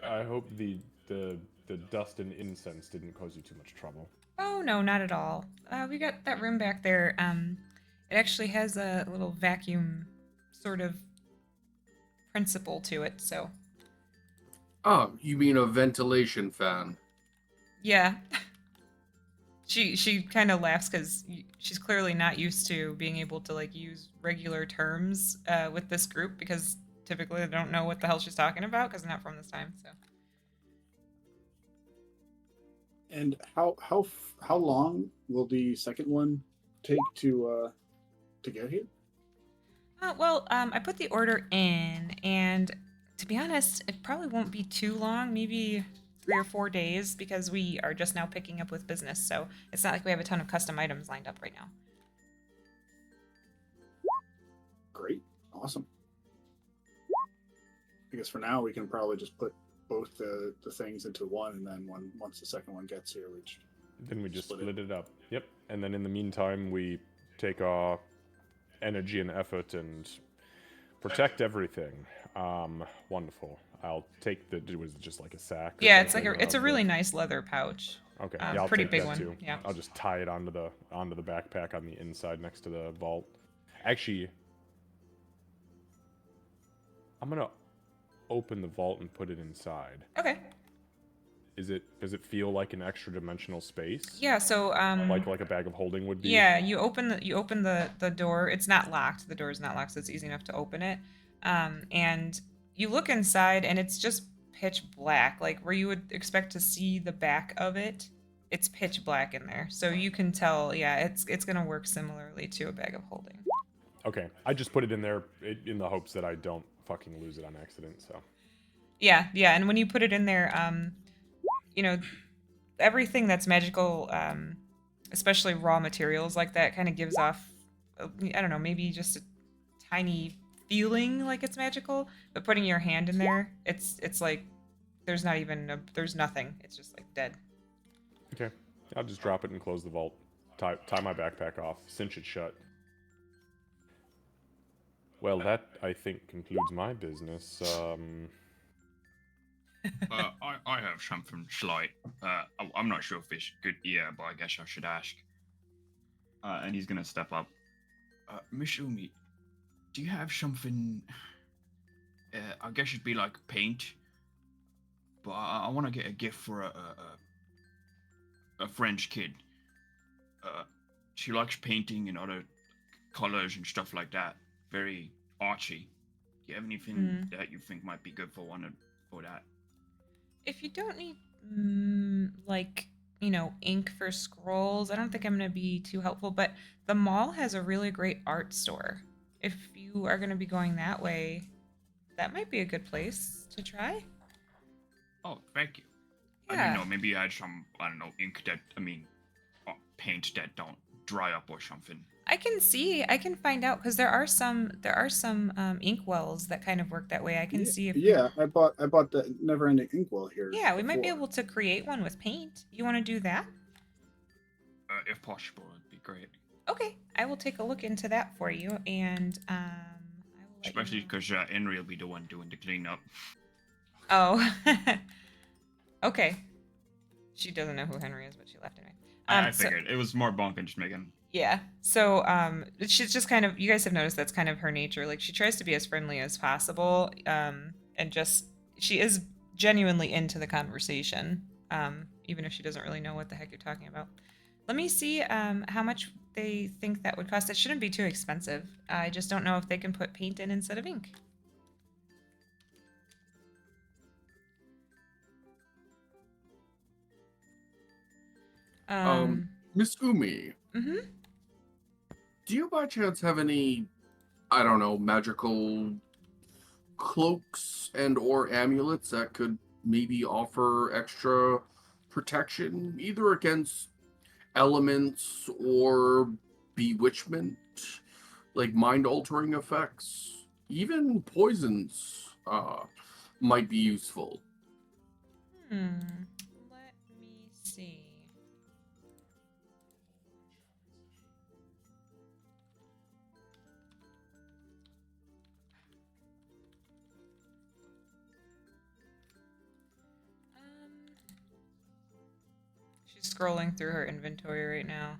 Speaker 2: I hope the dust and incense didn't cause you too much trouble.
Speaker 3: Oh, no, not at all. We got that room back there. It actually has a little vacuum sort of principle to it, so
Speaker 7: Oh, you mean a ventilation fan?
Speaker 3: yeah. She kind of laughs because she's clearly not used to being able to like use regular terms with this group because typically they don't know what the hell she's talking about because they're not from this time. So
Speaker 4: And how long will the second one take to get here?
Speaker 3: I put the order in, and to be honest, it probably won't be too long. Maybe 3 or 4 days because we are just now picking up with business. So it's not like we have a ton of custom items lined up right now.
Speaker 4: Great, awesome. I guess for now we can probably just put both the things into one, and then once the second one gets here, we
Speaker 2: Then we just split it up. Yep. And then in the meantime, we take our energy and effort and protect everything. Wonderful. I'll take the. Was it just like a sack? or
Speaker 3: Yeah, it's like
Speaker 2: something
Speaker 3: it's a
Speaker 2: of
Speaker 3: really
Speaker 2: the-
Speaker 3: nice leather pouch.
Speaker 2: Okay. Yeah, I'll
Speaker 3: pretty
Speaker 2: take
Speaker 3: big
Speaker 2: that
Speaker 3: one,
Speaker 2: too.
Speaker 3: yeah.
Speaker 2: I'll just tie it onto the backpack on the inside next to the vault. Actually, I'm gonna open the vault and put it inside.
Speaker 3: Okay.
Speaker 2: Does it feel like an extra dimensional space?
Speaker 3: Yeah. So
Speaker 2: Like a bag of holding would be.
Speaker 3: yeah, you open the door. It's not locked. The door is not locked, so it's easy enough to open it. And you look inside, and it's just pitch black. Like where you would expect to see the back of it, it's pitch black in there. So you can tell, yeah, it's gonna work similarly to a bag of holding.
Speaker 2: Okay. I just put it in there in the hopes that I don't fucking lose it on accident. So.
Speaker 3: Yeah, yeah. And when you put it in there, you know, everything that's magical, especially raw materials like that, kind of gives off, I don't know, maybe just a tiny feeling like it's magical. But putting your hand in there, it's like there's nothing. It's just like dead.
Speaker 2: Okay. I'll just drop it and close the vault. Tie my backpack off. Cinch it shut. Well, that, I think, concludes my business.
Speaker 6: I have something slight. I'm not sure if it's good ear, but I guess I should ask. And he's gonna step up. Miss Umi, do you have something? I guess it'd be like paint. But I want to get a gift for a French kid. She likes painting and other colors and stuff like that. Very artsy. Do you have anything that you think might be good for that?
Speaker 3: If you don't need like, ink for scrolls, I don't think I'm going to be too helpful, but the mall has a really great art store. If you are going to be going that way, that might be a good place to try.
Speaker 6: Oh, thank you.
Speaker 3: Yeah.
Speaker 6: I mean, maybe I had some, I don't know, paint that don't dry up or something.
Speaker 3: I can find out because there are some ink wells that kind of work that way. I can see if
Speaker 4: I bought the never-ending inkwell here.
Speaker 3: Yeah, we might be
Speaker 4: before.
Speaker 3: able to create one with paint. You want to do that?
Speaker 6: If possible, it'd be great.
Speaker 3: Okay, I will take a look into that for you, and I will let you
Speaker 6: Especially
Speaker 3: know.
Speaker 6: because Henry will be the one doing the cleanup.
Speaker 3: Oh, okay. She doesn't know who Henry is, but she left anyway.
Speaker 6: I
Speaker 3: So-
Speaker 6: figured it was more bonking just making.
Speaker 3: Yeah. So she's just kind of, you guys have noticed that's kind of her nature. Like she tries to be as friendly as possible. And just she is genuinely into the conversation. Even if she doesn't really know what the heck you're talking about. Let me see how much they think that would cost. It shouldn't be too expensive. I just don't know if they can put paint in instead of ink.
Speaker 7: Miss Umi,
Speaker 3: Mhm.
Speaker 7: do you by chance have any, I don't know, magical cloaks and or amulets that could maybe offer extra protection, either against elements or bewitchment, like mind altering effects, even poisons might be useful.
Speaker 3: Let me see. She's scrolling through her inventory right now.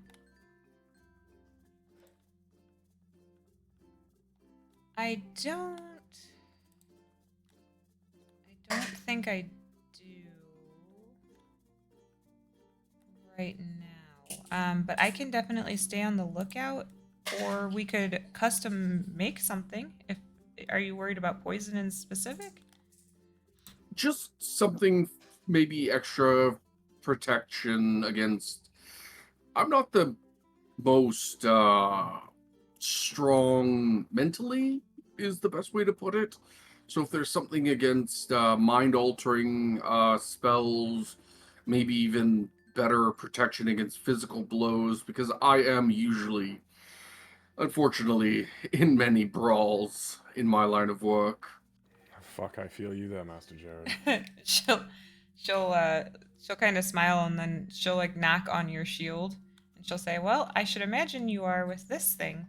Speaker 3: I don't think I do right now. But I can definitely stay on the lookout, or we could custom make something. If are you worried about poison in specific?
Speaker 7: Just something maybe extra protection against. I'm not the most strong mentally, is the best way to put it. So if there's something against mind altering spells, maybe even better protection against physical blows, because I am usually, unfortunately, in many brawls in my line of work.
Speaker 2: Fuck, I feel you there, Master Jared.
Speaker 3: she'll she'll kind of smile, and then she'll like knock on your shield, and she'll say, "Well, I should imagine you are with this thing."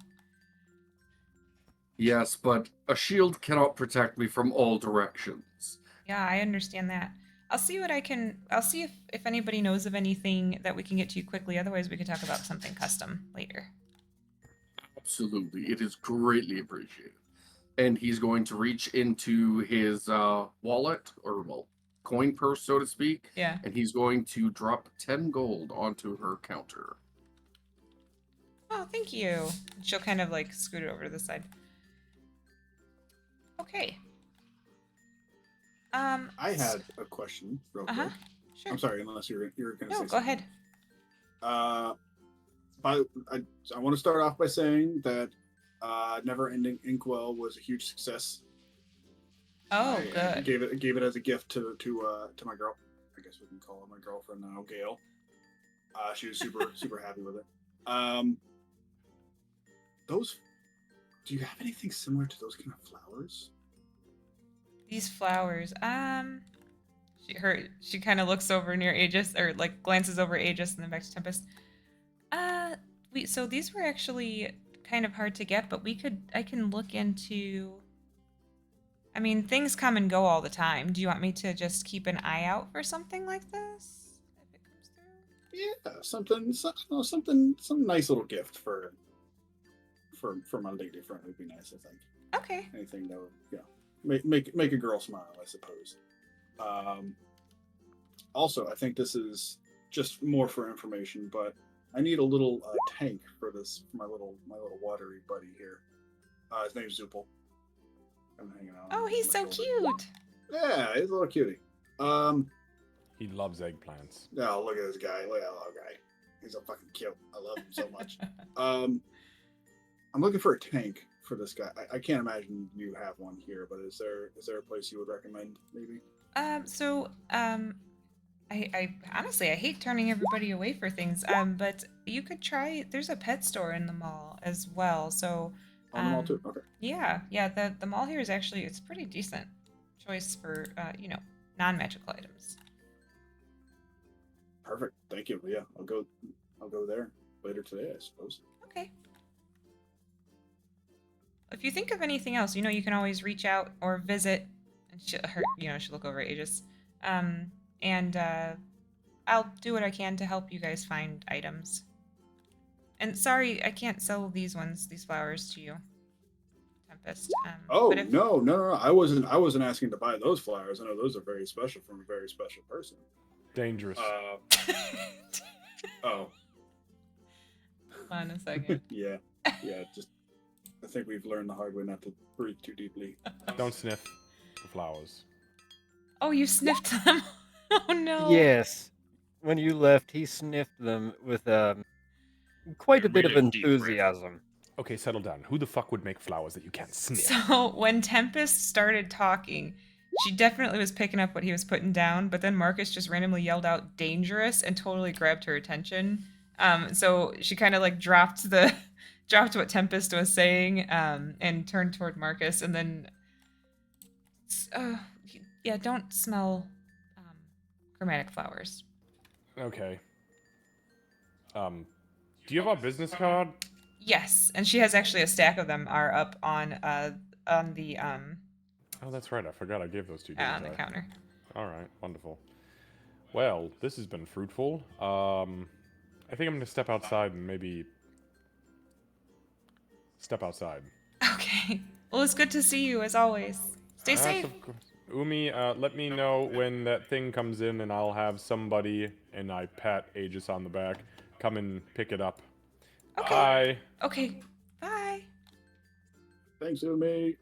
Speaker 7: Yes, but a shield cannot protect me from all directions.
Speaker 3: Yeah, I understand that. I'll see what I can. I'll see if anybody knows of anything that we can get to you quickly. Otherwise, we could talk about something custom later.
Speaker 7: Absolutely, it is greatly appreciated. And he's going to reach into his wallet, or well, coin purse, so to speak,
Speaker 3: Yeah.
Speaker 7: and he's going to drop 10 gold onto her counter.
Speaker 3: Oh, thank you. She'll kind of like scoot it over to the side. Okay.
Speaker 4: I had a question, real
Speaker 3: Uh huh.
Speaker 4: quick.
Speaker 3: Sure.
Speaker 4: I'm sorry, unless you're going to say
Speaker 3: No,
Speaker 4: something.
Speaker 3: go ahead.
Speaker 4: But I want to start off by saying that Never Ending Inkwell was a huge success.
Speaker 3: Oh,
Speaker 4: I
Speaker 3: good.
Speaker 4: gave it as a gift to my girl. I guess we can call her my girlfriend now, Gail. She was super happy with it. Those. Do you have anything similar to those kind of flowers?
Speaker 3: These flowers. She kind of looks over near Aegis, or like glances over Aegis and then back to Tempest. So these were actually kind of hard to get, but I can look into. I mean, things come and go all the time. Do you want me to just keep an eye out for something like this if it comes through?
Speaker 4: Yeah, something, some nice little gift for my lady friend would be nice. I think
Speaker 3: Okay.
Speaker 4: anything that would make a girl smile, I suppose. Also, I think this is just more for information, but I need a little tank for my little watery buddy here. His name's Zupel. I'm hanging out.
Speaker 3: Oh, he's so cute.
Speaker 4: Yeah, he's a little cutie.
Speaker 2: He loves eggplants.
Speaker 4: Oh, look at this guy. Look at that little guy. He's so fucking cute. I love him so much. I'm looking for a tank for this guy. I can't imagine you have one here, but is there a place you would recommend, maybe?
Speaker 3: I honestly I hate turning everybody away for things. But you could try. There's a pet store in the mall as well. So,
Speaker 4: On the mall too. Okay.
Speaker 3: yeah. The mall here is actually it's pretty decent choice for non-magical items.
Speaker 4: Perfect. Thank you. Yeah, I'll go there later today, I suppose.
Speaker 3: Okay. If you think of anything else, you can always reach out or visit. And she'll look over at Aegis. And I'll do what I can to help you guys find items. And sorry, I can't sell these flowers to you, Tempest.
Speaker 4: Oh
Speaker 3: but if,
Speaker 4: no! I wasn't asking to buy those flowers. I know those are very special from a very special person.
Speaker 2: Dangerous.
Speaker 4: Oh.
Speaker 3: Hold on a second.
Speaker 4: Yeah. Just I think we've learned the hard way not to breathe too deeply.
Speaker 2: Don't sniff the flowers.
Speaker 3: Oh, you sniffed them. Oh no.
Speaker 5: Yes. when you left, he sniffed them with quite a bit of
Speaker 6: Really deep breath.
Speaker 5: enthusiasm.
Speaker 2: Okay, settle down. Who the fuck would make flowers that you can't sniff?
Speaker 3: So when Tempest started talking, she definitely was picking up what he was putting down, but then Marcus just randomly yelled out "dangerous" and totally grabbed her attention. So she kind of like dropped the dropped what Tempest was saying, and turned toward Marcus, and then uh, yeah, don't smell chromatic flowers.
Speaker 2: Okay. Do you have our business card?
Speaker 3: Yes, and she has actually a stack of them are up on the
Speaker 2: Oh, that's right. I forgot I gave those to you.
Speaker 3: on the
Speaker 2: didn't I?
Speaker 3: counter.
Speaker 2: All right, wonderful. Well, this has been fruitful. I think I'm gonna step outside and maybe step outside.
Speaker 3: Okay. Well, it's good to see you as always. Stay
Speaker 2: Yes,
Speaker 3: safe.
Speaker 2: of course. Umi, let me know when that thing comes in, and I'll have somebody, and I pat Aegis on the back, come and pick it up.
Speaker 3: Okay.
Speaker 2: Bye.
Speaker 3: Okay. Bye.
Speaker 4: Thanks, Umi.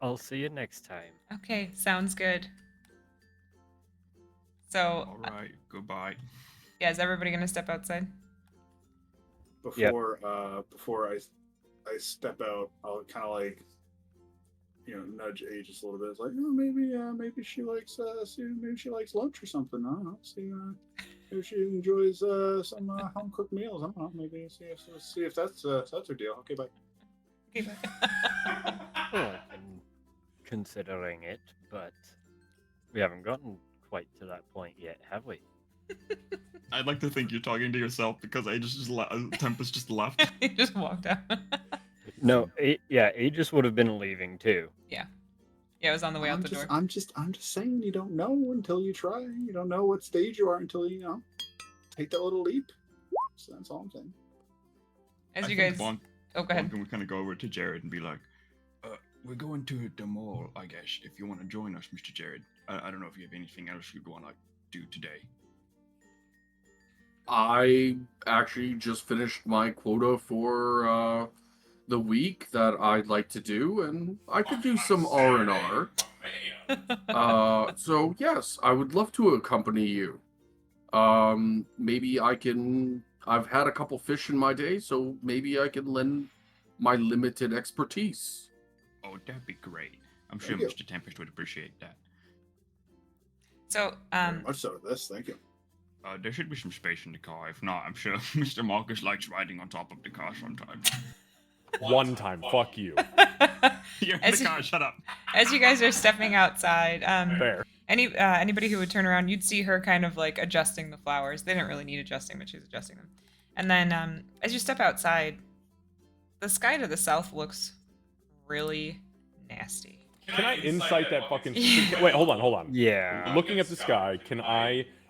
Speaker 5: I'll see you next time.
Speaker 3: Okay, sounds good. So,
Speaker 6: All right, goodbye.
Speaker 3: yeah, is everybody gonna step outside?
Speaker 4: Before I step out, I'll kind of like, nudge Aegis a little bit. It's like, maybe she likes maybe she likes lunch or something. I don't know. See, maybe she enjoys some home cooked meals. I don't know. Maybe see if that's her deal. Okay, bye.
Speaker 3: Okay, bye.
Speaker 5: Well, I've been considering it, but we haven't gotten quite to that point yet, have we?
Speaker 6: I'd like to think you're talking to yourself because Tempest just left.
Speaker 3: He just walked out.
Speaker 5: No, Aegis would have been leaving too.
Speaker 3: Yeah, it was on the way out the door.
Speaker 4: I'm just saying, you don't know until you try. You don't know what stage you are until you take that little leap. So that's all I'm saying.
Speaker 3: As
Speaker 6: I
Speaker 3: you
Speaker 6: think
Speaker 3: guys, oh, go ahead.
Speaker 6: Can we kind of go over to Jared and be like, we're going to the mall, I guess, if you want to join us, Mr. Jared. I don't know if you have anything else you'd want to do today.
Speaker 7: I actually just finished my quota for the week that I'd like to do, and I could do some R&R. So yes, I would love to accompany you. Maybe I can. I've had a couple fish in my day, so maybe I can lend my limited expertise.
Speaker 6: Oh, that'd be great. I'm sure
Speaker 4: Thank you.
Speaker 6: Mr. Tempest would appreciate that.
Speaker 3: So,
Speaker 4: Very much so. This, thank you.
Speaker 6: There should be some space in the car. If not, I'm sure Mr. Marcus likes riding on top of the car sometimes.
Speaker 2: One time, fuck you.
Speaker 6: You're in
Speaker 3: As
Speaker 6: the
Speaker 3: you-
Speaker 6: car, shut up.
Speaker 3: as you guys are stepping outside,
Speaker 2: Fair.
Speaker 3: anybody who would turn around, you'd see her kind of like adjusting the flowers. They didn't really need adjusting, but she's adjusting them. And then, as you step outside, the sky to the south looks really nasty.
Speaker 2: Can I insight that fucking... Wait, hold on.
Speaker 5: Yeah.
Speaker 2: Looking at the sky,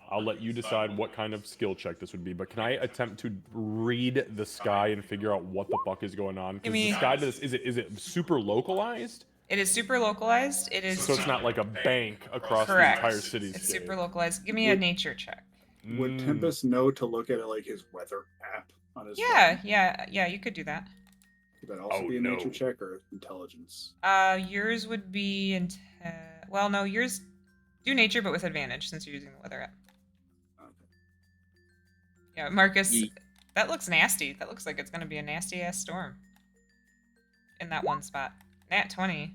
Speaker 2: I'll let you decide what kind of skill check this would be, but can I attempt to read the sky and figure out what the fuck is going on? Because the sky to this, is it super localized?
Speaker 3: It is super localized. It is
Speaker 2: So it's not like a bank across
Speaker 3: correct.
Speaker 2: the entire cityscape.
Speaker 3: It's super localized. Give me a nature check.
Speaker 4: Would Tempest know to look at it like his weather app on his phone?
Speaker 3: Yeah, you could do that.
Speaker 4: Would that also
Speaker 2: Oh,
Speaker 4: be a nature
Speaker 2: no.
Speaker 4: check or intelligence?
Speaker 3: Yours would be well, no, yours do nature, but with advantage since you're using the weather app.
Speaker 4: Okay.
Speaker 3: Yeah, Marcus,
Speaker 7: Yeet.
Speaker 3: that looks nasty. That looks like it's gonna be a nasty ass storm. In that one spot, Nat 20.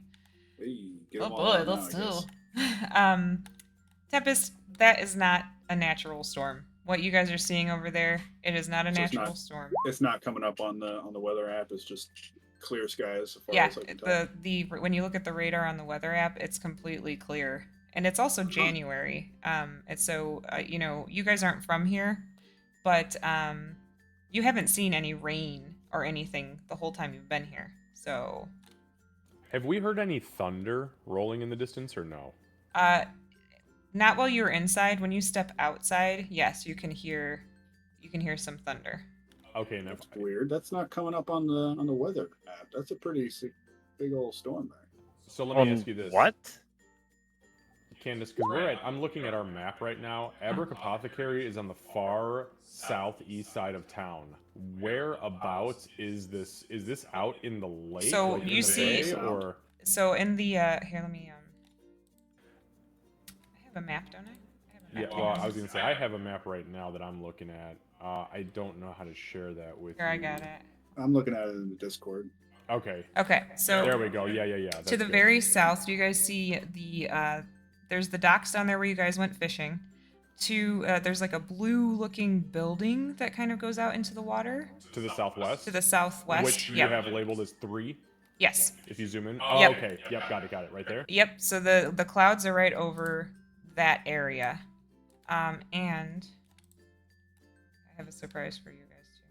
Speaker 4: Hey, get
Speaker 3: Oh
Speaker 4: 'em all
Speaker 3: boy,
Speaker 4: out now,
Speaker 3: let's
Speaker 4: I guess.
Speaker 3: do. Tempest, that is not a natural storm. What you guys are seeing over there, it is not a
Speaker 4: So it's
Speaker 3: natural
Speaker 4: not-
Speaker 3: storm.
Speaker 4: It's not coming up on the weather app. It's just clear skies so far
Speaker 3: Yeah,
Speaker 4: as I can tell.
Speaker 3: the when you look at the radar on the weather app, it's completely clear, and it's also January. And so you guys aren't from here, but you haven't seen any rain or anything the whole time you've been here. So
Speaker 2: Have we heard any thunder rolling in the distance or no?
Speaker 3: not while you're inside. When you step outside, yes, you can hear some thunder.
Speaker 2: Okay, now
Speaker 4: That's weird. That's not coming up on the weather app. That's a pretty big old storm there.
Speaker 2: so let me ask you this.
Speaker 5: What?
Speaker 2: Candace, because I'm looking at our map right now. Abric Apothecary is on the far southeast side of town. Whereabouts is this? Is this out in the lake?
Speaker 3: So
Speaker 2: like in
Speaker 3: you
Speaker 2: the
Speaker 3: see-
Speaker 2: bay, or
Speaker 3: So in the here, let me. I have a map, don't I? I have
Speaker 2: Yeah, well, I was gonna say I have a map right now that I'm looking at. I don't know how to share that with
Speaker 3: Here,
Speaker 2: you.
Speaker 3: I got it.
Speaker 4: I'm looking at it in the Discord.
Speaker 2: Okay.
Speaker 3: Okay, so
Speaker 2: There we go. Yeah.
Speaker 3: to
Speaker 2: That's
Speaker 3: the
Speaker 2: good.
Speaker 3: very south, do you guys see the there's the docks down there where you guys went fishing. There's like a blue looking building that kind of goes out into the water.
Speaker 2: To the southwest.
Speaker 3: To the southwest.
Speaker 2: Which you
Speaker 3: Yep.
Speaker 2: have labeled as 3.
Speaker 3: Yes.
Speaker 2: If you zoom in. Oh,
Speaker 3: Yep.
Speaker 2: okay. Yep, got it. Right there.
Speaker 3: Yep. So the clouds are right over that area. And I have a surprise for you guys too.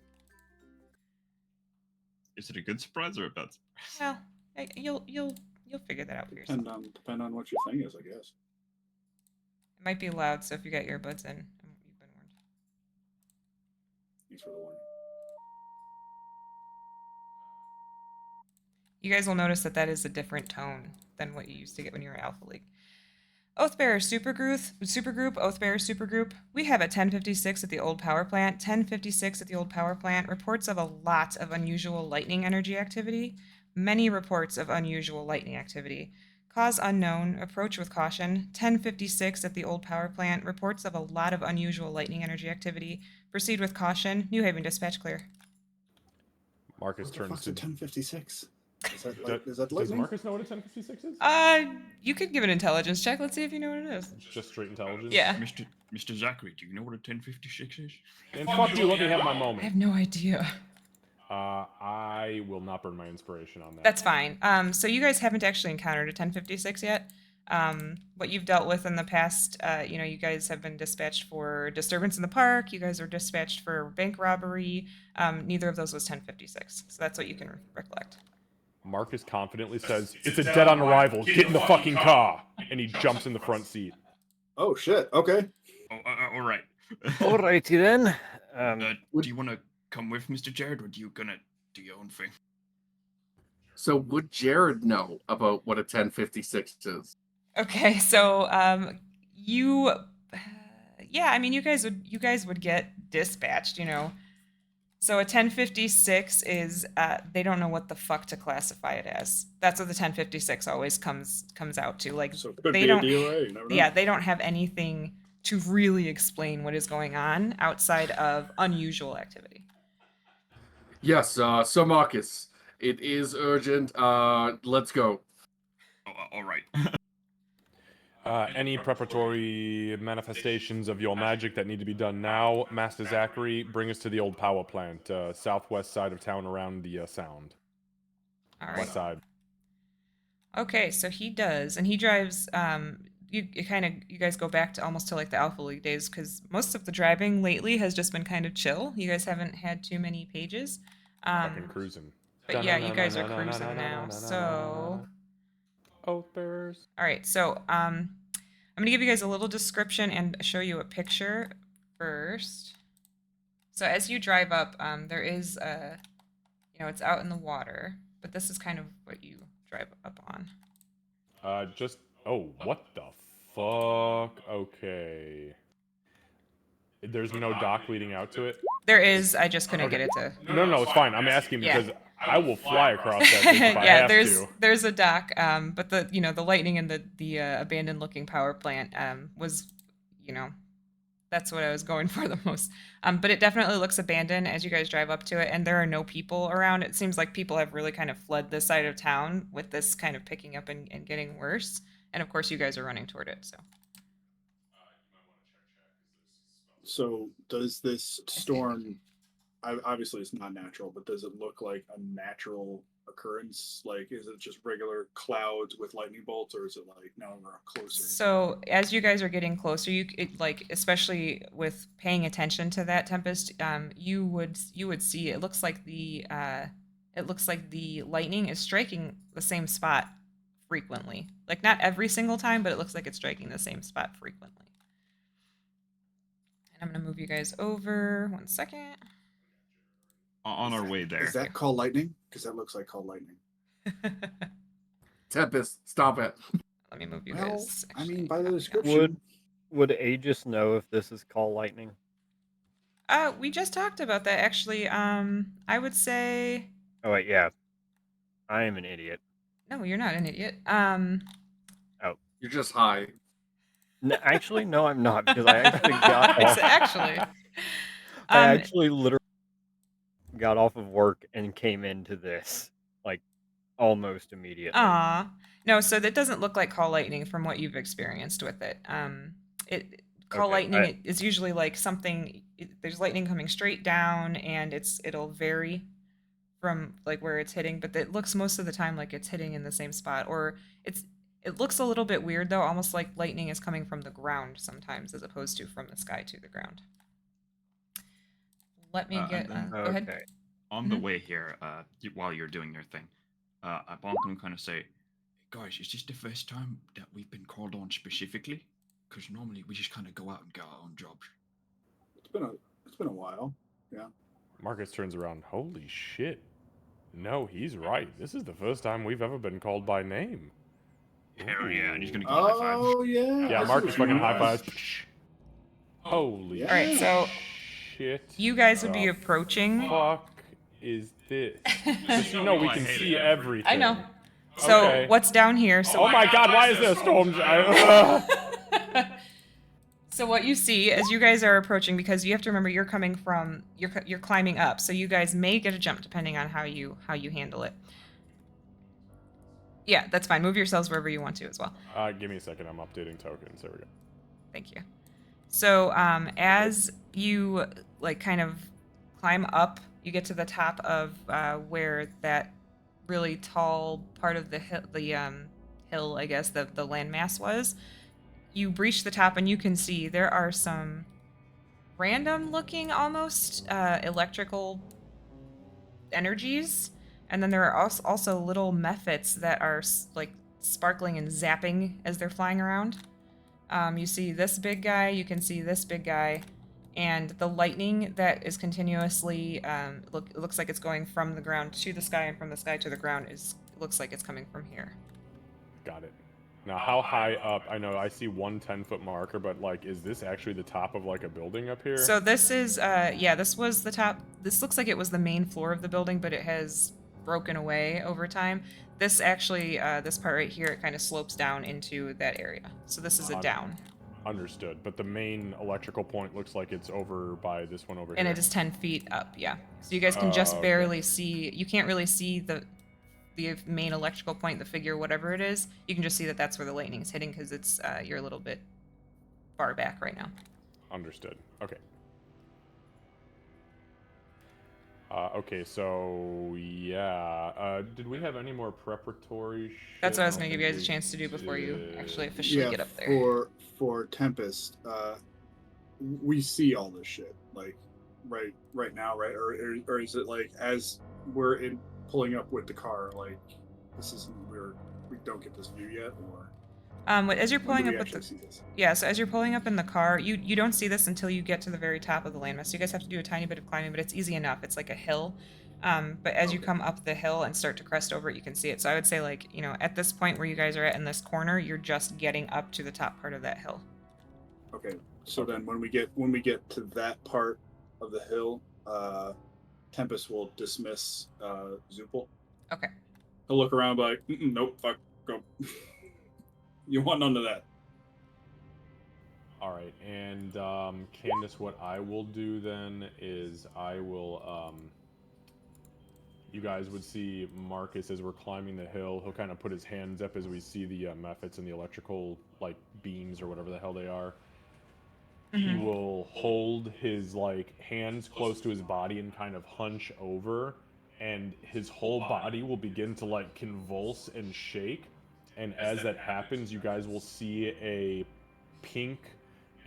Speaker 6: Is it a good surprise or a bad surprise?
Speaker 3: Well, you'll figure that out for yourself.
Speaker 4: Depend on what your thing is, I guess.
Speaker 3: It might be loud, so if you got earbuds in, you've been warned.
Speaker 4: Thanks for the warning.
Speaker 3: You guys will notice that that is a different tone than what you used to get when you were in Alpha League. Oathbearer Supergroup, Oathbearer Supergroup. We have a 1056 at the old power plant. 1056 at the old power plant. Reports of a lot of unusual lightning energy activity. Many reports of unusual lightning activity. Cause unknown. Approach with caution. 1056 at the old power plant. Reports of a lot of unusual lightning energy activity. Proceed with caution. New Haven dispatch clear.
Speaker 2: Marcus
Speaker 4: What the
Speaker 2: turns
Speaker 4: fuck's
Speaker 2: to.
Speaker 4: a 1056? Is that
Speaker 2: Does
Speaker 4: lightning?
Speaker 2: Marcus know what a 1056 is?
Speaker 3: You could give an intelligence check. Let's see if you know what it is.
Speaker 2: Just straight intelligence.
Speaker 3: Yeah.
Speaker 6: Mr. Zachary, do you know what a 1056 is?
Speaker 2: And fuck you. Let me have my
Speaker 3: I have
Speaker 2: moment.
Speaker 3: no idea.
Speaker 2: I will not burn my inspiration on that.
Speaker 3: That's fine. So you guys haven't actually encountered a 1056 yet. What you've dealt with in the past, you guys have been dispatched for disturbance in the park. You guys were dispatched for bank robbery. Neither of those was 1056. So that's what you can recollect.
Speaker 2: Marcus confidently says, "It's a dead on arrival. Get in the fucking car!" And he jumps in the front seat.
Speaker 4: Oh shit. Okay.
Speaker 6: Oh, all right.
Speaker 5: Alrighty then.
Speaker 6: Do you want to come with Mr. Jared, or are you gonna do your own thing?
Speaker 7: So would Jared know about what a 1056 is?
Speaker 3: Okay, so you guys would get dispatched, So a 1056 is they don't know what the fuck to classify it as. That's what the 1056 always comes out to. Like
Speaker 4: So it could
Speaker 3: they
Speaker 4: be
Speaker 3: don't
Speaker 4: a DOA. You never know.
Speaker 3: Yeah, they don't have anything to really explain what is going on outside of unusual activity.
Speaker 7: Yes, so Marcus, it is urgent. Let's go.
Speaker 6: Oh, all right.
Speaker 2: Any preparatory manifestations of your magic that need to be done now, Master Zachary, bring us to the old power plant, southwest side of town around the Sound.
Speaker 3: All right.
Speaker 2: West side.
Speaker 3: Okay, so he does, and he drives. You guys go back to almost to like the Alpha League days because most of the driving lately has just been kind of chill. You guys haven't had too many pages.
Speaker 2: Fucking cruising.
Speaker 3: But yeah, you guys are cruising now. So,
Speaker 2: Oathbearers.
Speaker 3: all right. So I'm gonna give you guys a little description and show you a picture first. So as you drive up, there is it's out in the water, but this is kind of what you drive up on.
Speaker 2: What the fuck? Okay. There's no dock leading out to it?
Speaker 3: There is. I just couldn't get it to.
Speaker 2: No, it's fine. I'm asking
Speaker 3: Yeah.
Speaker 2: because I will fly across that thing if I
Speaker 3: Yeah,
Speaker 2: have to.
Speaker 3: there's a dock, but the lightning and the abandoned looking power plant was, that's what I was going for the most. But it definitely looks abandoned as you guys drive up to it, and there are no people around. It seems like people have really kind of fled this side of town with this kind of picking up and getting worse. And of course, you guys are running toward it.
Speaker 4: So does this storm? Obviously, it's not natural, but does it look like a natural occurrence? Like, is it just regular clouds with lightning bolts, or is it like now we're closer?
Speaker 3: So as you guys are getting closer, especially with paying attention to that tempest, you would see it looks like the lightning is striking the same spot frequently. Like not every single time, but it looks like it's striking the same spot frequently. And I'm gonna move you guys over 1 second.
Speaker 6: On our way there.
Speaker 4: Is that called lightning? Because that looks like called lightning.
Speaker 7: Tempest, stop it.
Speaker 3: Let me move you
Speaker 4: Well,
Speaker 3: guys.
Speaker 4: I mean,
Speaker 3: actually
Speaker 4: by the
Speaker 3: up.
Speaker 4: description.
Speaker 5: Would Aegis know if this is call lightning?
Speaker 3: We just talked about that actually. I would say
Speaker 5: Oh wait, yeah. I am an idiot.
Speaker 3: no, you're not an idiot.
Speaker 7: You're just high.
Speaker 5: Actually, no, I'm not because I actually got off.
Speaker 3: Actually,
Speaker 5: I
Speaker 3: um,
Speaker 5: actually literally got off of work and came into this like almost immediately.
Speaker 3: no. So that doesn't look like call lightning from what you've experienced with it. It call
Speaker 5: Okay,
Speaker 3: lightning is usually like something. There's lightning coming straight down, and it'll vary from like where it's hitting, but it looks most of the time like it's hitting in the same spot, or it looks a little bit weird though, almost like lightning is coming from the ground sometimes as opposed to from the sky to the ground. Let me
Speaker 6: And
Speaker 3: get
Speaker 6: then
Speaker 3: go ahead.
Speaker 5: okay.
Speaker 6: on the
Speaker 3: Mhm.
Speaker 6: way here, while you're doing your thing, Bonk can kind of say, guys, is this the first time that we've been called on specifically? Because normally we just kind of go out and get our own jobs.
Speaker 4: It's been a while. Yeah.
Speaker 2: Marcus turns around. Holy shit. No, he's right. This is the first time we've ever been called by name.
Speaker 6: Hell yeah, and he's gonna
Speaker 2: Ooh.
Speaker 6: give you a high five.
Speaker 4: Oh yeah.
Speaker 2: Yeah,
Speaker 4: I see
Speaker 2: Marcus
Speaker 4: what you
Speaker 2: fucking
Speaker 4: mean.
Speaker 2: high fives. Holy
Speaker 4: Yeah.
Speaker 3: All right, so
Speaker 2: shit.
Speaker 3: you guys would
Speaker 2: the
Speaker 3: be approaching.
Speaker 2: fuck is this? Just
Speaker 6: You
Speaker 2: so you
Speaker 6: know
Speaker 2: know, we
Speaker 6: I
Speaker 2: can
Speaker 6: hate
Speaker 2: see
Speaker 6: it.
Speaker 2: everything.
Speaker 3: I know. So
Speaker 2: Okay.
Speaker 3: what's down here? So
Speaker 2: Oh my god, why is there a storm?
Speaker 3: So what you see as you guys are approaching, because you have to remember you're coming from you're climbing up, so you guys may get a jump depending on how you handle it. Yeah, that's fine. Move yourselves wherever you want to as well.
Speaker 2: Give me a second. I'm updating tokens. There we go.
Speaker 3: Thank you. So as you like kind of climb up, you get to the top of where that really tall part of the hill, I guess the landmass was. You breach the top and you can see there are some random looking almost electrical energies, and then there are also little mephits that are like sparkling and zapping as they're flying around. You see this big guy, you can see this big guy, and the lightning that is continuously it looks like it's going from the ground to the sky and from the sky to the ground looks like it's coming from here.
Speaker 2: Got it. Now, how high up? I know I see one 10-foot marker, but like, is this actually the top of like a building up here?
Speaker 3: So this is this was the top. This looks like it was the main floor of the building, but it has broken away over time. This actually this part right here, it kind of slopes down into that area. So this is a down.
Speaker 2: Understood. But the main electrical point looks like it's over by this one over
Speaker 3: And
Speaker 2: here.
Speaker 3: it is 10 feet up, yeah. So you guys can just
Speaker 2: okay.
Speaker 3: barely see. You can't really see the main electrical point, the figure, whatever it is. You can just see that that's where the lightning is hitting because it's you're a little bit far back right now.
Speaker 2: Understood. Okay. Okay, so yeah. Did we have any more preparatory shit?
Speaker 3: That's what I was
Speaker 2: I
Speaker 3: going to
Speaker 2: don't
Speaker 3: give you guys
Speaker 2: think
Speaker 3: a chance to do before you
Speaker 2: did.
Speaker 3: actually officially
Speaker 4: Yeah.
Speaker 3: get up there.
Speaker 4: For Tempest, we see all this shit like right now, right? Or is it like as we're in pulling up with the car, like this isn't we don't get this view yet, or
Speaker 3: As you're
Speaker 4: when do
Speaker 3: pulling
Speaker 4: we
Speaker 3: up with
Speaker 4: actually
Speaker 3: the
Speaker 4: see this?
Speaker 3: yeah, so as you're pulling up in the car, you don't see this until you get to the very top of the landmass. So you guys have to do a tiny bit of climbing, but it's easy enough. It's like a hill. But as you
Speaker 4: Okay.
Speaker 3: come up the hill and start to crest over it, you can see it. So I would say like, at this point where you guys are at in this corner, you're just getting up to the top part of that hill.
Speaker 4: Okay. So then when we get to that part of the hill, Tempest will dismiss Zupel.
Speaker 3: Okay.
Speaker 4: He'll look around like, nope, fuck, go. You want none of that.
Speaker 2: All right, and Candace, what I will do then is I will. You guys would see Marcus as we're climbing the hill. He'll kind of put his hands up as we see the mephits and the electrical like beams or whatever the hell they are. He will hold his like hands close to his body and kind of hunch over, and his whole body will begin to like convulse and shake. And as that happens, you guys will see a pink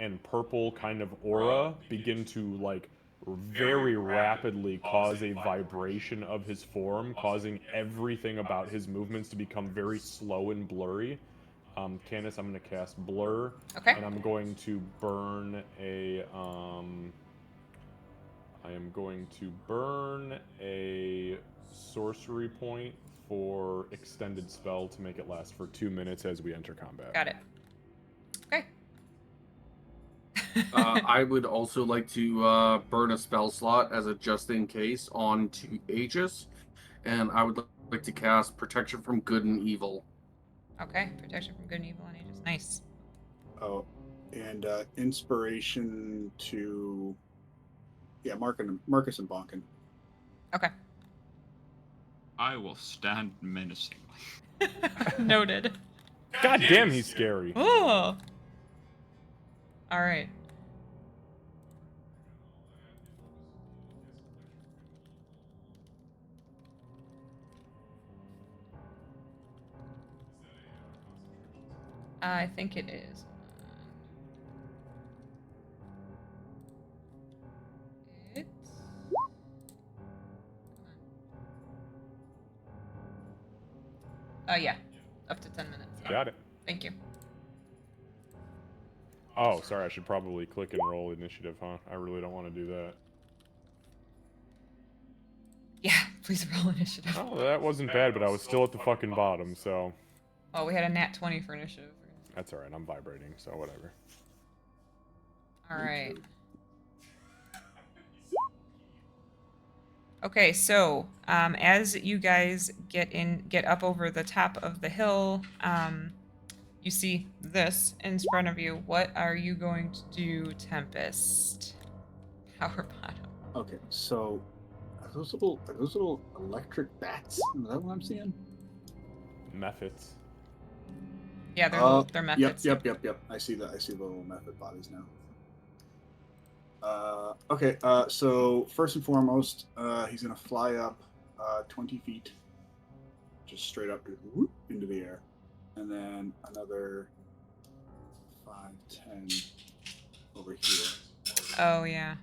Speaker 2: and purple kind of aura begin to like very rapidly cause a vibration of his form, causing everything about his movements to become very slow and blurry. Candace, I'm going to cast Blur.
Speaker 3: Okay.
Speaker 2: And I'm going to burn a I am going to burn a sorcery point for extended spell to make it last for 2 minutes as we enter combat.
Speaker 3: Got it. Okay.
Speaker 7: I would also like to burn a spell slot as a just in case onto Aegis, and I would like to cast Protection from Good and Evil.
Speaker 3: Okay. Protection from good and evil on Aegis. Nice.
Speaker 4: Oh, and inspiration to Marcus and Bonkin.
Speaker 3: Okay.
Speaker 6: I will stand menacingly.
Speaker 3: Noted.
Speaker 2: God damn, he's scary.
Speaker 3: Oh. All right. I think it is. It's. Oh yeah, up to 10 minutes.
Speaker 2: Got it.
Speaker 3: Thank you.
Speaker 2: Oh, sorry, I should probably click and roll initiative, huh? I really don't want to do that.
Speaker 3: Yeah, please roll initiative.
Speaker 2: Oh, that wasn't bad, but I was still at the fucking bottom, so...
Speaker 3: Oh, we had a nat 20 for initiative.
Speaker 2: That's alright, I'm vibrating, so whatever.
Speaker 3: All right. Okay, so as you guys get up over the top of the hill, you see this in front of you. What are you going to do, Tempest? Power bottom.
Speaker 4: Okay, so are those little electric bats? Is that what I'm seeing?
Speaker 2: Methods.
Speaker 3: Yeah, they're methods.
Speaker 4: Yep. I see the little method bodies now. Okay, so first and foremost, he's gonna fly up 20 feet, just straight up whoop, into the air, and then another 5, 10 over here.
Speaker 3: Oh yeah.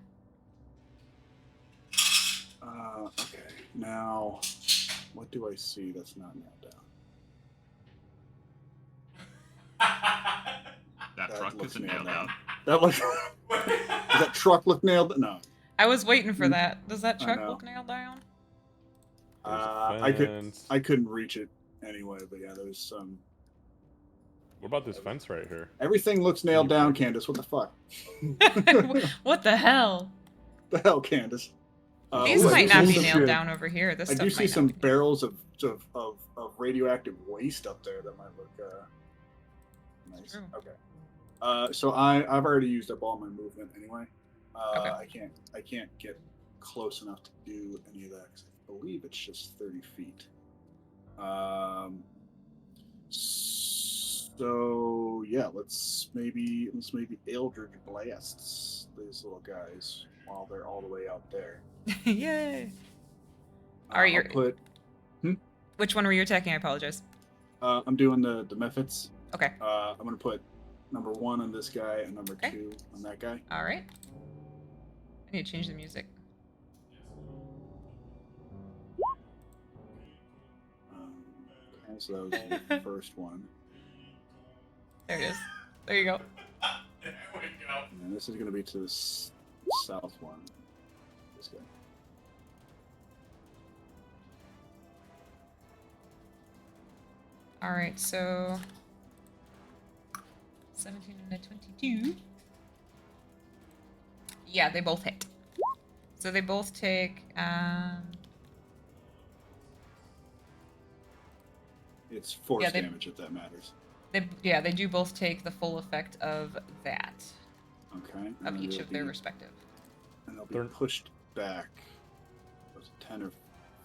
Speaker 4: Okay, now what do I see that's not nailed down?
Speaker 6: That truck
Speaker 4: looks
Speaker 6: isn't nailed down.
Speaker 4: That looks. Does that truck look nailed? No.
Speaker 3: I was waiting for that. Does that
Speaker 4: I
Speaker 3: truck
Speaker 4: know.
Speaker 3: look nailed down?
Speaker 2: There's a
Speaker 4: I
Speaker 2: fence.
Speaker 4: couldn't reach it anyway, but yeah, there's some.
Speaker 2: What about this fence right here?
Speaker 4: Everything looks nailed down, Candace. What the fuck?
Speaker 3: What the hell?
Speaker 4: The hell, Candace?
Speaker 3: These
Speaker 4: I
Speaker 3: might
Speaker 4: do
Speaker 3: not
Speaker 4: see
Speaker 3: be
Speaker 4: some
Speaker 3: nailed
Speaker 4: shit.
Speaker 3: down over here. This
Speaker 4: I
Speaker 3: stuff
Speaker 4: do see
Speaker 3: might
Speaker 4: some
Speaker 3: not be.
Speaker 4: barrels of radioactive waste up there that might look nice.
Speaker 3: True.
Speaker 4: Okay. So I've already used up all my movement anyway.
Speaker 3: Okay.
Speaker 4: I can't get close enough to do any of that because I believe it's just 30 feet. So yeah, let's maybe Eldritch blasts these little guys while they're all the way out there.
Speaker 3: Yay! All right,
Speaker 4: I'll put.
Speaker 3: Which one were you attacking? I apologize.
Speaker 4: I'm doing the methods.
Speaker 3: Okay.
Speaker 4: I'm gonna put number 1 on this guy and number
Speaker 3: Okay.
Speaker 4: 2 on that guy.
Speaker 3: All right. I need to change the music.
Speaker 4: Okay, so that was the first one.
Speaker 3: There it is. There you go.
Speaker 4: And then this is gonna be to the south one. This guy.
Speaker 3: All right, so 17 and a 22. Yeah, they both hit. So they both take.
Speaker 4: It's force
Speaker 3: Yeah, they-
Speaker 4: damage if that matters.
Speaker 3: They do both take the full effect of that,
Speaker 4: Okay.
Speaker 3: of
Speaker 4: and
Speaker 3: each
Speaker 4: they'll
Speaker 3: of their
Speaker 4: be-
Speaker 3: respective.
Speaker 4: And they'll be
Speaker 2: They're-
Speaker 4: pushed back. Was it 10 or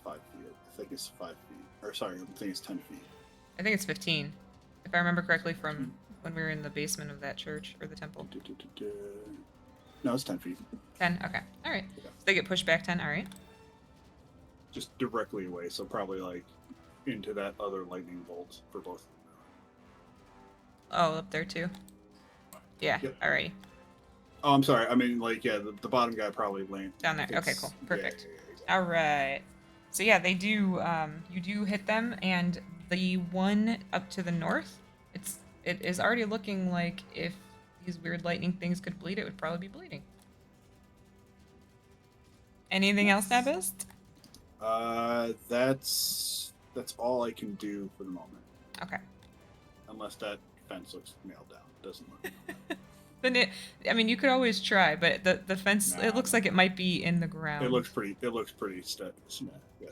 Speaker 4: 5 feet? I think it's 5 feet. Or sorry, I think it's 10 feet.
Speaker 3: I think it's 15, if I remember correctly from when we were in the basement of that church or the temple.
Speaker 4: No, it's 10 feet.
Speaker 3: 10. Okay. All right.
Speaker 4: Yeah.
Speaker 3: So they get pushed back 10. All right.
Speaker 4: Just directly away, so probably like into that other lightning bolt for both.
Speaker 3: Oh, up there too. Yeah.
Speaker 4: Yep.
Speaker 3: All right.
Speaker 4: Oh, I'm sorry. I mean, like, yeah, the bottom guy probably landed
Speaker 3: Down there. Okay, cool. Perfect.
Speaker 4: exactly.
Speaker 3: All right. So yeah, they do. You do hit them, and the one up to the north, it is already looking like if these weird lightning things could bleed, it would probably be bleeding. Anything else, Tempest?
Speaker 4: That's all I can do for the moment,
Speaker 3: Okay.
Speaker 4: unless that fence looks nailed down. Doesn't look.
Speaker 3: Then I mean, you could always try, but the fence,
Speaker 4: Nah.
Speaker 3: it looks like it might be in the ground.
Speaker 4: It looks pretty steady.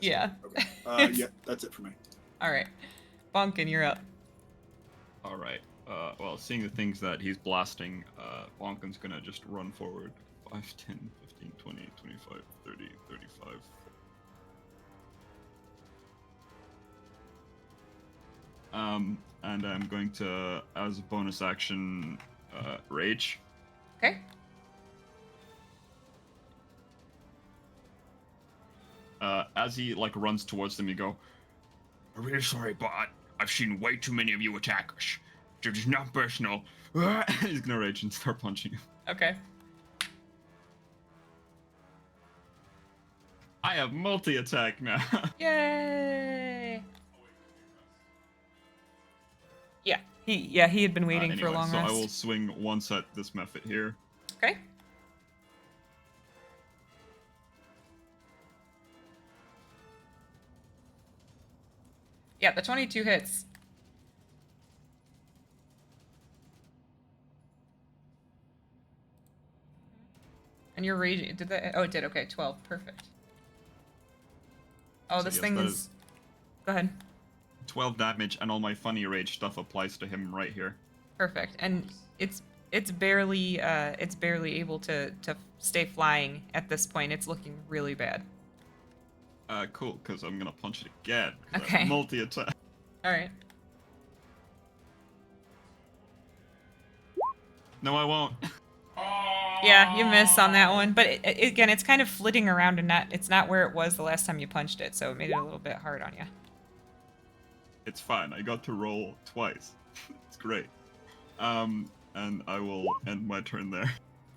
Speaker 3: Yeah.
Speaker 4: Okay. Yeah, that's it for me.
Speaker 3: All right. Bonkin, you're up.
Speaker 6: All right. well, seeing the things that he's blasting, Bonkin's gonna just run forward. 5, 10, 15, 20, 25, 30, 35. And I'm going to, as a bonus action, rage.
Speaker 3: Okay.
Speaker 6: As he like runs towards them, you go, "I'm really sorry, but I've seen way too many of you attack us. It is not personal." He's gonna rage and start punching him.
Speaker 3: Okay.
Speaker 6: I have multi-attack now.
Speaker 3: Yay! Yeah, he had been waiting for a
Speaker 6: Anyway,
Speaker 3: long
Speaker 6: so
Speaker 3: rest.
Speaker 6: I will swing once at this method here.
Speaker 3: Okay. Yeah, the 22 hits. And your rage did that? Oh, it did. Okay, 12. Perfect. Oh,
Speaker 6: So
Speaker 3: this
Speaker 6: yes,
Speaker 3: thing
Speaker 6: that
Speaker 3: is. Go ahead.
Speaker 6: 12 damage, and all my funny rage stuff applies to him right here.
Speaker 3: Perfect. And it's barely able to stay flying at this point. It's looking really bad.
Speaker 6: Cool, because I'm gonna punch it again.
Speaker 3: Okay.
Speaker 6: Multi-attack.
Speaker 3: All right.
Speaker 6: No, I won't.
Speaker 3: Yeah, you miss on that one, but again, it's kind of flitting around and it's not where it was the last time you punched it, so it made it a little bit hard on you.
Speaker 6: It's fine. I got to roll twice. It's great. And I will end my turn there.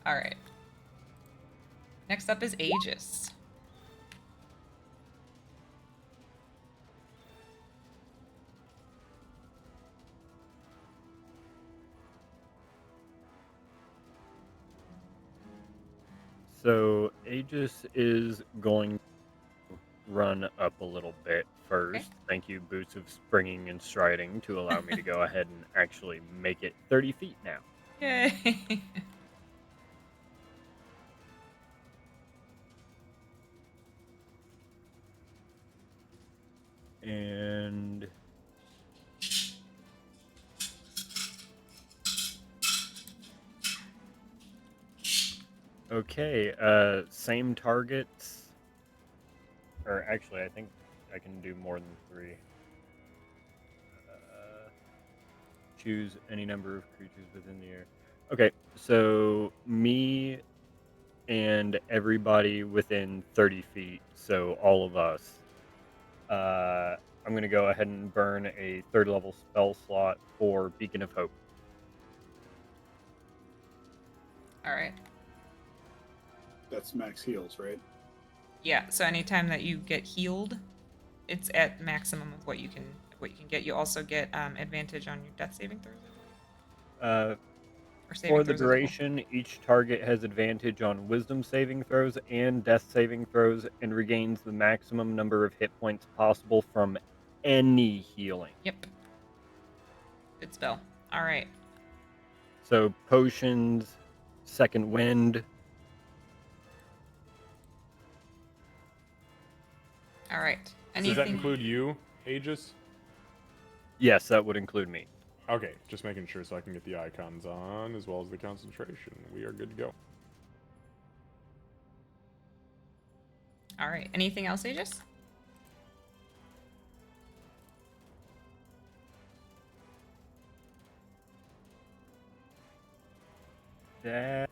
Speaker 3: All right. Next up is Aegis.
Speaker 5: So Aegis is going to run up a little bit first.
Speaker 3: Okay.
Speaker 5: Thank you, Boots, of springing and striding to allow me to go ahead and actually make it 30 feet now.
Speaker 3: Yay!
Speaker 5: And okay, same targets. Or actually, I think I can do more than 3. Choose any number of creatures within the air. Okay, so me and everybody within 30 feet, so all of us. I'm going to go ahead and burn a 3rd level spell slot for Beacon of Hope.
Speaker 3: All right.
Speaker 4: That's max heals, right?
Speaker 3: Yeah. So anytime that you get healed, it's at maximum of what you can get. You also get advantage on your death saving throws. Or saving
Speaker 5: For the
Speaker 3: throws as well.
Speaker 5: duration, each target has advantage on Wisdom saving throws and Death saving throws and regains the maximum number of hit points possible from any healing.
Speaker 3: Yep. Good spell. All right.
Speaker 5: So potions, second wind.
Speaker 3: All right.
Speaker 2: Does that include you, Aegis?
Speaker 5: Yes, that would include me.
Speaker 2: Okay, just making sure so I can get the icons on as well as the concentration. We are good to go.
Speaker 3: All right. Anything else, Aegis?
Speaker 5: That...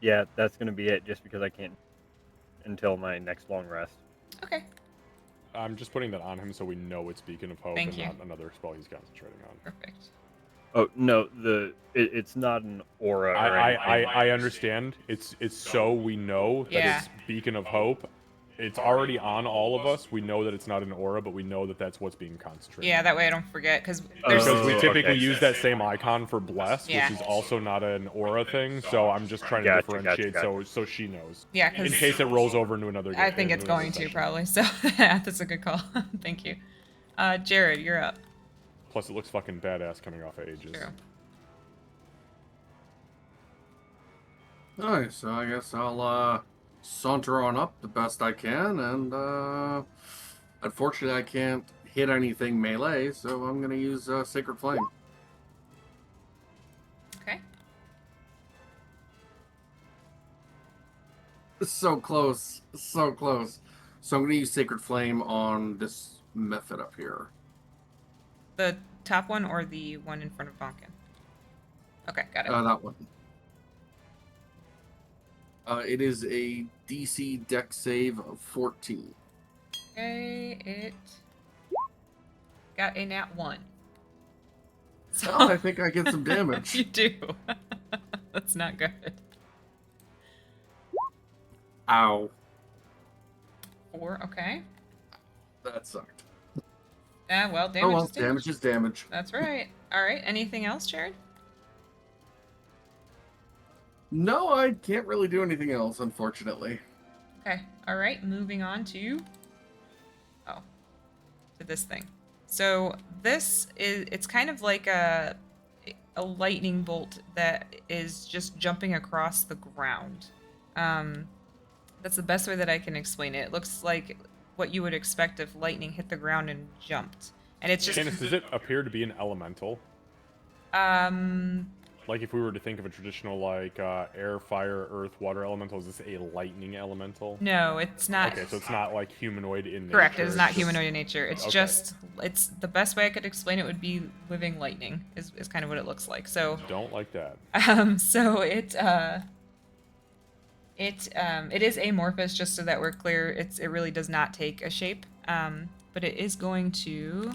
Speaker 5: Yeah, that's going to be it, just because I can't until my next long rest.
Speaker 3: Okay.
Speaker 2: I'm just putting that on him so we know it's Beacon of Hope
Speaker 3: Thank
Speaker 2: and
Speaker 3: you.
Speaker 2: not another spell he's concentrating on.
Speaker 3: Perfect.
Speaker 5: Oh, no, it's not an aura or anything.
Speaker 2: I understand. It's so we know that
Speaker 3: Yeah.
Speaker 2: it's Beacon of Hope. It's already on all of us. We know that it's not an aura, but we know that that's what's being concentrated.
Speaker 3: Yeah, that way I don't forget because there's.
Speaker 2: Because we
Speaker 5: Oh,
Speaker 2: typically
Speaker 5: okay.
Speaker 2: use that same icon for Bless,
Speaker 3: Yeah.
Speaker 2: which is also not an aura thing. So I'm just trying to
Speaker 5: Gotcha,
Speaker 2: differentiate
Speaker 5: gotcha.
Speaker 2: so she knows.
Speaker 3: Yeah,
Speaker 2: In
Speaker 3: because
Speaker 2: case it rolls over into another game.
Speaker 3: I think it's going to probably. So that's a good call. Thank you. Jared, you're up.
Speaker 2: Plus, it looks fucking badass coming off of Aegis.
Speaker 3: True.
Speaker 7: Alright, so I guess I'll saunter on up the best I can, and unfortunately I can't hit anything melee, so I'm gonna use Sacred Flame.
Speaker 3: Okay.
Speaker 7: So close, so close. So I'm gonna use Sacred Flame on this method up here.
Speaker 3: The top one or the one in front of Bonkin? Okay, got it.
Speaker 7: That one. It is a DC Dex save of 14.
Speaker 3: Okay, it got a nat 1. So
Speaker 7: Oh, I think I get some damage.
Speaker 3: you do. That's not good.
Speaker 7: Ow.
Speaker 3: 4, okay.
Speaker 7: That sucked.
Speaker 3: Well, damage
Speaker 7: Oh well,
Speaker 3: is damage.
Speaker 7: damage is damage.
Speaker 3: That's right. All right, anything else, Jared?
Speaker 7: No, I can't really do anything else, unfortunately.
Speaker 3: Okay, all right, moving on to this thing. So this is, it's kind of like a lightning bolt that is just jumping across the ground. That's the best way that I can explain it. It looks like what you would expect if lightning hit the ground and jumped. And it's just
Speaker 2: Candace, does it appear to be an elemental? Like if we were to think of a traditional like air, fire, earth, water elemental, is this a lightning elemental?
Speaker 3: no, it's not.
Speaker 2: Okay, so it's not like humanoid in nature.
Speaker 3: Correct, it is not
Speaker 2: just-
Speaker 3: humanoid in nature. It's
Speaker 2: Okay.
Speaker 3: just, it's the best way I could explain it would be living lightning is kind of what it looks like. So
Speaker 2: Don't like that.
Speaker 3: so it is amorphous, just so that we're clear. It really does not take a shape. But it is going to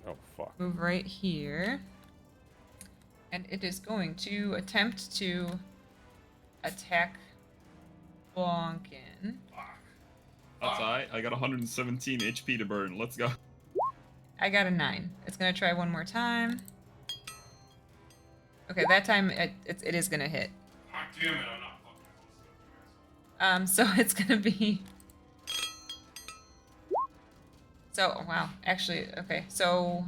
Speaker 2: Oh fuck.
Speaker 3: move right here. And it is going to attempt to attack Bonkin.
Speaker 6: That's alright. I got 117 HP to burn. Let's go.
Speaker 3: I got a 9. It's gonna try one more time. Okay, that time it is gonna hit.
Speaker 2: God damn it, I'm not fucking close to
Speaker 3: So it's gonna be. So wow, actually, okay. So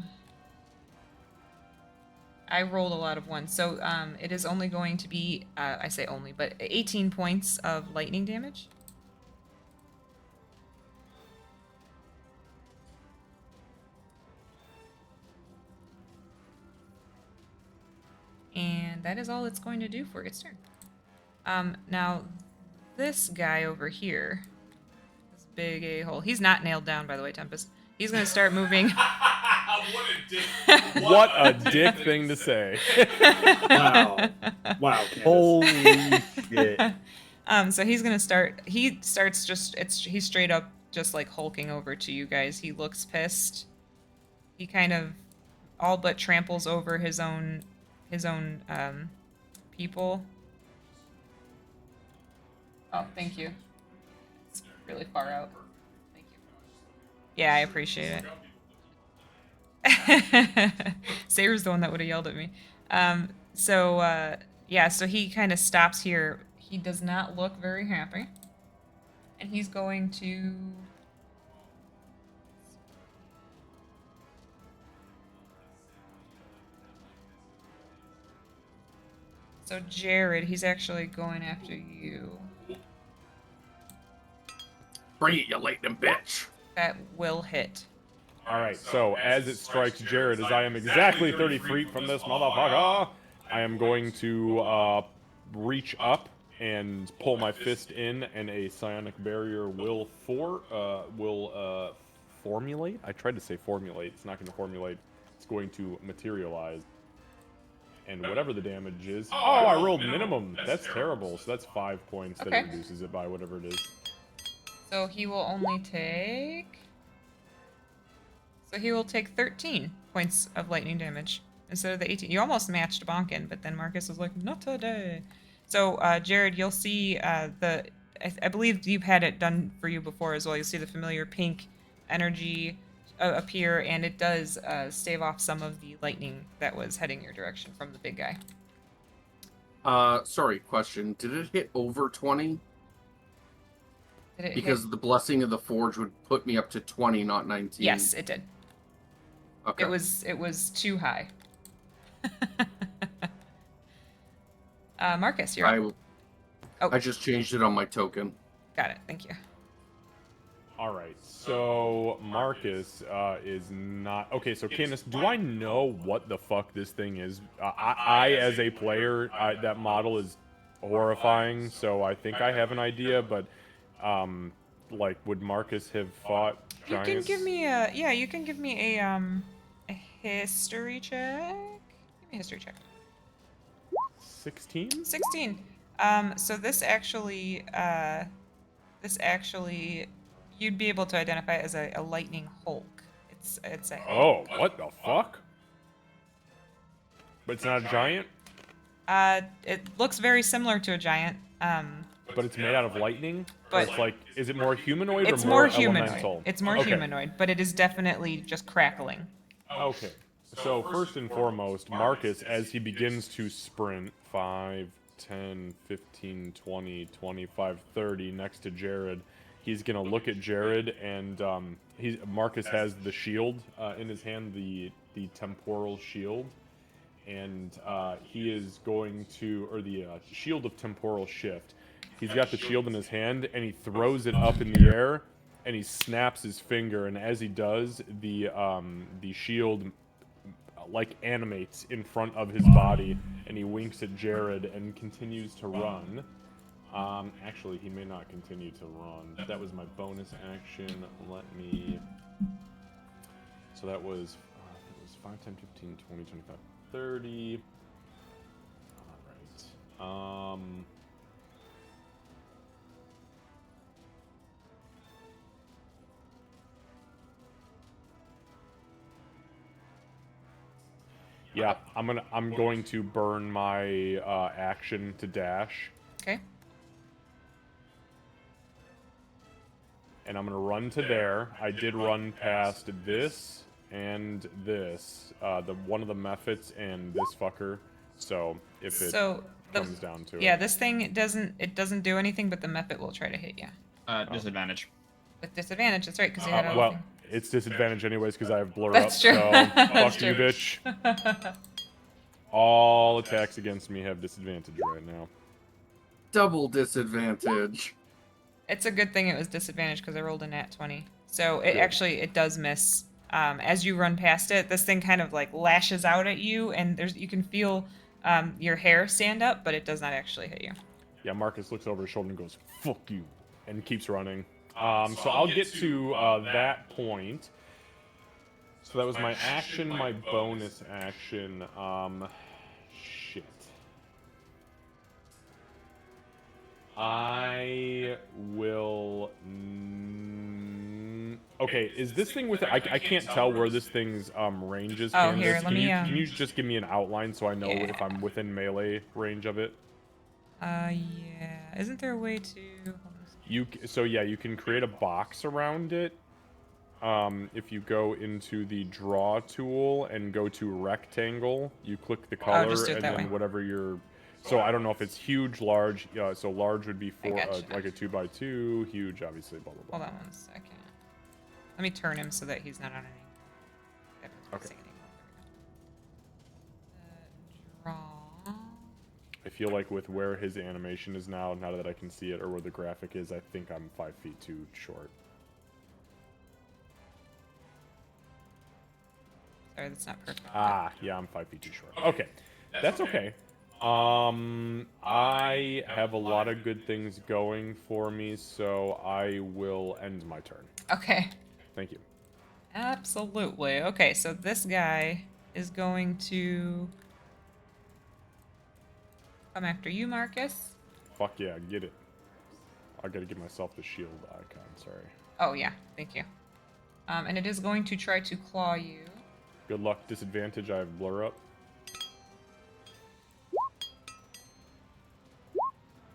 Speaker 3: I rolled a lot of ones. So it is only going to be, I say only, but 18 points of lightning damage. And that is all it's going to do for its turn. Now, this guy over here, this big a-hole, he's not nailed down, by the way, Tempest. He's going to start moving.
Speaker 2: What a dick. What a dick thing to say.
Speaker 4: Wow. Wow. Candace.
Speaker 5: Holy shit.
Speaker 3: So he's going to start, he's straight up just like hulking over to you guys. He looks pissed. He kind of all but tramples over his own people. Oh, thank you. It's really far out. Thank you. Yeah, I appreciate it. Sayer's the one that would have yelled at me. So he kind of stops here. He does not look very happy. And he's going to... So Jared, he's actually going after you.
Speaker 7: Bring it, you lightning bitch.
Speaker 3: That will hit.
Speaker 2: Alright, so as it strikes Jared, as I am exactly 30 feet from this motherfucker, I am going to reach up and pull my fist in, and a psionic barrier will formulate. I tried to say formulate. It's not going to formulate. It's going to materialize. And whatever the damage is... Oh, I rolled minimum. That's terrible. So that's 5 points that
Speaker 3: Okay.
Speaker 2: it reduces it by, whatever it is.
Speaker 3: So he will only take... So he will take 13 points of lightning damage instead of the 18. You almost matched Bonkin, but then Marcus was like, not today. So, Jared, you'll see I believe you've had it done for you before as well. You'll see the familiar pink energy appear, and it does stave off some of the lightning that was heading your direction from the big guy.
Speaker 7: Sorry, question. Did it hit over 20?
Speaker 3: Did it
Speaker 7: Because
Speaker 3: hit?
Speaker 7: the Blessing of the Forge would put me up to 20, not 19.
Speaker 3: Yes, it did.
Speaker 7: Okay.
Speaker 3: It was too high. Marcus, you're up. Oh.
Speaker 7: I just changed it on my token.
Speaker 3: Got it. Thank you.
Speaker 2: All right, so Marcus is not okay. So Candace, do I know what the fuck this thing is? I as a player, that model is horrifying. So I think I have an idea, but like, would Marcus have fought
Speaker 3: You can
Speaker 2: giants?
Speaker 3: give me a You can give me a history check. Give me a history check.
Speaker 2: 16.
Speaker 3: 16. So this actually, you'd be able to identify it as a lightning hulk. It's a
Speaker 2: Oh, what the fuck? But it's not a giant.
Speaker 3: It looks very similar to a giant.
Speaker 2: But it's made out of lightning.
Speaker 3: But-
Speaker 2: Or it's like, is it more humanoid
Speaker 3: It's
Speaker 2: or
Speaker 3: more
Speaker 2: more
Speaker 3: humanoid.
Speaker 2: elemental?
Speaker 3: It's more
Speaker 2: Okay.
Speaker 3: humanoid, but it is definitely just crackling.
Speaker 2: Okay. So first and foremost, Marcus, as he begins to sprint 5, 10, 15, 20, 25, 30 next to Jared, he's going to look at Jared and Marcus has the shield in his hand, the temporal shield. And he is going to, or the shield of temporal shift. He's got the shield in his hand and he throws it up in the air and he snaps his finger, and as he does, the shield like animates in front of his body, and he winks at Jared and continues to run. Actually, he may not continue to run. That was my bonus action. Let me. So that was 5, 10, 15, 20, 25, 30. All right. Yeah, I'm going to burn my action to dash,
Speaker 3: Okay.
Speaker 2: and I'm gonna run to there. I did run past this and this, the one of the mephits and this fucker. So if it
Speaker 3: So
Speaker 2: comes down to
Speaker 3: yeah,
Speaker 2: it,
Speaker 3: this thing doesn't do anything, but the mephit will try to hit you
Speaker 6: Disadvantage.
Speaker 3: with disadvantage. That's right, because you had a
Speaker 2: well,
Speaker 3: thing.
Speaker 2: it's disadvantage anyways because I have blur
Speaker 3: That's
Speaker 2: up.
Speaker 3: true.
Speaker 2: So
Speaker 3: That's
Speaker 2: fuck you,
Speaker 3: true.
Speaker 2: bitch. All attacks against me have disadvantage right now.
Speaker 7: Double disadvantage.
Speaker 3: It's a good thing it was disadvantage because I rolled a nat 20. So it
Speaker 2: Good.
Speaker 3: actually it does miss. As you run past it, this thing kind of like lashes out at you, and you can feel your hair stand up, but it does not actually hit you.
Speaker 2: Yeah, Marcus looks over his shoulder and goes, "Fuck you," and keeps running. So I'll get to that point. So that was my action, my bonus action. Shit. I will. Okay, is this thing with? I can't tell where this thing's range is.
Speaker 3: Oh,
Speaker 2: Candace.
Speaker 3: here, let me,
Speaker 2: Can you just give me an outline so I know if
Speaker 3: yeah.
Speaker 2: I'm within melee range of it?
Speaker 3: Yeah. Isn't there a way to? Hold on a second.
Speaker 2: So yeah, you can create a box around it. If you go into the draw tool and go to rectangle, you click the color
Speaker 3: just do it
Speaker 2: and
Speaker 3: that
Speaker 2: then
Speaker 3: way.
Speaker 2: whatever your. So I don't know if it's huge, large. So large would be
Speaker 3: gotcha.
Speaker 2: like a 2x2. Huge, obviously. Blah blah blah.
Speaker 3: Hold on 1 second. Let me turn him so that he's not on any.
Speaker 2: Okay.
Speaker 3: Draw.
Speaker 2: I feel like with where his animation is now that I can see it, or where the graphic is, I think I'm 5 feet too short.
Speaker 3: Sorry, that's not perfect.
Speaker 2: Ah, yeah, I'm 5 feet too short. Okay, that's okay. I have a lot of good things going for me, so I will end my turn.
Speaker 3: Okay.
Speaker 2: Thank you.
Speaker 3: Absolutely. Okay, so this guy is going to come after you, Marcus.
Speaker 2: Fuck yeah, get it. I gotta give myself the shield icon, sorry.
Speaker 3: Oh yeah, thank you. And it is going to try to claw you.
Speaker 2: Good luck, disadvantage, I have blur up.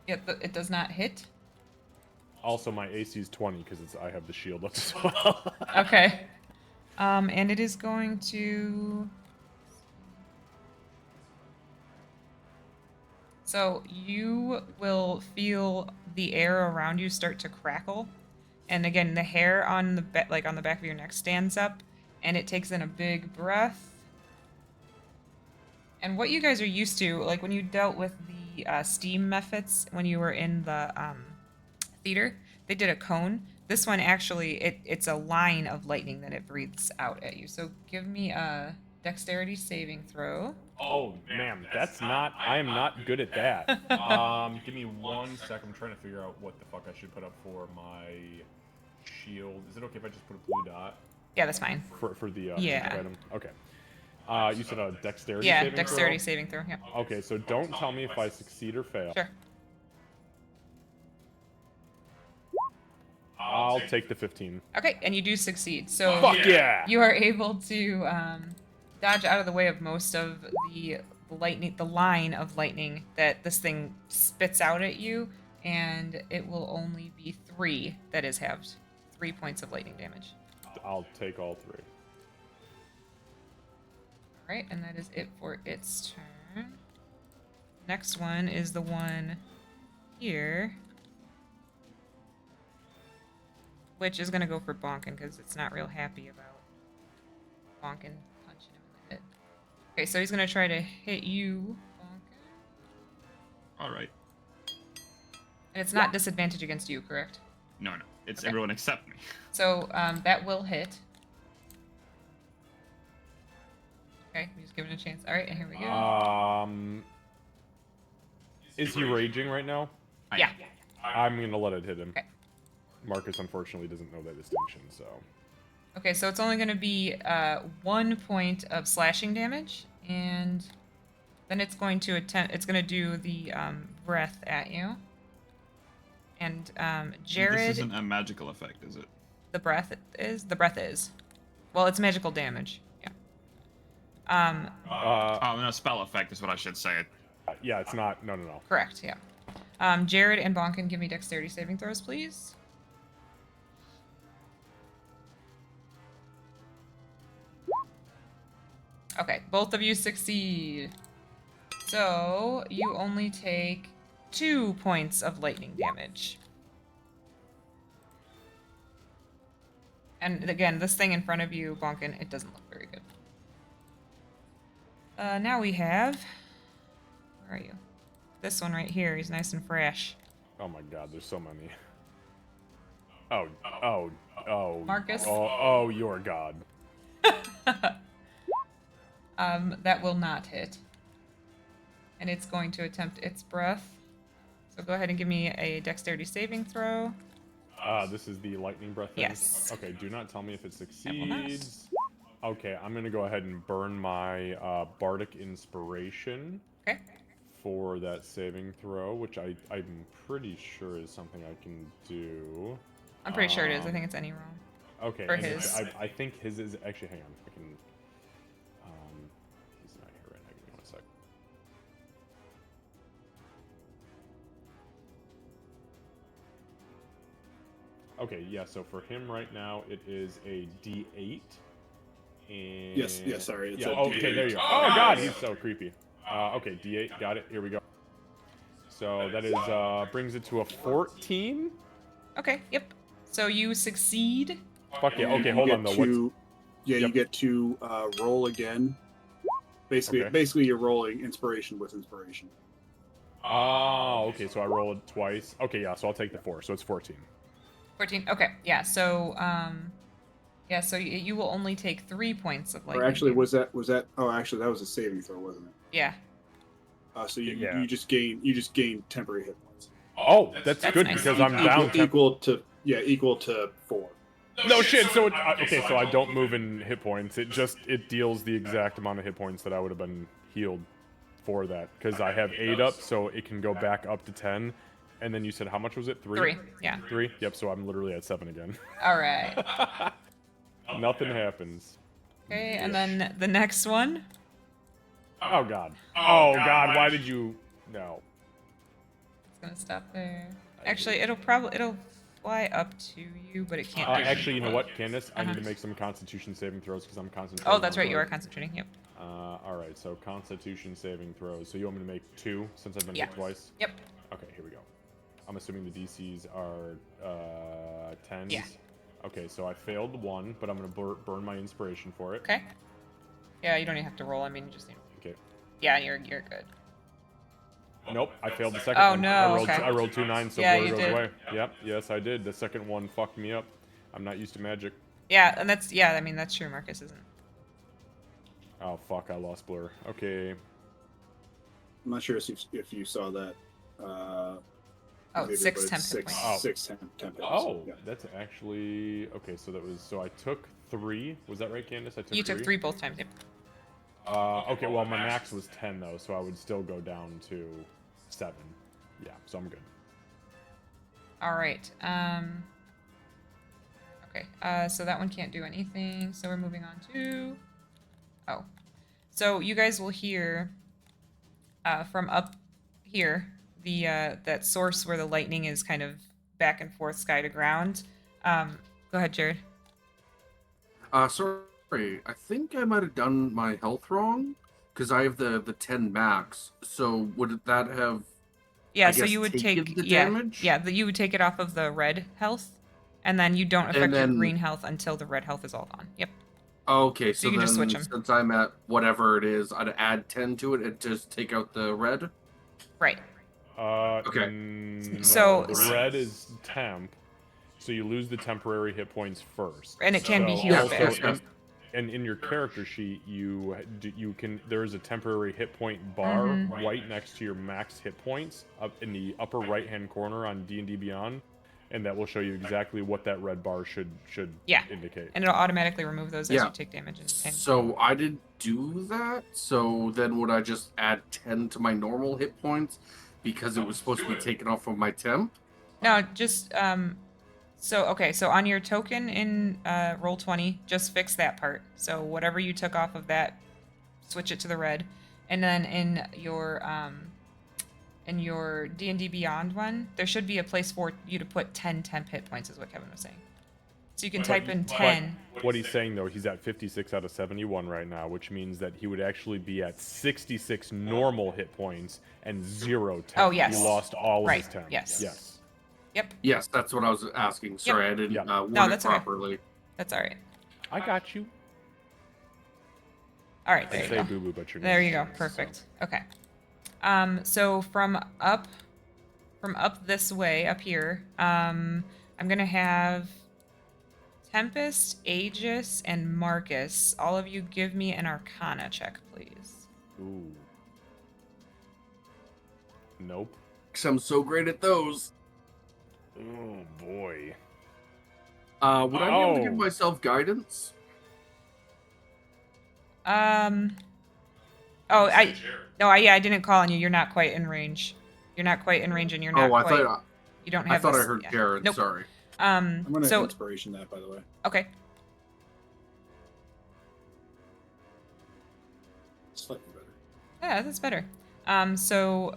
Speaker 3: It does not hit.
Speaker 2: Also, my AC is 20 because I have the shield up as well.
Speaker 3: Okay. And it is going to. So you will feel the air around you start to crackle, and again, the hair on the on the back of your neck stands up, and it takes in a big breath. And what you guys are used to, like when you dealt with the steam mephits when you were in the theater, they did a cone. This one actually, it's a line of lightning that it breathes out at you. So give me a dexterity saving throw.
Speaker 2: Oh, ma'am, that's not. I am not good at that. Give me 1 sec. I'm trying to figure out what the fuck I should put up for my shield. Is it okay if I just put a blue dot
Speaker 3: Yeah, that's fine.
Speaker 2: for the
Speaker 3: Yeah.
Speaker 2: magic item? Okay. You said a dexterity
Speaker 3: Yeah,
Speaker 2: saving
Speaker 3: dexterity
Speaker 2: throw?
Speaker 3: saving throw. Yeah.
Speaker 2: Okay, so don't tell me if I succeed or fail.
Speaker 3: Sure.
Speaker 2: I'll take the 15.
Speaker 3: Okay, and you do succeed. So
Speaker 2: Fuck yeah!
Speaker 3: you are able to dodge out of the way of most of the lightning, the line of lightning that this thing spits out at you, and it will only be 3 that is halved. 3 points of lightning damage.
Speaker 2: I'll take all 3.
Speaker 3: All right, and that is it for its turn. Next one is the one here, which is gonna go for Bonkin because it's not real happy about Bonkin punching him in the head. Okay, so he's gonna try to hit you, Bonkin,
Speaker 6: All right.
Speaker 3: and it's not disadvantage against you, correct?
Speaker 6: No, it's
Speaker 3: Okay.
Speaker 6: everyone except me.
Speaker 3: So that will hit. Okay, we just give it a chance. All right, and here we go.
Speaker 2: Is he raging right now?
Speaker 3: Yeah.
Speaker 2: I'm gonna let it hit him.
Speaker 3: Okay.
Speaker 2: Marcus unfortunately doesn't know that distinction, so.
Speaker 3: Okay, so it's only going to be 1 point of slashing damage, and then it's going to attempt. It's going to do the breath at you. And Jared,
Speaker 6: This isn't a magical effect, is it?
Speaker 3: the breath is. The breath is. Well, it's magical damage. Yeah.
Speaker 6: Oh, no, spell effect is what I should say.
Speaker 2: Yeah, it's not. No.
Speaker 3: Correct. Yeah. Jared and Bonkin, give me dexterity saving throws, please. Okay, both of you succeed. So you only take 2 points of lightning damage. And again, this thing in front of you, Bonkin, it doesn't look very good. Now we have. Where are you? This one right here. He's nice and fresh.
Speaker 2: Oh my god, there's so many. Oh.
Speaker 3: Marcus?
Speaker 2: Oh, you're god.
Speaker 3: That will not hit. And it's going to attempt its breath. So go ahead and give me a dexterity saving throw.
Speaker 2: This is the lightning breath thing?
Speaker 3: Yes.
Speaker 2: Okay, do not tell me if it
Speaker 3: will not.
Speaker 2: succeeds. Okay, I'm gonna go ahead and burn my bardic inspiration
Speaker 3: Okay.
Speaker 2: for that saving throw, which I'm pretty sure is something I can do.
Speaker 3: I'm pretty sure it is. I think it's any wrong.
Speaker 2: Okay,
Speaker 3: For
Speaker 2: and
Speaker 3: his.
Speaker 2: I think his is actually. Hang on, I can. He's not here right now. Give me 1 sec. Okay, yeah. So for him right now, it is a D8. And
Speaker 4: Yes, sorry, it's
Speaker 2: yeah.
Speaker 4: a
Speaker 2: Okay,
Speaker 4: D8.
Speaker 2: there you go. Oh god, he's so creepy. Okay, D8. Got it. Here we go. So that is brings it to a 14.
Speaker 3: Okay, yep. So you succeed.
Speaker 2: Fuck yeah. Okay,
Speaker 4: You
Speaker 2: hold
Speaker 4: get
Speaker 2: on though.
Speaker 4: to- Yeah,
Speaker 2: Yep.
Speaker 4: you get to roll again.
Speaker 2: Okay.
Speaker 4: Basically, you're rolling inspiration with inspiration.
Speaker 2: Oh, okay. So I roll it twice. Okay, yeah. So I'll take the 4. So it's 14.
Speaker 3: 14. Okay, yeah. So so you will only take 3 points of lightning.
Speaker 4: Or actually,
Speaker 3: damage.
Speaker 4: was that? Oh, actually, that was a saving throw, wasn't it?
Speaker 3: Yeah.
Speaker 4: So
Speaker 5: Yeah.
Speaker 4: you just gain temporary hit points.
Speaker 2: Oh, that's
Speaker 3: That's
Speaker 2: good
Speaker 3: nice.
Speaker 2: because I'm down.
Speaker 4: Equal to 4.
Speaker 2: No shit. So okay. So I don't move in hit points. It deals the exact amount of hit points that I would have been healed for that because I have 8 up, so it can go back up to 10. And then you said how much was it? 3.
Speaker 3: 3. Yeah.
Speaker 2: 3. Yep. So I'm literally at 7 again.
Speaker 3: All right.
Speaker 2: Nothing happens.
Speaker 3: Okay, and then the next one.
Speaker 2: Oh god. Oh god. Why did you? No.
Speaker 3: It's gonna stop there. Actually, it'll fly up to you, but it can't. do
Speaker 2: Actually, you know what, Candace? I need to
Speaker 3: Uh-huh.
Speaker 2: make some Constitution saving throws because I'm concentrating.
Speaker 3: Oh, that's
Speaker 2: on
Speaker 3: right. You are
Speaker 2: work.
Speaker 3: concentrating. Yep.
Speaker 2: All right. So Constitution saving throws. So you want me to make 2 since I've been
Speaker 3: Yeah.
Speaker 2: hit twice?
Speaker 3: Yep.
Speaker 2: Okay. Here we go. I'm assuming the DCs are 10s.
Speaker 3: Yeah.
Speaker 2: Okay. So I failed 1, but I'm gonna burn my inspiration for it.
Speaker 3: Okay. Yeah, you don't even have to roll. I mean, you just need.
Speaker 2: Okay.
Speaker 3: Yeah, you're good.
Speaker 2: Nope, I failed the second
Speaker 3: Oh,
Speaker 2: one.
Speaker 3: no,
Speaker 2: I rolled
Speaker 3: okay.
Speaker 2: 2 9s, so
Speaker 3: Yeah,
Speaker 2: blur
Speaker 3: you
Speaker 2: goes
Speaker 3: did.
Speaker 2: away. Yep, yes, I did. The second one fucked me up. I'm not used to magic.
Speaker 3: Yeah, and that's yeah. I mean, that's true. Marcus isn't.
Speaker 2: Oh, fuck, I lost blur. Okay.
Speaker 4: I'm not sure if you saw that.
Speaker 3: Oh,
Speaker 4: behavior,
Speaker 3: 6
Speaker 4: but it's
Speaker 3: temp hit
Speaker 4: six,
Speaker 3: points.
Speaker 4: six temp hits.
Speaker 2: Oh,
Speaker 4: Yeah.
Speaker 2: that's actually... Okay, so that was... So I took 3. Was that right, Candace? I took
Speaker 3: You
Speaker 2: 3?
Speaker 3: took 3 both times. Yep.
Speaker 2: Okay, well, my max was 10, though, so I would still go down to 7. Yeah, so I'm good.
Speaker 3: All right. Okay. So that one can't do anything. So we're moving on to. Oh, so you guys will hear from up here the that source where the lightning is kind of back and forth, sky to ground. Go ahead, Jared.
Speaker 7: Sorry, I think I might have done my health wrong because I have the 10 max. So would that have?
Speaker 3: Yeah,
Speaker 7: I
Speaker 3: so
Speaker 7: guess
Speaker 3: you would
Speaker 7: taken
Speaker 3: take
Speaker 7: the
Speaker 3: yeah,
Speaker 7: damage?
Speaker 3: yeah, you would take it off of the red health, and then you don't affect
Speaker 7: And
Speaker 3: your
Speaker 7: then-
Speaker 3: green health until the red health is all gone. Yep.
Speaker 7: Okay,
Speaker 3: So
Speaker 7: so
Speaker 3: you can
Speaker 7: then
Speaker 3: just switch 'em.
Speaker 7: since I'm at whatever it is, I'd add 10 to it and just take out the red.
Speaker 3: Right.
Speaker 7: Okay.
Speaker 2: No,
Speaker 3: So-
Speaker 2: the red is temp, so you lose the temporary hit points first.
Speaker 3: And it can be
Speaker 2: So
Speaker 3: healed
Speaker 2: also,
Speaker 3: back.
Speaker 2: and in your character sheet, you can there is a temporary hit point bar
Speaker 3: Mhm.
Speaker 2: right next to your max hit points up in the upper right hand corner on D&D Beyond, and that will show you exactly what that red bar should
Speaker 3: Yeah.
Speaker 2: indicate.
Speaker 3: And it'll automatically remove those as
Speaker 7: Yeah.
Speaker 3: you take damage. And
Speaker 7: So I didn't do that. So then would I just add 10 to my normal hit points because it was supposed to be taken off of my temp?
Speaker 3: No, just so okay, so on your token in roll 20, just fix that part. So whatever you took off of that, switch it to the red. And then in your D&D Beyond one, there should be a place for you to put 10 temp hit points is what Kevin was saying. So you can type in 10.
Speaker 2: What he's saying though, he's at 56 out of 71 right now, which means that he would actually be at 66 normal hit points and 0 temp.
Speaker 3: Oh, yes.
Speaker 2: He lost all of
Speaker 3: Right,
Speaker 2: his temp.
Speaker 3: yes.
Speaker 2: Yes.
Speaker 3: Yep,
Speaker 7: Yes, that's what I was asking. Sorry, I didn't
Speaker 2: Yep.
Speaker 7: word
Speaker 3: No,
Speaker 7: it
Speaker 3: that's okay.
Speaker 7: properly.
Speaker 3: that's all right.
Speaker 2: I got you.
Speaker 3: All right,
Speaker 2: I
Speaker 3: there you
Speaker 2: say
Speaker 3: go.
Speaker 2: boo boo, but your
Speaker 3: There
Speaker 2: name
Speaker 3: you go.
Speaker 2: is,
Speaker 3: Perfect.
Speaker 2: so.
Speaker 3: Okay. So from up this way, up here, I'm gonna have Tempest, Aegis, and Marcus. All of you give me an Arcana check, please.
Speaker 2: Ooh. Nope.
Speaker 7: 'Cause I'm so great at those.
Speaker 2: Oh boy.
Speaker 7: Would I be able to give
Speaker 2: Oh.
Speaker 7: myself guidance?
Speaker 3: Oh, I didn't call on you. You're not quite in range. You're not quite in range, and you're not
Speaker 7: Oh, I
Speaker 3: quite.
Speaker 7: thought
Speaker 3: You don't
Speaker 7: I
Speaker 3: have.
Speaker 7: thought I
Speaker 3: this-
Speaker 7: heard
Speaker 3: yeah.
Speaker 7: Jared.
Speaker 3: Nope.
Speaker 7: Sorry.
Speaker 4: I'm gonna
Speaker 3: So
Speaker 4: inspiration that, by the way.
Speaker 3: okay.
Speaker 4: Slightly better.
Speaker 3: Yeah, that's better. So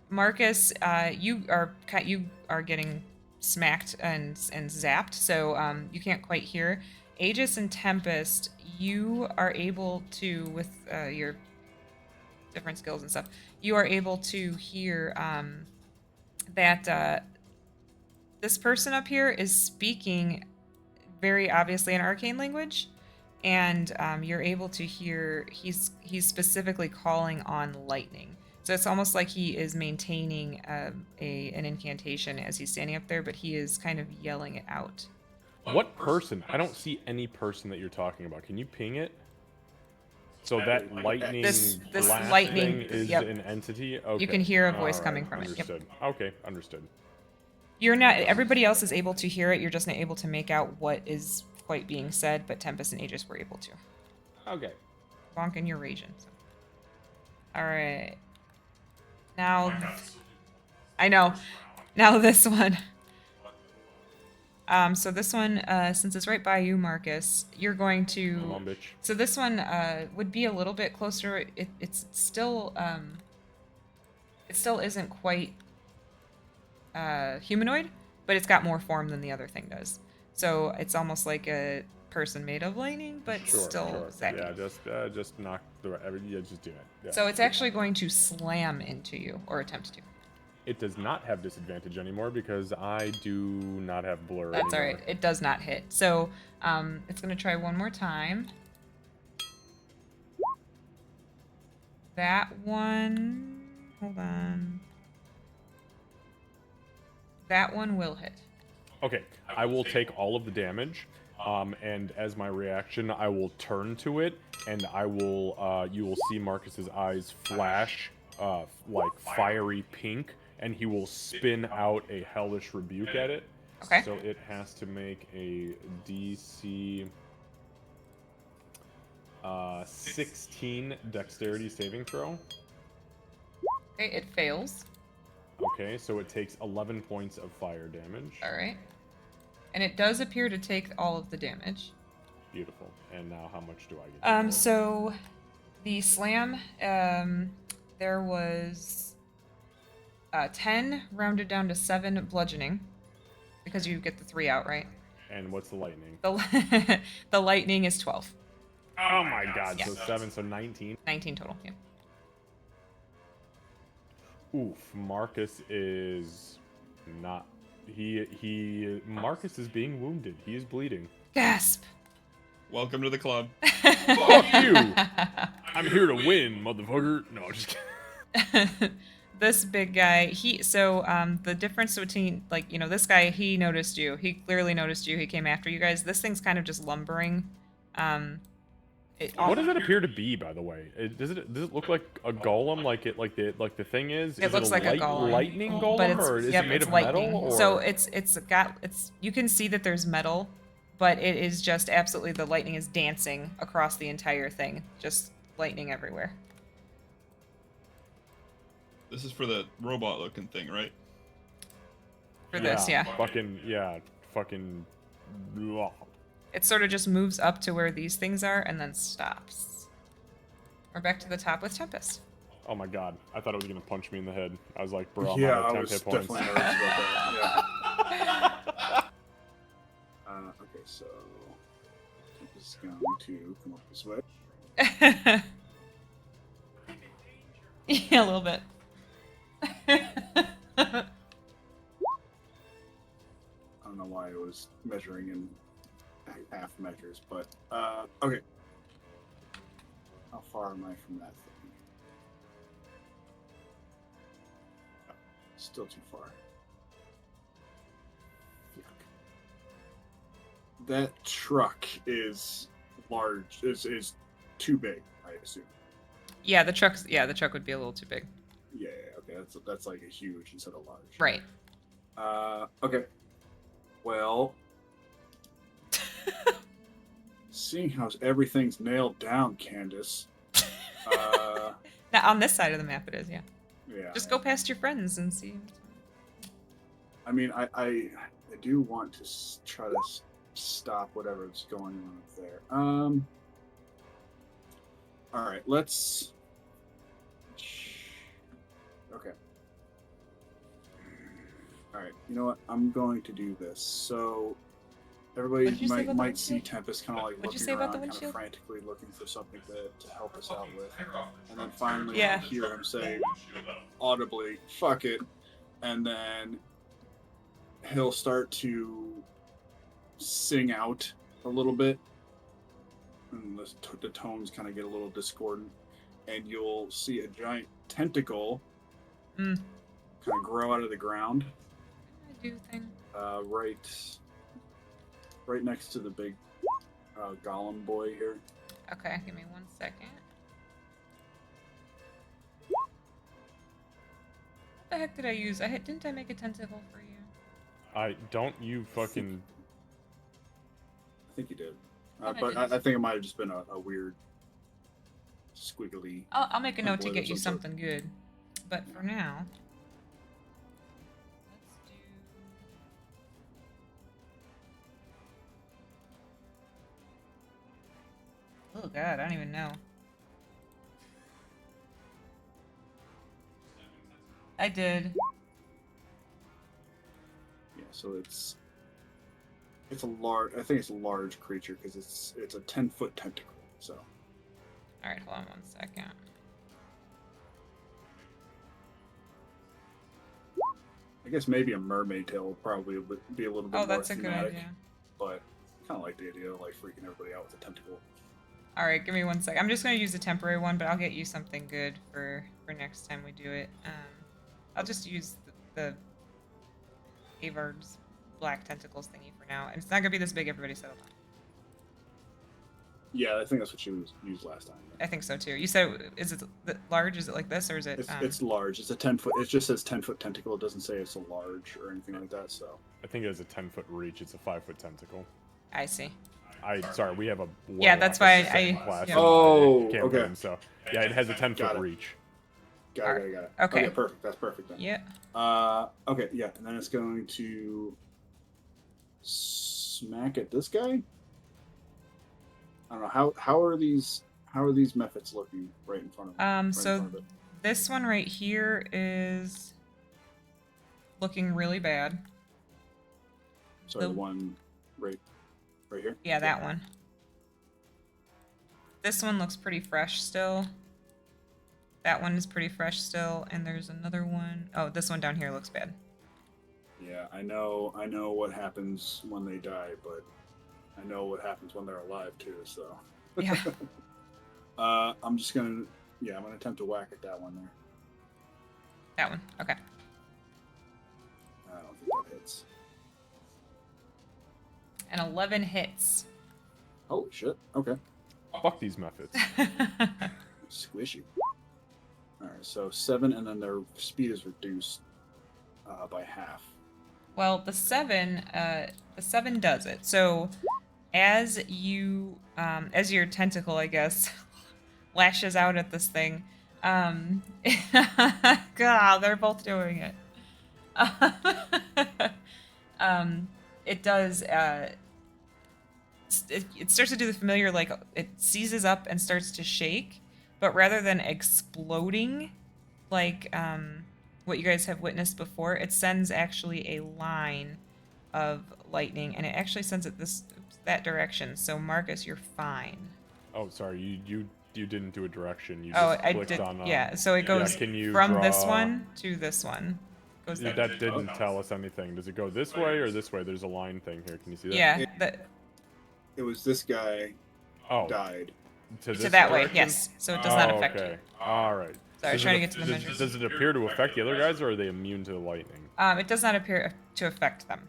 Speaker 3: Marcus, you are getting smacked and zapped, so you can't quite hear. Aegis and Tempest, you are able to, with your different skills and stuff, you are able to hear that this person up here is speaking very obviously an arcane language, and you're able to hear he's specifically calling on lightning. So it's almost like he is maintaining an incantation as he's standing up there, but he is kind of yelling it out.
Speaker 2: What person? I don't see any person that you're talking about. Can you ping it? So that lightning
Speaker 3: This
Speaker 2: blast
Speaker 3: lightning-
Speaker 2: thing is
Speaker 3: yep.
Speaker 2: an entity? Okay.
Speaker 3: can hear a voice
Speaker 2: All
Speaker 3: coming from it, yep.
Speaker 2: Understood. Okay, understood.
Speaker 3: You're not. Everybody else is able to hear it. You're just not able to make out what is quite being said. But Tempest and Aegis were able to.
Speaker 2: Okay.
Speaker 3: Bonk, you're raging. So. All right. Now, I know. Now this one. So this one, since it's right by you, Marcus, you're going to.
Speaker 2: Come on, bitch.
Speaker 3: So this one would be a little bit closer. It's still it still isn't quite humanoid, but it's got more form than the other thing does. So it's almost like a person made of lightning, but
Speaker 2: Sure,
Speaker 3: still
Speaker 2: sure.
Speaker 3: zappy.
Speaker 2: Yeah, just knock just do it. Yeah.
Speaker 3: So it's actually going to slam into you, or attempt to.
Speaker 2: It does not have disadvantage anymore because I do not have blur
Speaker 3: That's all
Speaker 2: anymore.
Speaker 3: right. It does not hit. So it's going to try one more time. That one. Hold on. That one will hit.
Speaker 2: Okay, I will take all of the damage, and as my reaction, I will turn to it, and I will, you will see Marcus's eyes flash, like fiery pink, and he will spin out a hellish rebuke at it.
Speaker 3: Okay.
Speaker 2: So it has to make a DC 16 dexterity saving throw.
Speaker 3: Okay, it fails.
Speaker 2: Okay, so it takes 11 points of fire damage.
Speaker 3: All right. And it does appear to take all of the damage.
Speaker 2: Beautiful. And now how much do I get?
Speaker 3: So the slam, there was 10 rounded down to 7 bludgeoning because you get the 3 out, right?
Speaker 2: And what's the lightning?
Speaker 3: The lightning is 12.
Speaker 2: Oh my god,
Speaker 3: Yeah.
Speaker 2: so 7, so 19.
Speaker 3: 19 total, yeah.
Speaker 2: Oof, Marcus is not... Marcus is being wounded. He is bleeding.
Speaker 3: Gasp!
Speaker 6: Welcome to the club.
Speaker 2: Fuck you! I'm here to win, motherfucker. No, just kidding.
Speaker 3: This big guy, the difference between, like, you know, this guy, he noticed you. He clearly noticed you. He came after you guys. This thing's kind of just lumbering.
Speaker 2: What does it appear to be, by the way? Does it look like a golem, like the thing is?
Speaker 3: It looks like a golem,
Speaker 2: lightning golem,
Speaker 3: but it's
Speaker 2: or is
Speaker 3: yep,
Speaker 2: it made
Speaker 3: it's
Speaker 2: of
Speaker 3: lightning.
Speaker 2: metal? Or?
Speaker 3: So it's you can see that there's metal, but it is just absolutely the lightning is dancing across the entire thing, just lightning everywhere.
Speaker 6: This is for the robot-looking thing, right?
Speaker 3: For this, yeah.
Speaker 2: Fucking. Ugh.
Speaker 3: It sort of just moves up to where these things are and then stops. We're back to the top with Tempest.
Speaker 2: Oh my god, I thought it was gonna punch me in the head. I was like, bro, I'm
Speaker 4: Yeah,
Speaker 2: out
Speaker 4: I
Speaker 2: of 10
Speaker 4: was
Speaker 2: hit points.
Speaker 4: definitely nervous about that. Yeah. Okay, so Tempest is going to come up this way.
Speaker 3: Yeah, a little bit.
Speaker 4: I don't know why I was measuring in half measures, but okay. How far am I from that thing? Oh, still too far. Yuck. That truck is large. Is too big, I assume.
Speaker 3: Yeah, the truck would be a little too big.
Speaker 4: Yeah, okay, that's like a huge instead of large.
Speaker 3: Right.
Speaker 4: Okay. Well, seeing how everything's nailed down, Candace.
Speaker 3: Now on this side of the map it is, yeah.
Speaker 4: Yeah.
Speaker 3: Just go past your friends and see.
Speaker 4: I mean, I do want to try to stop whatever's going on up there. All right, let's. Okay. All right. You know what? I'm going to do this. So everybody
Speaker 3: What'd you say about the
Speaker 4: might see
Speaker 3: windshield?
Speaker 4: Tempest kind of like
Speaker 3: What'd you
Speaker 4: looking
Speaker 3: say about
Speaker 4: around,
Speaker 3: the
Speaker 4: kind of
Speaker 3: windshield?
Speaker 4: frantically looking for something to help us out with, and then finally
Speaker 3: Yeah.
Speaker 4: I hear him say audibly, "Fuck it," and then he'll start to sing out a little bit, and the tones kind of get a little discordant, and you'll see a giant tentacle
Speaker 3: Mm.
Speaker 4: kind of grow out of the ground,
Speaker 3: I do thing.
Speaker 4: right next to the big golem boy here.
Speaker 3: Okay, give me 1 second. What the heck did I use? Didn't I make a tentacle for you?
Speaker 2: You fucking.
Speaker 4: I think you did,
Speaker 3: Thought I
Speaker 4: but
Speaker 3: did.
Speaker 4: I think it might have just been a weird squiggly.
Speaker 3: I'll make a note to
Speaker 4: Template
Speaker 3: get
Speaker 4: of
Speaker 3: you
Speaker 4: some sort.
Speaker 3: something good. But for now, let's do. Oh god, I don't even know. I did.
Speaker 4: Yeah, so it's a large. I think it's a large creature because it's a 10-foot tentacle. So
Speaker 3: All right, hold on 1 second.
Speaker 4: I guess maybe a mermaid tail would probably be a little bit
Speaker 3: Oh,
Speaker 4: more
Speaker 3: that's a good
Speaker 4: thematic,
Speaker 3: idea.
Speaker 4: but kind of like the idea of like freaking everybody out with a tentacle.
Speaker 3: All right, give me 1 sec. I'm just gonna use a temporary one, but I'll get you something good for next time we do it. I'll just use the Avard's black tentacles thingy for now, and it's not gonna be this big. Everybody settle down.
Speaker 4: Yeah, I think that's what she used last time.
Speaker 3: I think so too. You said, is it large? Is it like this, or is it?
Speaker 4: It's large. It's a 10-foot. It just says 10-foot tentacle. It doesn't say it's a large or anything like that. So
Speaker 2: I think it has a 10-foot reach. It's a 5-foot tentacle.
Speaker 3: I see.
Speaker 2: Sorry, we have a
Speaker 3: Yeah, that's
Speaker 2: warlock
Speaker 3: why
Speaker 2: in the same
Speaker 3: I-
Speaker 2: class,
Speaker 3: yeah.
Speaker 2: and
Speaker 4: Oh,
Speaker 2: I can't
Speaker 4: okay.
Speaker 2: win, so yeah, it has a 10-foot
Speaker 4: Got it.
Speaker 2: reach.
Speaker 4: got it.
Speaker 3: Okay.
Speaker 4: Perfect. That's perfect then.
Speaker 3: Yeah.
Speaker 4: Okay, yeah, and then it's going to smack at this guy. I don't know how are these methods looking right in front of me? Right in
Speaker 3: So
Speaker 4: front of it?
Speaker 3: this one right here is looking really bad.
Speaker 4: Sorry,
Speaker 3: the-
Speaker 4: the one right here.
Speaker 3: Yeah, that one. This one looks pretty fresh still. That one is pretty fresh still, and there's another one. Oh, this one down here looks bad.
Speaker 4: Yeah, I know what happens when they die, but I know what happens when they're alive too. So
Speaker 3: Yeah.
Speaker 4: I'm gonna attempt to whack at that one there.
Speaker 3: That one. Okay.
Speaker 4: I don't think that hits.
Speaker 3: And 11 hits.
Speaker 4: Holy shit. Okay.
Speaker 2: Fuck these methods.
Speaker 4: Squishy. Alright, so 7, and then their speed is reduced by half.
Speaker 3: Well, the 7 does it. So as you as your tentacle, I guess, lashes out at this thing, God, they're both doing it. It does it starts to do the familiar, like it seizes up and starts to shake, but rather than exploding like what you guys have witnessed before, it sends actually a line of lightning, and it actually sends it that direction. So Marcus, you're fine.
Speaker 2: Oh, sorry, you didn't do a direction. You
Speaker 3: Oh,
Speaker 2: just
Speaker 3: I
Speaker 2: clicked
Speaker 3: did.
Speaker 2: on.
Speaker 3: Yeah, so it goes
Speaker 2: can you
Speaker 3: from this
Speaker 2: draw-
Speaker 3: one to this one. Goes
Speaker 2: Yeah,
Speaker 3: there.
Speaker 2: that didn't tell us anything. Does it go this way or this way? There's a line thing here. Can you see that?
Speaker 3: Yeah, that,
Speaker 4: It was this guy
Speaker 2: Oh,
Speaker 4: died.
Speaker 2: to
Speaker 3: to
Speaker 2: this
Speaker 3: that way,
Speaker 2: direction?
Speaker 3: yes. So it does not
Speaker 2: Oh,
Speaker 3: affect
Speaker 2: okay.
Speaker 3: you.
Speaker 2: All right.
Speaker 3: Sorry, I was
Speaker 2: Does
Speaker 3: trying
Speaker 2: it
Speaker 3: to get to the
Speaker 2: does-
Speaker 3: measures.
Speaker 2: Does it appear to affect the other guys, or are they immune to the lightning?
Speaker 3: It does not appear to affect them,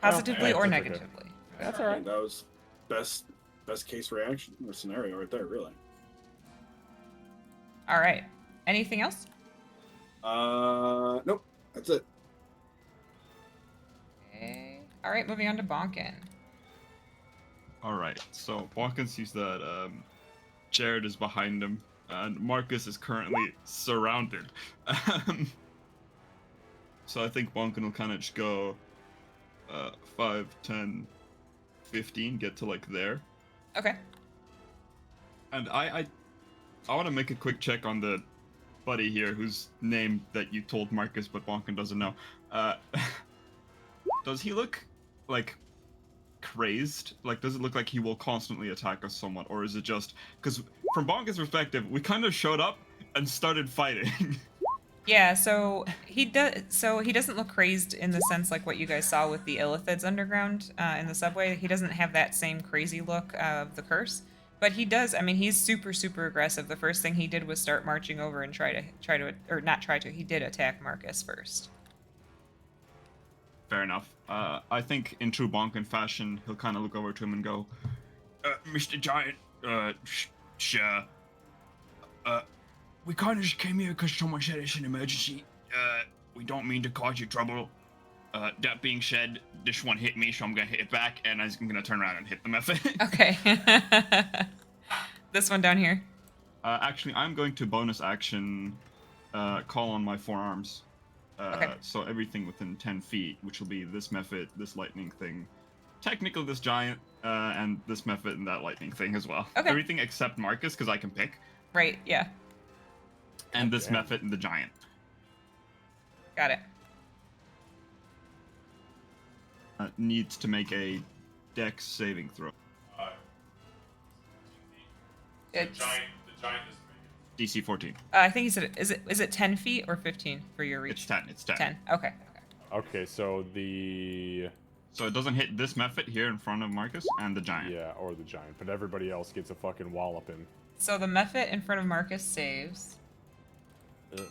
Speaker 3: positively
Speaker 2: yeah,
Speaker 3: or
Speaker 2: that's okay.
Speaker 3: negatively.
Speaker 2: That's all right.
Speaker 4: That was best case reaction or scenario right there, really.
Speaker 3: All right. Anything else?
Speaker 4: Nope. That's it.
Speaker 3: Okay. All right, moving on to Bonkin.
Speaker 6: All right, so Bonkin sees that Jared is behind him, and Marcus is currently surrounded. So I think Bonkin will kind of just go 5, 10, 15, get to like there.
Speaker 3: Okay.
Speaker 6: And I want to make a quick check on the buddy here, whose name that you told Marcus, but Bonkin doesn't know. Does he look like crazed? Like, does it look like he will constantly attack us somewhat, or is it just because from Bonkin's perspective, we kind of showed up and started fighting?
Speaker 3: Yeah, so he does. So he doesn't look crazed in the sense like what you guys saw with the Illithids underground in the subway. He doesn't have that same crazy look of the curse, but he does. I mean, he's super aggressive. The first thing he did was start marching over and try to, or not try to. He did attack Marcus first.
Speaker 6: Fair enough. I think in true Bonkin fashion, he'll kind of look over to him and go, Mr. Giant, sure. We kind of just came here because someone said it's an emergency. We don't mean to cause you trouble. That being said, this one hit me, so I'm gonna hit it back, and I'm gonna turn around and hit the method.
Speaker 3: Okay. This one down here.
Speaker 6: Actually, I'm going to bonus action call on my forearms.
Speaker 3: Okay.
Speaker 6: So everything within 10 feet, which will be this method, this lightning thing, technically this giant, and this method and that lightning thing as well.
Speaker 3: Okay.
Speaker 6: Everything except Marcus, because I can pick,
Speaker 3: Right. Yeah.
Speaker 6: and this
Speaker 2: Damn.
Speaker 6: method and the giant.
Speaker 3: Got it.
Speaker 6: Needs to make a dex saving throw.
Speaker 3: It's.
Speaker 6: DC 14.
Speaker 3: I think he said it. Is it 10 feet or 15 for your reach?
Speaker 6: It's 10. It's 10.
Speaker 3: 10. Okay.
Speaker 2: Okay, so the
Speaker 6: So it doesn't hit this method here in front of Marcus and the giant.
Speaker 2: yeah, or the giant, but everybody else gets a fucking walloping.
Speaker 3: So the Mephit in front of Marcus saves.
Speaker 2: Uh-oh.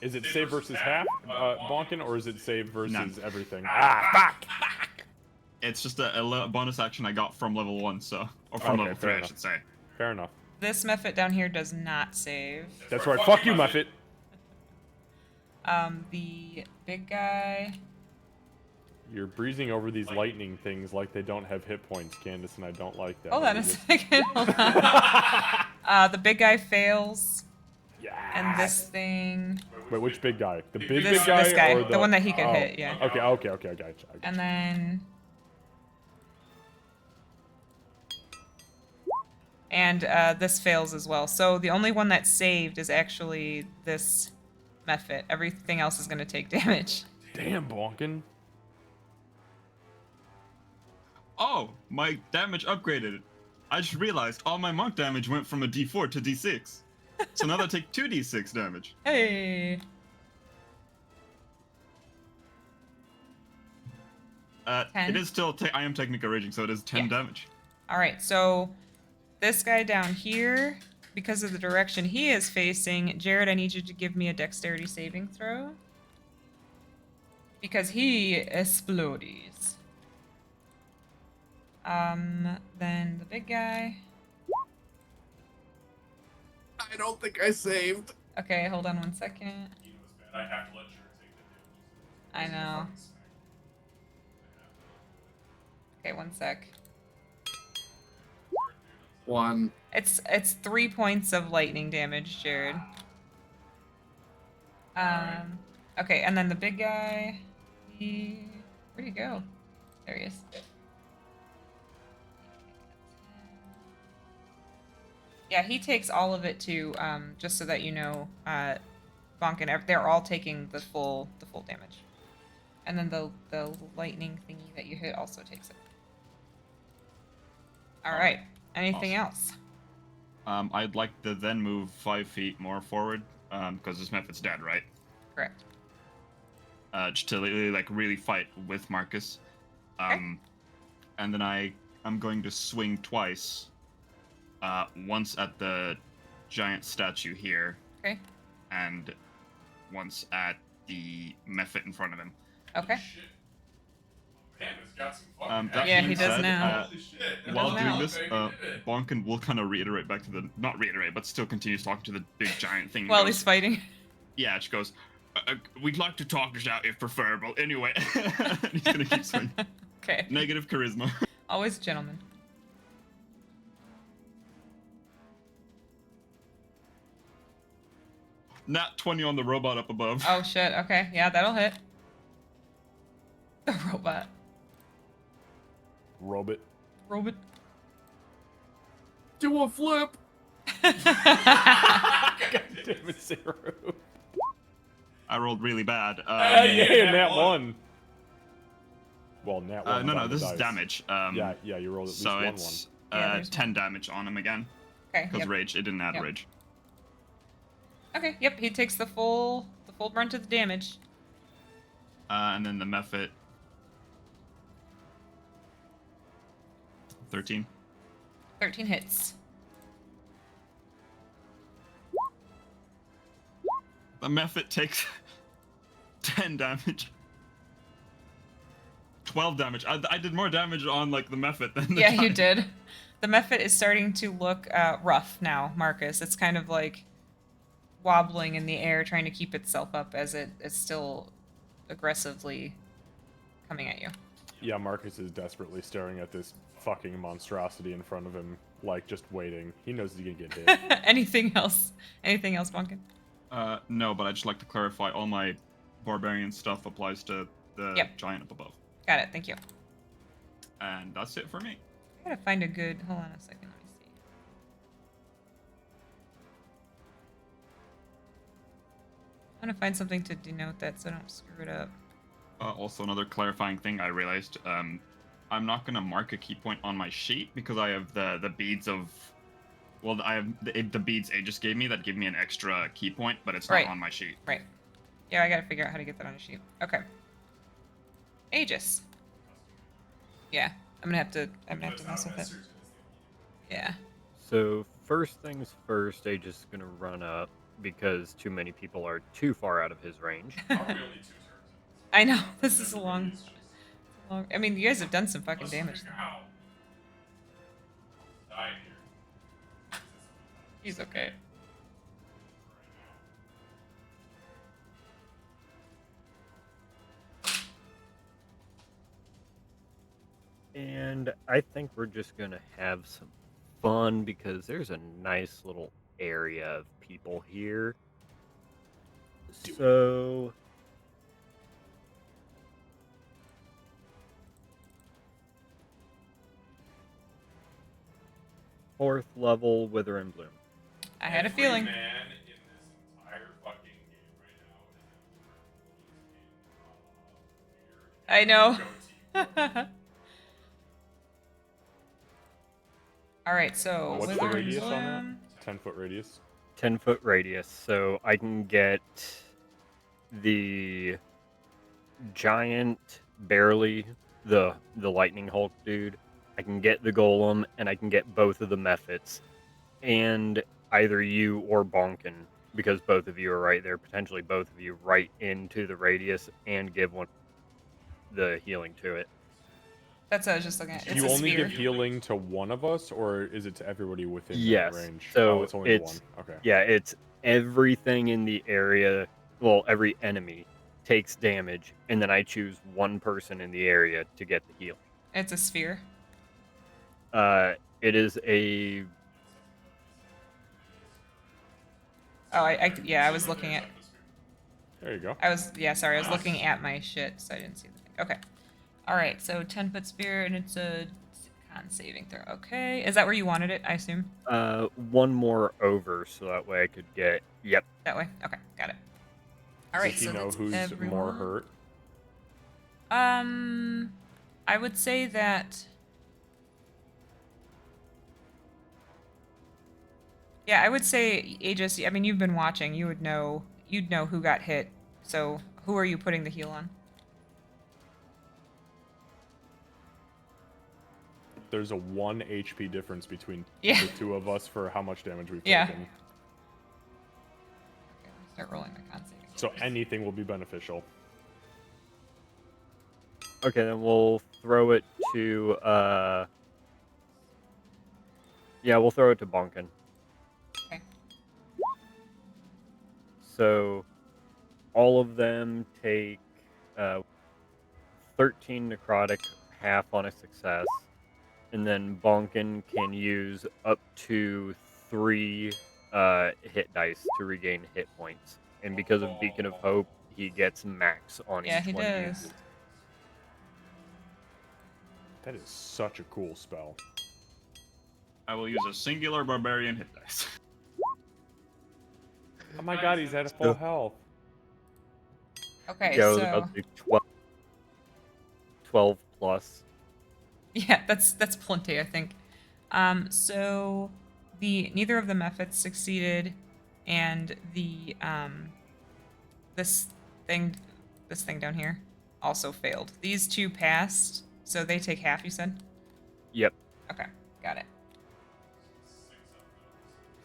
Speaker 2: Is it save versus half, Bonkin, or is it save versus
Speaker 6: None.
Speaker 2: everything? Ah, fuck!
Speaker 6: It's just a bonus action I got from level 1, so or from
Speaker 2: Okay,
Speaker 6: level
Speaker 2: fair
Speaker 6: 3, I
Speaker 2: enough.
Speaker 6: should say.
Speaker 2: Fair enough.
Speaker 3: This Mephit down here does not save.
Speaker 2: That's right. Fuck you, Muffet.
Speaker 3: The big guy.
Speaker 2: You're breezing over these lightning things like they don't have hit points, Candace, and I don't like that.
Speaker 3: Hold on a
Speaker 2: Just-
Speaker 3: second. Hold on. The big guy fails, and this thing,
Speaker 2: Wait, which big guy? The big
Speaker 3: this
Speaker 2: guy,
Speaker 3: guy,
Speaker 2: or
Speaker 3: the one that he could
Speaker 2: oh,
Speaker 3: hit, yeah.
Speaker 2: Okay, okay, I got you.
Speaker 3: And then, and this fails as well. So the only one that saved is actually this Mephit. Everything else is going to take damage.
Speaker 2: Damn, Bonkin.
Speaker 6: Oh, my damage upgraded. I just realized all my monk damage went from a D4 to D6. So now I take 2d6 damage.
Speaker 3: Hey.
Speaker 6: It
Speaker 3: 10?
Speaker 6: is still. I am technically raging, so it is 10
Speaker 3: Yeah.
Speaker 6: damage.
Speaker 3: All right, so this guy down here, because of the direction he is facing, Jared, I need you to give me a dexterity saving throw. Because he explodes. Then the big guy.
Speaker 7: I don't think I saved.
Speaker 3: Okay, hold on one second. I know. Okay, one sec.
Speaker 7: 1.
Speaker 3: It's 3 points of lightning damage, Jared. Okay, and then the big guy. Where'd he go? There he is. Yeah, he takes all of it too. Just so that you know, Bonkin, they're all taking the full damage. And then the lightning thingy that you hit also takes it. All right. Anything else?
Speaker 6: I'd like to then move 5 feet more forward, because this Mephit's dead, right?
Speaker 3: Correct.
Speaker 6: Just to really fight with Marcus. And then I'm going to swing twice. Once at the giant statue here.
Speaker 3: Okay.
Speaker 6: And once at the Mephit in front of him.
Speaker 3: Okay.
Speaker 6: That
Speaker 3: Yeah,
Speaker 6: being
Speaker 3: he does
Speaker 6: said,
Speaker 3: now.
Speaker 6: While
Speaker 3: does
Speaker 6: doing
Speaker 3: now.
Speaker 6: this, Bonkin will kind of reiterate back to the, not reiterate, but still continues talking to the big giant thing.
Speaker 3: While
Speaker 6: Goes,
Speaker 3: he's fighting.
Speaker 6: Yeah, she goes, we'd like to talk this out if preferable. Anyway, he's gonna keep swinging.
Speaker 3: Okay.
Speaker 6: Negative charisma.
Speaker 3: Always a gentleman.
Speaker 6: Nat 20 on the robot up above.
Speaker 3: Oh shit. Okay. Yeah, that'll hit. The robot.
Speaker 2: Robot.
Speaker 3: Robot.
Speaker 7: Do a flip.
Speaker 2: God damn it, Sarah.
Speaker 6: I rolled really bad.
Speaker 2: Yeah, Nat 1. Well, Nat 1.
Speaker 6: No, this is damage.
Speaker 2: Yeah, you rolled at least
Speaker 6: So
Speaker 2: one.
Speaker 6: it's
Speaker 3: Yeah, there's
Speaker 6: 10 damage on him again.
Speaker 3: Okay.
Speaker 6: Because
Speaker 3: Yep.
Speaker 6: rage, it didn't add
Speaker 3: Yep.
Speaker 6: rage.
Speaker 3: Okay. Yep. He takes the full brunt of the damage.
Speaker 6: And then the Mephit. 13.
Speaker 3: 13 hits.
Speaker 6: The Mephit takes 10 damage. 12 damage. I did more damage on the Mephit than the
Speaker 3: Yeah, you
Speaker 6: giant.
Speaker 3: did. The Mephit is starting to look rough now, Marcus. It's kind of like wobbling in the air, trying to keep itself up as it is still aggressively coming at you.
Speaker 2: Yeah, Marcus is desperately staring at this fucking monstrosity in front of him, just waiting. He knows he's gonna get hit.
Speaker 3: Anything else? Anything else, Bonkin?
Speaker 6: No, but I'd just like to clarify all my barbarian stuff applies to the
Speaker 3: Yep.
Speaker 6: giant up above.
Speaker 3: Got it. Thank you.
Speaker 6: And that's it for me.
Speaker 3: I gotta find a good. Hold on a second. Let me see. I'm gonna find something to denote that so I don't screw it up.
Speaker 6: Also, another clarifying thing I realized, I'm not going to mark a key point on my sheet because I have the beads of... Well, I have the beads Aegis gave me that give me an extra key point, but it's not
Speaker 3: Right.
Speaker 6: on my sheet.
Speaker 3: Right. Yeah, I gotta figure out how to get that on a sheet. Okay. Aegis. Yeah, I'm gonna have to mess with it. Yeah.
Speaker 5: So first things first, Aegis is gonna run up because too many people are too far out of his range.
Speaker 3: I know this is a long. I mean, you guys have done some fucking damage. He's okay.
Speaker 5: And I think we're just gonna have some fun because there's a nice little area of people here. So fourth level Wither and Bloom.
Speaker 3: I had a feeling. I know. All right, so
Speaker 2: What's
Speaker 3: Wither
Speaker 2: the
Speaker 3: and
Speaker 2: radius on that?
Speaker 3: Bloom.
Speaker 2: 10-foot radius.
Speaker 5: 10-foot radius, so I can get the giant, barely the lightning Hulk dude. I can get the golem, and I can get both of the mephits, and either you or Bonkin, because both of you are right there, potentially both of you right into the radius, and give one the healing to it.
Speaker 3: That's what I was just looking at.
Speaker 2: Do
Speaker 3: It's
Speaker 2: you
Speaker 3: a
Speaker 2: only
Speaker 3: sphere.
Speaker 2: give healing to one of us, or is it to everybody within
Speaker 5: Yes.
Speaker 2: that range?
Speaker 5: So
Speaker 2: oh, it's only the one.
Speaker 5: it's
Speaker 2: Okay.
Speaker 5: yeah, it's everything in the area. Well, every enemy takes damage, and then I choose one person in the area to get the healing.
Speaker 3: It's a sphere.
Speaker 5: It is a
Speaker 3: Oh, I was looking at.
Speaker 2: There you go.
Speaker 3: Sorry, I was looking at my shit, so I didn't see the thing. Okay. All right, so 10-foot sphere, and it's a con saving throw. Okay, is that where you wanted it? I assume.
Speaker 5: one more over, so that way I could get. Yep.
Speaker 3: That way. Okay, got it. All right,
Speaker 2: Does he
Speaker 3: so
Speaker 2: know
Speaker 3: that's
Speaker 2: who's more
Speaker 3: everyone.
Speaker 2: hurt?
Speaker 3: I would say that. Yeah, I would say Aegis. I mean, you've been watching. You'd know who got hit. So, who are you putting the heal on?
Speaker 2: There's a 1 HP difference between
Speaker 3: Yeah.
Speaker 2: the two of us for how much damage we've
Speaker 3: Yeah.
Speaker 2: taken.
Speaker 3: Okay, let me start rolling my con saving.
Speaker 2: So anything will be beneficial.
Speaker 5: Okay, then we'll throw it to. Yeah, we'll throw it to Bonkin.
Speaker 3: Okay.
Speaker 5: So, all of them take 13 necrotic, half on a success, and then Bonkin can use up to 3 hit dice to regain hit points. And because of Beacon of Hope, he gets max on
Speaker 3: Yeah,
Speaker 5: each
Speaker 3: he
Speaker 5: one.
Speaker 3: does.
Speaker 2: That is such a cool spell.
Speaker 6: I will use a singular barbarian hit dice.
Speaker 2: Oh my god, he's at full health.
Speaker 3: Okay,
Speaker 5: Yeah, I was
Speaker 3: so
Speaker 5: about to say 12 plus.
Speaker 3: yeah, that's plenty, I think. So neither of the methods succeeded, and the this thing down here also failed. These two passed, so they take half. You said.
Speaker 5: Yep.
Speaker 3: Okay, got it.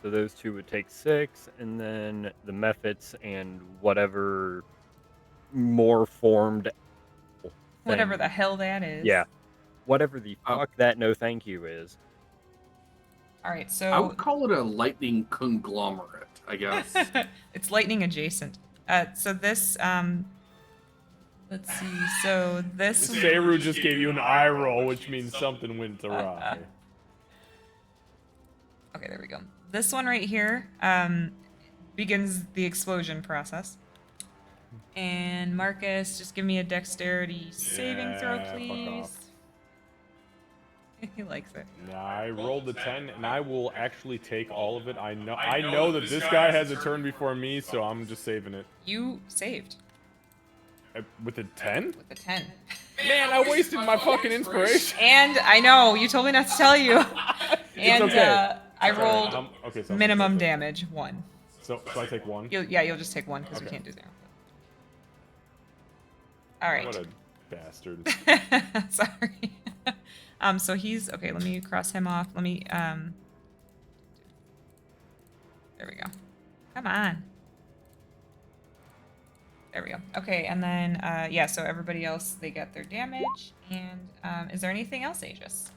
Speaker 5: So those two would take 6, and then the mephits and whatever more formed
Speaker 3: Whatever
Speaker 5: thing-
Speaker 3: the hell that is.
Speaker 5: Yeah. Whatever the fuck that no thank you is.
Speaker 3: All right,
Speaker 7: I
Speaker 3: so
Speaker 7: would call it a lightning conglomerate, I guess.
Speaker 3: it's lightning adjacent. So this let's see. So this
Speaker 2: Seru just gave you an eye roll, which means something went awry.
Speaker 3: Okay, there we go. This one right here begins the explosion process. And Marcus, just give me a dexterity saving throw,
Speaker 2: Yeah, fuck
Speaker 3: please.
Speaker 2: off.
Speaker 3: He likes it.
Speaker 2: Nah, I rolled a 10, and I will actually take all of it. I know that this guy has a turn before me, so I'm just saving it.
Speaker 3: You saved
Speaker 2: With a 10?
Speaker 3: with a 10.
Speaker 2: Man, I wasted my fucking inspiration.
Speaker 3: And I know, you told me not to tell you. And
Speaker 2: okay.
Speaker 3: I rolled
Speaker 2: Okay, so
Speaker 3: minimum damage, 1.
Speaker 2: So I take 1?
Speaker 3: You'll just take 1 because we
Speaker 2: Okay.
Speaker 3: can't do 0. All right.
Speaker 2: What a bastard.
Speaker 3: Sorry. So he's okay. Let me cross him off. Let me there we go. Come on. There we go. Okay, and then, yeah, so everybody else, they get their damage. And is there anything else, Aegis?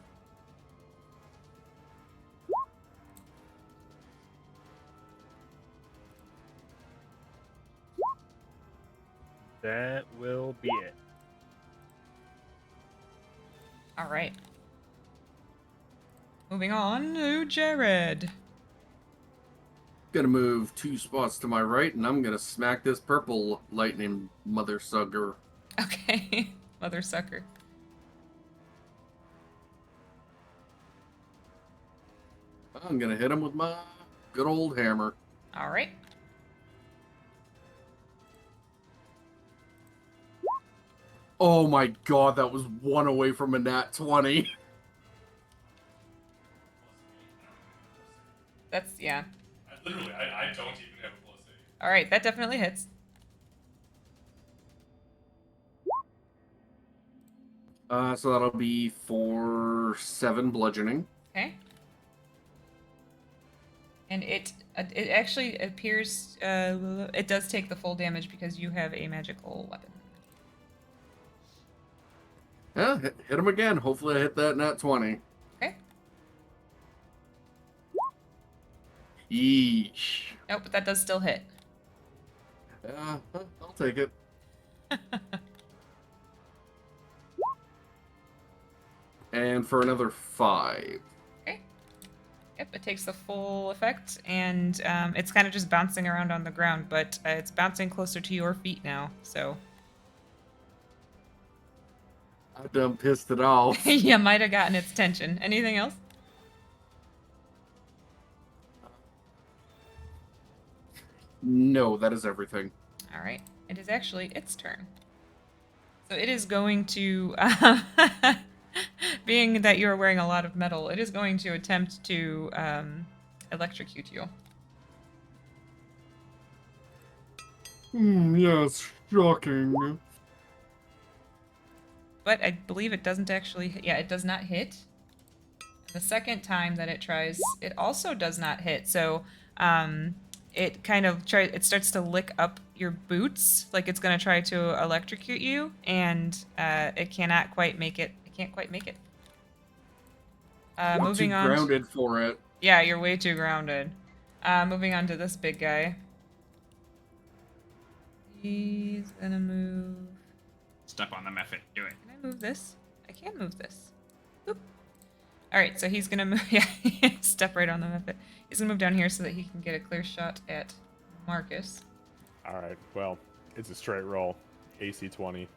Speaker 5: That will be it.
Speaker 3: All right. Moving on to Jared.
Speaker 7: Gonna move 2 spots to my right, and I'm gonna smack this purple lightning mother sucker.
Speaker 3: Okay. Mother sucker.
Speaker 7: I'm gonna hit him with my good old hammer.
Speaker 3: All right.
Speaker 7: Oh my god, that was 1 away from a nat 20.
Speaker 3: That's, yeah.
Speaker 2: Literally, I don't even have a +8.
Speaker 3: All right, that definitely hits.
Speaker 7: So that'll be for 7 bludgeoning.
Speaker 3: Okay. And it actually appears, it does take the full damage because you have a magical weapon.
Speaker 7: Yeah, hit him again. Hopefully I hit that nat 20.
Speaker 3: Okay.
Speaker 7: Yeesh.
Speaker 3: Nope, but that does still hit.
Speaker 7: Yeah, I'll take it. And for another 5.
Speaker 3: Okay. Yep, it takes the full effect, and it's kind of just bouncing around on the ground, but it's bouncing closer to your feet now, so.
Speaker 7: I done pissed it off.
Speaker 3: You might have gotten its attention. Anything else?
Speaker 7: No, that is everything.
Speaker 3: All right. It is actually its turn. So it is going to, being that you're wearing a lot of metal, it is going to attempt to electrocute you.
Speaker 7: Yes, shocking.
Speaker 3: But I believe it doesn't actually, yeah, it does not hit. The second time that it tries, it also does not hit. So it kind of it starts to lick up your boots, like it's going to try to electrocute you, and it cannot quite make it. It can't quite make it. Moving
Speaker 7: Too
Speaker 3: on.
Speaker 7: grounded for it.
Speaker 3: Yeah, you're way too grounded. Moving on to this big guy. He's gonna move.
Speaker 6: Step on the method. Do it.
Speaker 3: Can I move this? I can move this. Boop. All right, so he's gonna move. Yeah, step right on the method. He's gonna move down here so that he can get a clear shot at Marcus.
Speaker 2: All right. Well, it's a straight roll. AC 20.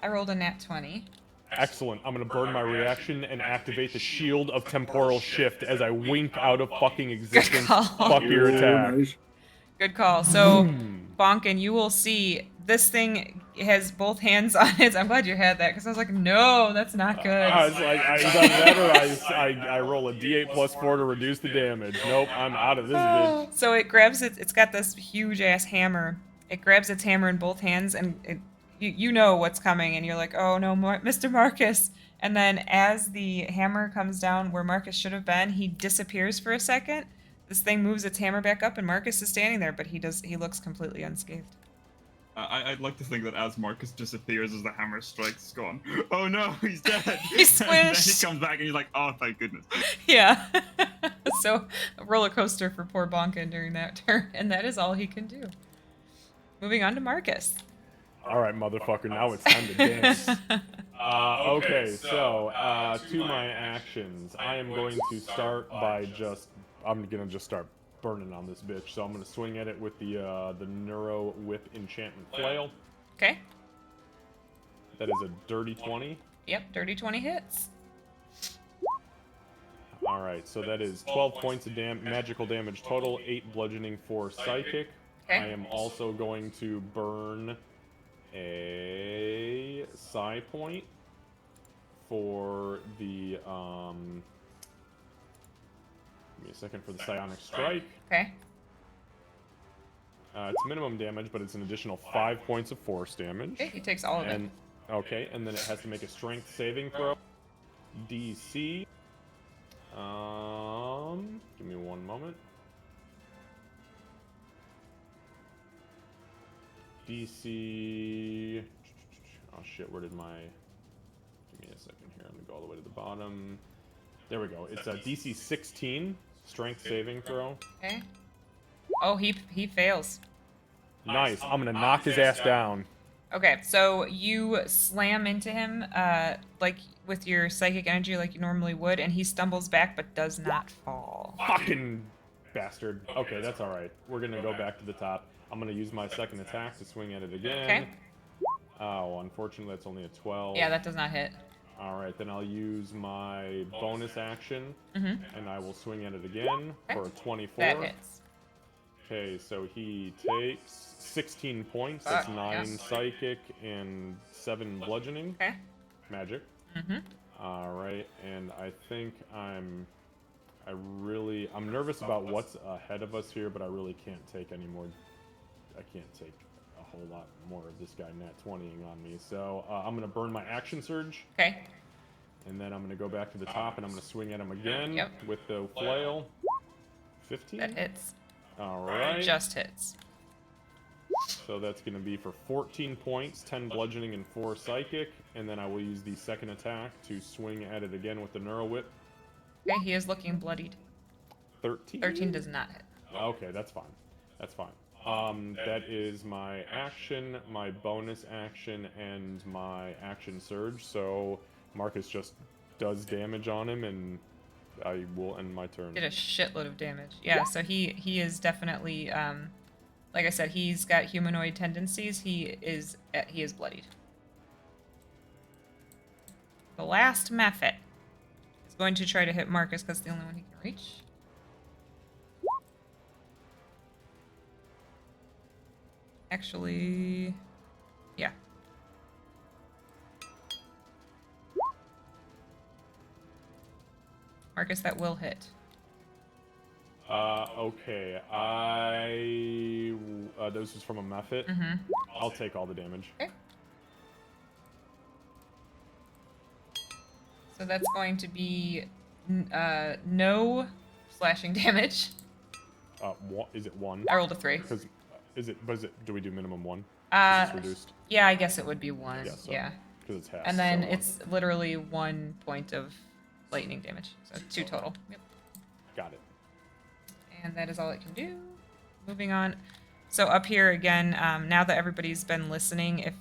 Speaker 3: I rolled a nat 20.
Speaker 2: Excellent. I'm gonna burn my reaction and activate the Shield of Temporal Shift as I wink out of fucking existence.
Speaker 3: call.
Speaker 2: Fuck your attack.
Speaker 4: Nice.
Speaker 3: Good call. So, Bonkin, you will see this thing has both hands on it. I'm glad you had that because I was like, no, that's not good.
Speaker 2: I was like, either that or I roll a D8 plus 4 to reduce the damage. Nope, I'm out of this bitch.
Speaker 3: So it grabs it. It's got this huge ass hammer. It grabs its hammer in both hands, and you know what's coming, and you're like, oh no, Mr. Marcus. And then as the hammer comes down where Marcus should have been, he disappears for a second. This thing moves its hammer back up, and Marcus is standing there, but he looks completely unscathed.
Speaker 6: I'd like to think that as Marcus disappears as the hammer strikes, it's gone. Oh no, he's dead.
Speaker 3: He's
Speaker 6: And then he
Speaker 3: squished.
Speaker 6: comes back and he's like, oh, thank goodness.
Speaker 3: Yeah. So a roller coaster for poor Bonkin during that turn, and that is all he can do. Moving on to Marcus.
Speaker 2: All right, motherfucker. Now it's time to dance. Okay, so to my actions, I am going to start by I'm gonna just start burning on this bitch. So I'm gonna swing at it with the Neuro Whip Enchantment Flail.
Speaker 3: Okay.
Speaker 2: That is a dirty 20.
Speaker 3: Yep, dirty 20 hits.
Speaker 2: All right, so that is 12 points of magical damage total, 8 bludgeoning, 4 psychic.
Speaker 3: Okay.
Speaker 2: I am also going to burn a psi point for the give me a second for the psionic strike.
Speaker 3: Okay.
Speaker 2: It's minimum damage, but it's an additional 5 points of force damage.
Speaker 3: Okay, he takes all of it.
Speaker 2: And Okay, and then it has to make a strength saving throw. DC. Give me one moment. DC. Oh shit, where did my. Give me a second here. I'm gonna go all the way to the bottom. There we go. It's a DC 16 strength saving throw.
Speaker 3: Okay. Oh, he fails.
Speaker 2: Nice. I'm gonna knock his ass down.
Speaker 3: Okay, so you slam into him, like with your psychic energy, like you normally would, and he stumbles back but does not fall.
Speaker 2: Fucking bastard. Okay, that's all right. We're gonna go back to the top. I'm gonna use my second attack to swing at it again.
Speaker 3: Okay.
Speaker 2: Oh, unfortunately, that's only a 12.
Speaker 3: Yeah, that does not hit.
Speaker 2: All right, then I'll use my bonus action,
Speaker 3: Mm-hmm.
Speaker 2: and I will swing at it again
Speaker 3: Okay.
Speaker 2: for a 24.
Speaker 3: That hits.
Speaker 2: Okay, so he takes 16 points. That's 9
Speaker 3: yes.
Speaker 2: psychic and 7 bludgeoning.
Speaker 3: Okay.
Speaker 2: Magic.
Speaker 3: Mm-hmm.
Speaker 2: All right, and I think I'm nervous about what's ahead of us here, but I really can't take any more. I can't take a whole lot more of this guy nat 20ing on me. So I'm gonna burn my action surge,
Speaker 3: Okay.
Speaker 2: and then I'm gonna go back to the top, and I'm gonna swing at him again
Speaker 3: Yep.
Speaker 2: with the flail. 15.
Speaker 3: That hits.
Speaker 2: All right.
Speaker 3: Just hits.
Speaker 2: So that's going to be for 14 points, 10 bludgeoning, and 4 psychic. And then I will use the second attack to swing at it again with the Neuro Whip.
Speaker 3: Okay, he is looking bloodied.
Speaker 2: 13?
Speaker 3: 13 does not hit.
Speaker 2: Okay, that's fine. That's fine. That is my action, my bonus action, and my action surge. So Marcus just does damage on him, and I will end my turn.
Speaker 3: Did a shitload of damage. Yeah, so he is definitely, like I said, he's got humanoid tendencies. He is bloodied. The last Mephit is going to try to hit Marcus because it's the only one he can reach. Actually, yeah. Marcus, that will hit.
Speaker 2: Okay. This is from a Mephit.
Speaker 3: Mm-hmm.
Speaker 2: I'll take all the damage.
Speaker 3: Okay. So that's going to be no slashing damage.
Speaker 2: Is it 1?
Speaker 3: I rolled a 3.
Speaker 2: Because do we do minimum 1?
Speaker 3: Uh,
Speaker 2: It's reduced.
Speaker 3: Yeah, I guess it would be 1.
Speaker 2: Yeah, so-
Speaker 3: Yeah.
Speaker 2: Because it's half.
Speaker 3: And then
Speaker 2: so
Speaker 3: it's literally 1 point of lightning damage. So 2 total. Yep.
Speaker 2: got it.
Speaker 3: And that is all it can do. Moving on. So up here again, now that everybody's been listening, if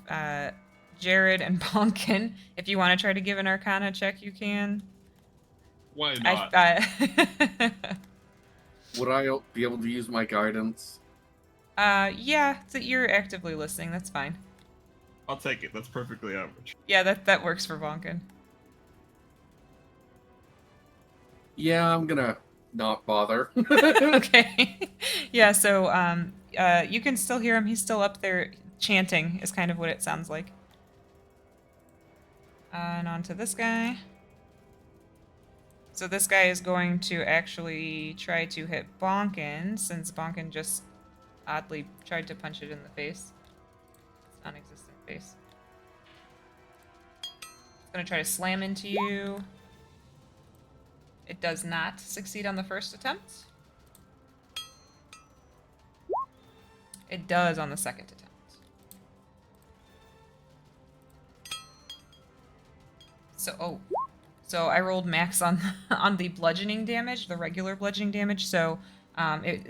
Speaker 3: Jared and Bonkin, if you want to try to give an Arcana check, you can.
Speaker 6: Why not?
Speaker 7: Would I be able to use my guidance?
Speaker 3: Yeah, so you're actively listening. That's fine.
Speaker 6: I'll take it. That's perfectly average.
Speaker 3: Yeah, that works for Bonkin.
Speaker 7: Yeah, I'm gonna not bother.
Speaker 3: Okay. Yeah, so you can still hear him. He's still up there chanting is kind of what it sounds like. And on to this guy. So this guy is going to actually try to hit Bonkin, since Bonkin just oddly tried to punch it in the face. It's non-existent face. It's going to try to slam into you. It does not succeed on the first attempt. It does on the second attempt. So I rolled max on on the bludgeoning damage, the regular bludgeoning damage. So it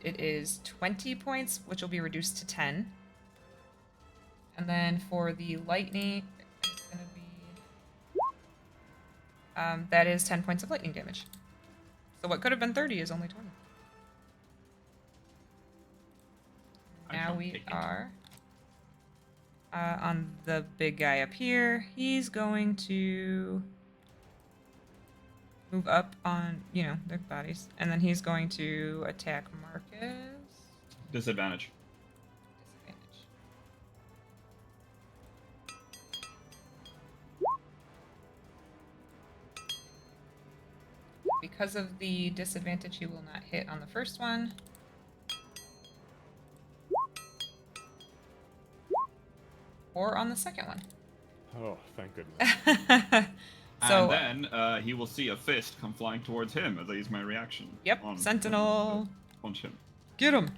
Speaker 3: is 20 points, which will be reduced to 10. And then for the lightning, it's gonna be that is 10 points of lightning damage. So what could have been 30 is only 20. Now we are on the big guy up here. He's going to move up on, their bodies. And then he's going to attack Marcus.
Speaker 6: Disadvantage.
Speaker 3: Disadvantage. Because of the disadvantage, he will not hit on the first one. Or on the second one.
Speaker 2: Oh, thank goodness.
Speaker 3: So,
Speaker 6: and then he will see a fist come flying towards him as I use my reaction.
Speaker 3: yep,
Speaker 6: on
Speaker 3: Sentinel.
Speaker 6: punch him.
Speaker 3: Get him.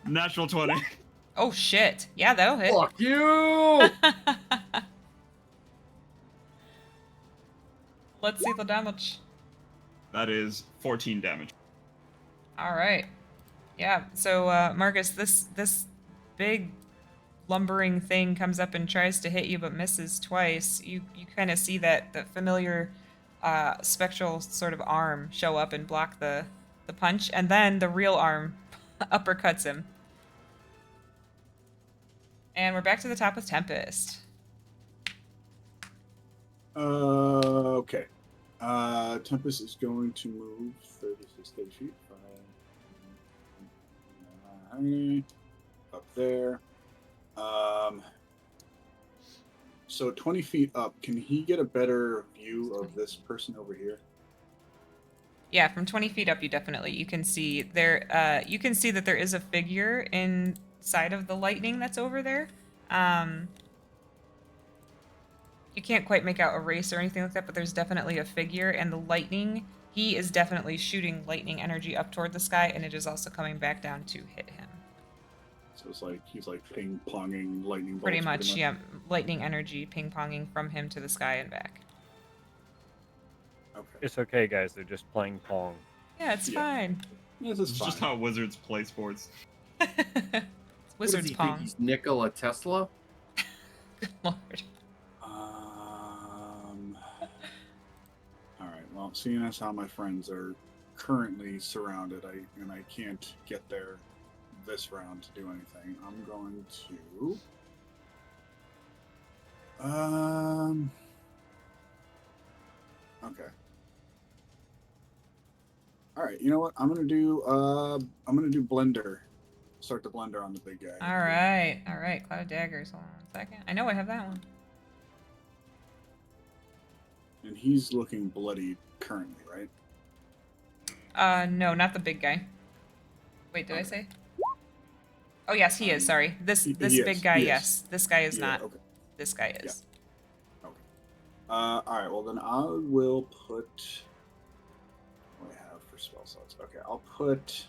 Speaker 6: Natural 20.
Speaker 3: Oh shit. Yeah, that'll hit.
Speaker 7: Fuck you!
Speaker 3: Let's see the damage.
Speaker 6: That is 14 damage.
Speaker 3: All right. Yeah. So Marcus, this big lumbering thing comes up and tries to hit you, but misses twice. You kind of see that familiar spectral sort of arm show up and block the punch, and then the real arm uppercuts him. And we're back to the top with Tempest.
Speaker 4: Okay. Tempest is going to move 36 feet. Up there. So 20 feet up, can he get a better view of this person over here?
Speaker 3: Yeah, from 20 feet up, you can see there. You can see that there is a figure inside of the lightning that's over there. You can't quite make out a race or anything like that, but there's definitely a figure, and the lightning. He is definitely shooting lightning energy up toward the sky, and it is also coming back down to hit him.
Speaker 4: So it's like he's like ping-ponging lightning bolts.
Speaker 3: Pretty much, yeah. Lightning energy ping-ponging from him to the sky and back.
Speaker 4: Okay.
Speaker 5: It's okay, guys. They're just playing Pong.
Speaker 3: Yeah, it's
Speaker 4: Yeah.
Speaker 3: fine.
Speaker 4: This
Speaker 6: This
Speaker 4: is
Speaker 6: is
Speaker 4: fine.
Speaker 6: just how wizards play sports.
Speaker 3: It's
Speaker 7: What does
Speaker 3: Wizard's
Speaker 7: he think?
Speaker 3: Pong.
Speaker 7: He's Nikola Tesla?
Speaker 3: Good lord.
Speaker 4: All right. Well, seeing as how my friends are currently surrounded, and I can't get there this round to do anything, I'm going to. Okay. All right. You know what? I'm gonna do blender. Start the blender on the big guy.
Speaker 3: All right. All right. Cloud of Daggers. Hold on 1 second. I know I have that one.
Speaker 4: And he's looking bloodied currently, right?
Speaker 3: No, not the big guy. Wait, did I say? Oh, yes, he is. Sorry. This
Speaker 4: he
Speaker 3: big
Speaker 4: is,
Speaker 3: guy,
Speaker 4: he is.
Speaker 3: yes. This guy is
Speaker 4: Yeah,
Speaker 3: not.
Speaker 4: Okay.
Speaker 3: This guy is.
Speaker 4: Okay. All right. Well, then I will put. What do I have for spell slots? Okay, I'll put.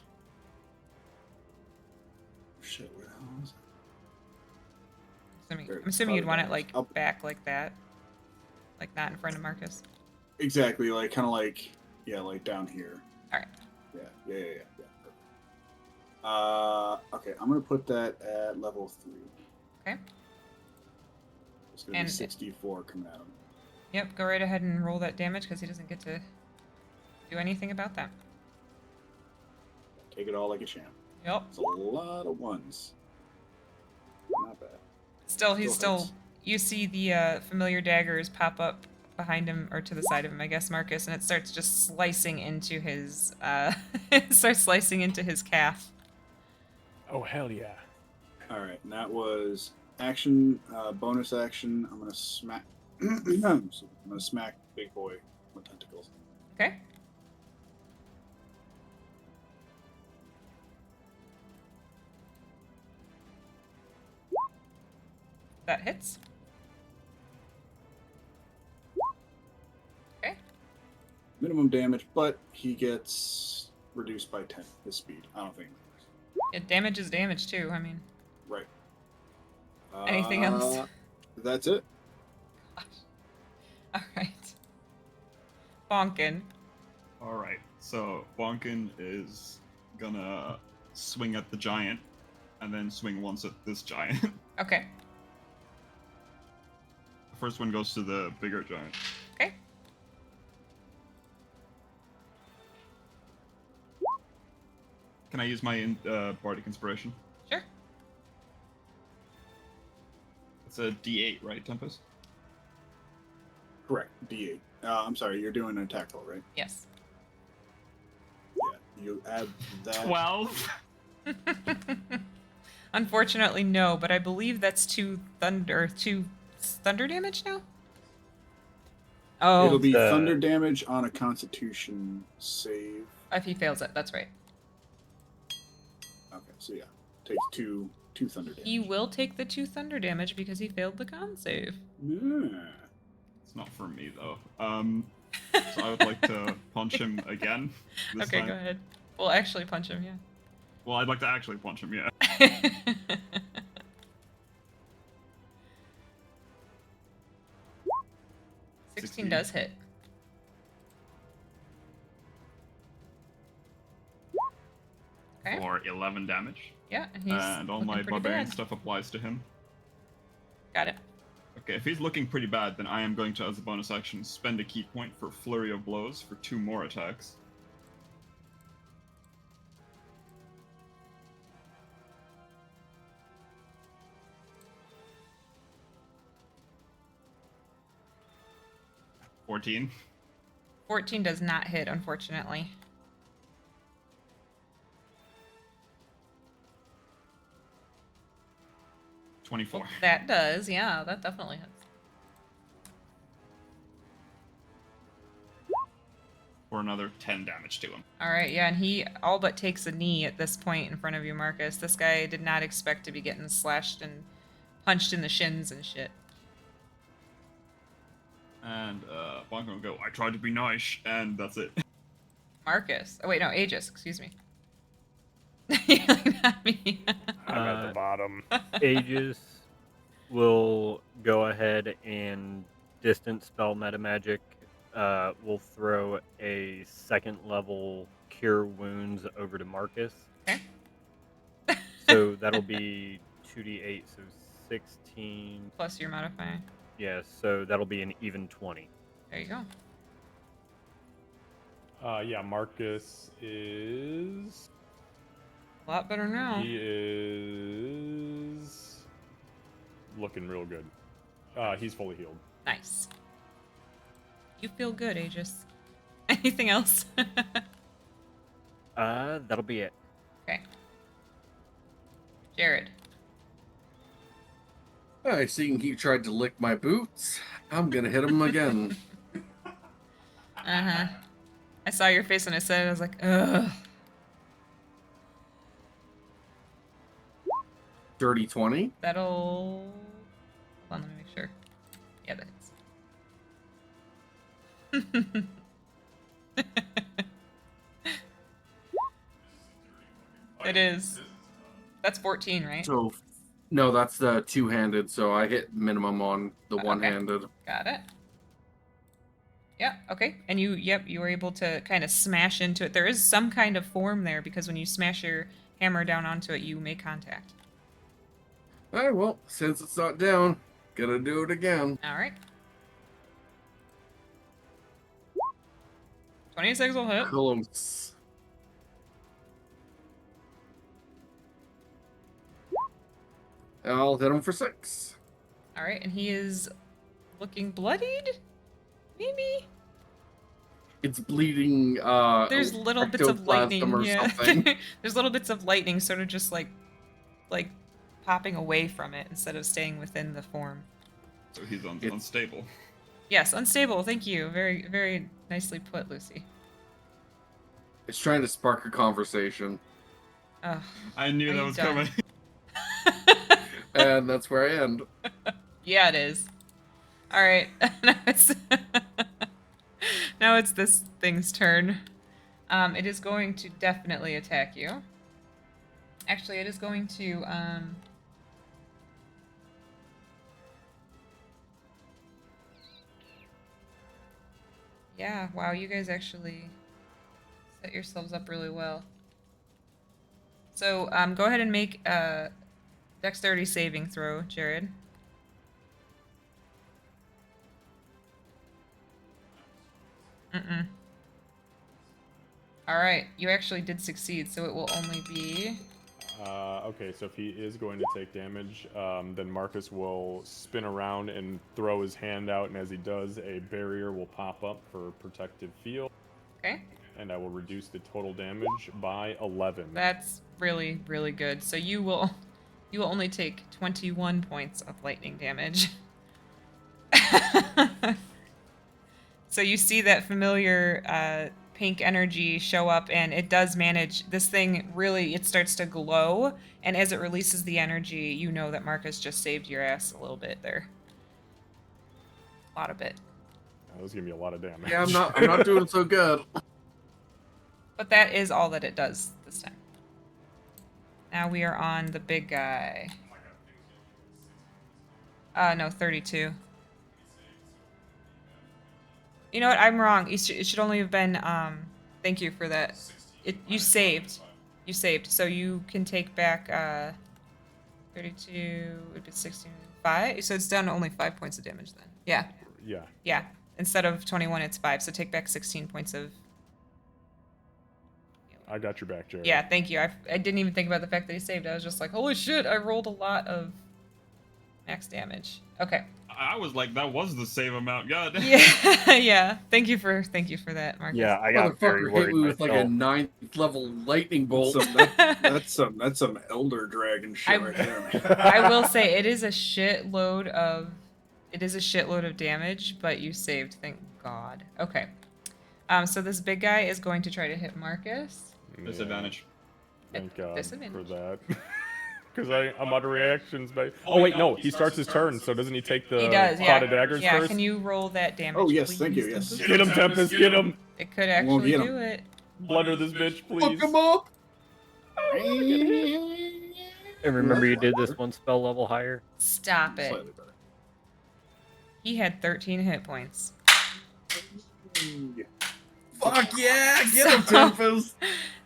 Speaker 4: Shit, where the hell is it?
Speaker 3: I'm assuming you'd want it like
Speaker 4: I'll-
Speaker 3: back like that, like not in front of Marcus.
Speaker 4: Exactly, like kind of like like down here.
Speaker 3: All right.
Speaker 4: Yeah. Perfect. Okay, I'm gonna put that at level 3.
Speaker 3: Okay.
Speaker 4: It's gonna
Speaker 3: And-
Speaker 4: be 64 coming at him.
Speaker 3: Yep. Go right ahead and roll that damage because he doesn't get to do anything about that.
Speaker 4: Take it all like a champ.
Speaker 3: Yep.
Speaker 4: It's a lot of ones. Not bad.
Speaker 3: Still, he's
Speaker 4: Still
Speaker 3: still.
Speaker 4: hurts.
Speaker 3: You see the familiar daggers pop up behind him or to the side of him, I guess, Marcus, and it starts just slicing into his. It starts slicing into his calf.
Speaker 2: Oh, hell yeah.
Speaker 4: All right, and that was action, bonus action. I'm gonna smack. I'm gonna smack big boy with tentacles.
Speaker 3: Okay. That hits. Okay.
Speaker 4: Minimum damage, but he gets reduced by 10 his speed. I don't think it matters.
Speaker 3: Yeah, damage is damage too. I mean,
Speaker 4: Right.
Speaker 3: Anything else?
Speaker 4: That's it.
Speaker 3: gosh. All right. Bonkin.
Speaker 6: All right. So Bonkin is gonna swing at the giant, and then swing once at this giant.
Speaker 3: Okay.
Speaker 6: The first one goes to the bigger giant.
Speaker 3: Okay.
Speaker 6: Can I use my bardic inspiration?
Speaker 3: Sure.
Speaker 6: It's a D8, right, Tempest?
Speaker 4: Correct. D8. I'm sorry, you're doing an attack roll, right?
Speaker 3: Yes.
Speaker 4: Yeah. You add that.
Speaker 6: 12.
Speaker 3: Unfortunately, no, but I believe that's two thunder damage now. Oh,
Speaker 4: It'll be
Speaker 5: The-
Speaker 4: thunder damage on a Constitution save.
Speaker 3: if he fails it, that's right.
Speaker 4: So yeah, takes two thunder damage.
Speaker 3: He will take the 2 thunder damage because he failed the con save.
Speaker 4: Yeah.
Speaker 6: It's not for me though. So I would like to punch him again. This
Speaker 3: Okay,
Speaker 6: time.
Speaker 3: go ahead. We'll actually punch him,
Speaker 6: Well, I'd like to actually punch him. Yeah.
Speaker 3: yeah. 16 does hit. Okay.
Speaker 6: For 11 damage.
Speaker 3: Yeah, and he's
Speaker 6: And all
Speaker 3: looking
Speaker 6: my
Speaker 3: pretty
Speaker 6: barbarian
Speaker 3: bad.
Speaker 6: stuff applies to him.
Speaker 3: Got it.
Speaker 6: Okay, if he's looking pretty bad, then I am going to, as a bonus action, spend a key point for Flurry of Blows for 2 more attacks. $14.
Speaker 3: 14 does not hit, unfortunately.
Speaker 6: $24.
Speaker 3: That does, yeah, that definitely hits.
Speaker 6: For another 10 damage to him.
Speaker 3: All right, yeah, and he all but takes a knee at this point in front of you, Marcus. This guy did not expect to be getting slashed and punched in the shins and shit.
Speaker 6: And I'm gonna go, I tried to be nice, and that's it.
Speaker 3: Marcus. Oh, wait, no, Aegis, excuse me. Not me.
Speaker 2: I'm at the bottom.
Speaker 5: Aegis will go ahead and distance spell metamagic. We'll throw a 2nd level cure wounds over to Marcus.
Speaker 3: Okay.
Speaker 5: So that'll be 2d8, so 16.
Speaker 3: Plus your modifier.
Speaker 5: Yeah, so that'll be an even 20.
Speaker 3: There you go.
Speaker 2: Yeah, Marcus is.
Speaker 3: A lot better now.
Speaker 2: He is looking real good. He's fully healed.
Speaker 3: Nice. You feel good, Aegis. Anything else?
Speaker 5: That'll be it.
Speaker 3: Okay. Jared.
Speaker 7: I seen he tried to lick my boots. I'm gonna hit him again.
Speaker 3: Uh-huh. I saw your face when I said it. I was like, ugh.
Speaker 7: Dirty 20.
Speaker 3: That'll... Hold on, let me make sure. Yeah, that hits. It is. That's 14, right?
Speaker 7: So, no, that's the two-handed. So I hit minimum on the
Speaker 3: Okay.
Speaker 7: one-handed.
Speaker 3: Got it. Yeah, okay. And you were able to kind of smash into it. There is some kind of form there because when you smash your hammer down onto it, you make contact.
Speaker 7: All right, well, since it's not down, gonna do it again.
Speaker 3: All right. 26 will hit.
Speaker 7: Close. I'll hit him for 6.
Speaker 3: All right, and he is looking bloodied? Maybe?
Speaker 7: It's bleeding.
Speaker 3: There's little bits of lightning.
Speaker 7: ectoplasm or
Speaker 3: Yeah.
Speaker 7: something.
Speaker 3: There's little bits of lightning sort of just like popping away from it instead of staying within the form.
Speaker 6: So he's
Speaker 7: It's-
Speaker 6: unstable.
Speaker 3: Yes, unstable. Thank you. Very, very nicely put, Lucy.
Speaker 7: It's trying to spark a conversation,
Speaker 3: Ugh.
Speaker 6: I knew
Speaker 3: Are
Speaker 6: that
Speaker 3: you
Speaker 6: was
Speaker 3: done?
Speaker 6: coming.
Speaker 7: and that's where I end.
Speaker 3: Yeah, it is. All right. Now it's this thing's turn. It is going to definitely attack you. Actually, it is going to yeah, wow, you guys actually set yourselves up really well. So, go ahead and make a dexterity saving throw, Jared. Mm-mm. All right, you actually did succeed, so it will only be...
Speaker 2: Okay, so if he is going to take damage, then Marcus will spin around and throw his hand out, and as he does, a barrier will pop up for protective field,
Speaker 3: Okay,
Speaker 2: and I will reduce the total damage by 11.
Speaker 3: that's really, really good. So you will only take 21 points of lightning damage. So you see that familiar pink energy show up, and it does manage. This thing really, it starts to glow, and as it releases the energy, you know that Marcus just saved your ass a little bit there. A lot of it.
Speaker 2: That was gonna be a lot of damage.
Speaker 7: Yeah, I'm not doing so good.
Speaker 3: But that is all that it does this time. Now we are on the big guy. No, 32. You know what? I'm wrong. It should only have been, thank you for that. You saved. You saved. So you can take back, 32, would be 16, 5. So it's down to only 5 points of damage then. Yeah.
Speaker 2: Yeah.
Speaker 3: Yeah. Instead of 21, it's 5. So take back 16 points of...
Speaker 2: I got your back, Jared.
Speaker 3: Yeah, thank you. I didn't even think about the fact that he saved. I was just like, holy shit, I rolled a lot of max damage. Okay.
Speaker 6: I was like, that was the same amount. God.
Speaker 3: Yeah, yeah. Thank you for that, Marcus.
Speaker 5: Yeah, I got very
Speaker 7: Motherfucker hit
Speaker 5: worried
Speaker 7: me with like a
Speaker 5: myself.
Speaker 7: 9th level lightning bolt.
Speaker 4: That's some elder dragon shit right there, man.
Speaker 3: I will say it is a shitload of damage, but you saved, thank God. Okay. So this big guy is going to try to hit Marcus.
Speaker 6: Disadvantage.
Speaker 2: Thank God
Speaker 3: Disadvantage.
Speaker 2: for that. Because I'm out of reactions, babe. Oh wait, no, he starts his turn, so doesn't he take the
Speaker 3: He does, yeah.
Speaker 2: pot of daggers
Speaker 3: Yeah,
Speaker 2: first?
Speaker 3: can you roll that damage?
Speaker 4: Oh yes,
Speaker 3: please?
Speaker 4: thank you. Yes.
Speaker 2: Get him, Tempest, get him!
Speaker 3: It could
Speaker 4: I won't
Speaker 3: actually
Speaker 4: get him.
Speaker 3: do it.
Speaker 2: Blunder this bitch,
Speaker 7: Fuck
Speaker 2: please.
Speaker 7: him up!
Speaker 5: And remember, you did this one spell level higher.
Speaker 3: Stop it.
Speaker 4: Slightly better.
Speaker 3: He had 13 hit points.
Speaker 7: Fuck yeah! Get him,
Speaker 3: So-
Speaker 7: Tempest!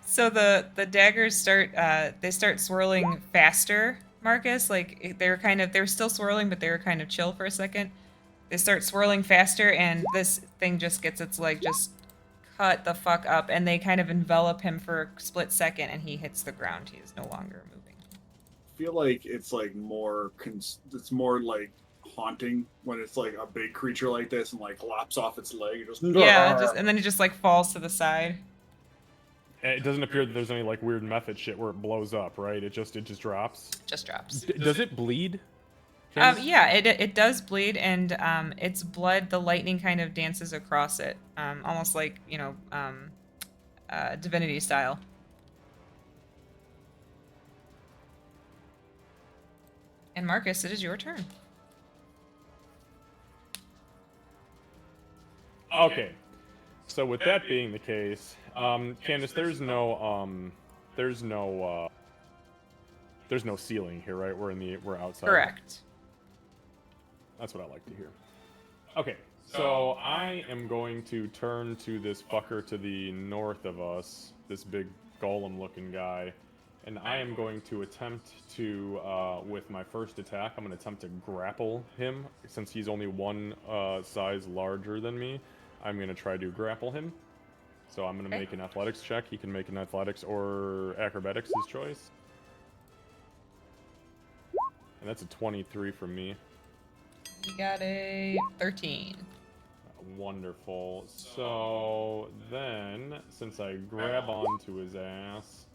Speaker 3: So the daggers start swirling faster, Marcus. Like they were still swirling, but they were kind of chill for a second. They start swirling faster, and this thing just gets its leg just cut the fuck up, and they kind of envelop him for a split second, and he hits the ground. He is no longer moving.
Speaker 4: I feel like it's like more it's more like haunting when it's like a big creature like this and like lops off its leg. It just
Speaker 3: Yeah, and then he just like falls to the side.
Speaker 2: It doesn't appear that there's any like weird method shit where it blows up, right? It just drops.
Speaker 3: Just drops.
Speaker 2: Does it bleed?
Speaker 3: Yeah, it does bleed, and its blood, the lightning kind of dances across it, almost like, divinity style. And Marcus, it is your turn.
Speaker 2: Okay. So with that being the case, Candace, there's no ceiling here, right? We're outside.
Speaker 3: Correct.
Speaker 2: That's what I like to hear. Okay, so I am going to turn to this fucker to the north of us, this big golem-looking guy, and I am going to attempt to, with my first attack, I'm going to attempt to grapple him. Since he's only one size larger than me, I'm going to try to grapple him. So I'm going to make an athletics check. He can make an athletics or acrobatics, his choice. And that's a 23 from me.
Speaker 3: You got a 13.
Speaker 2: Wonderful. So then, since I grab onto his ass,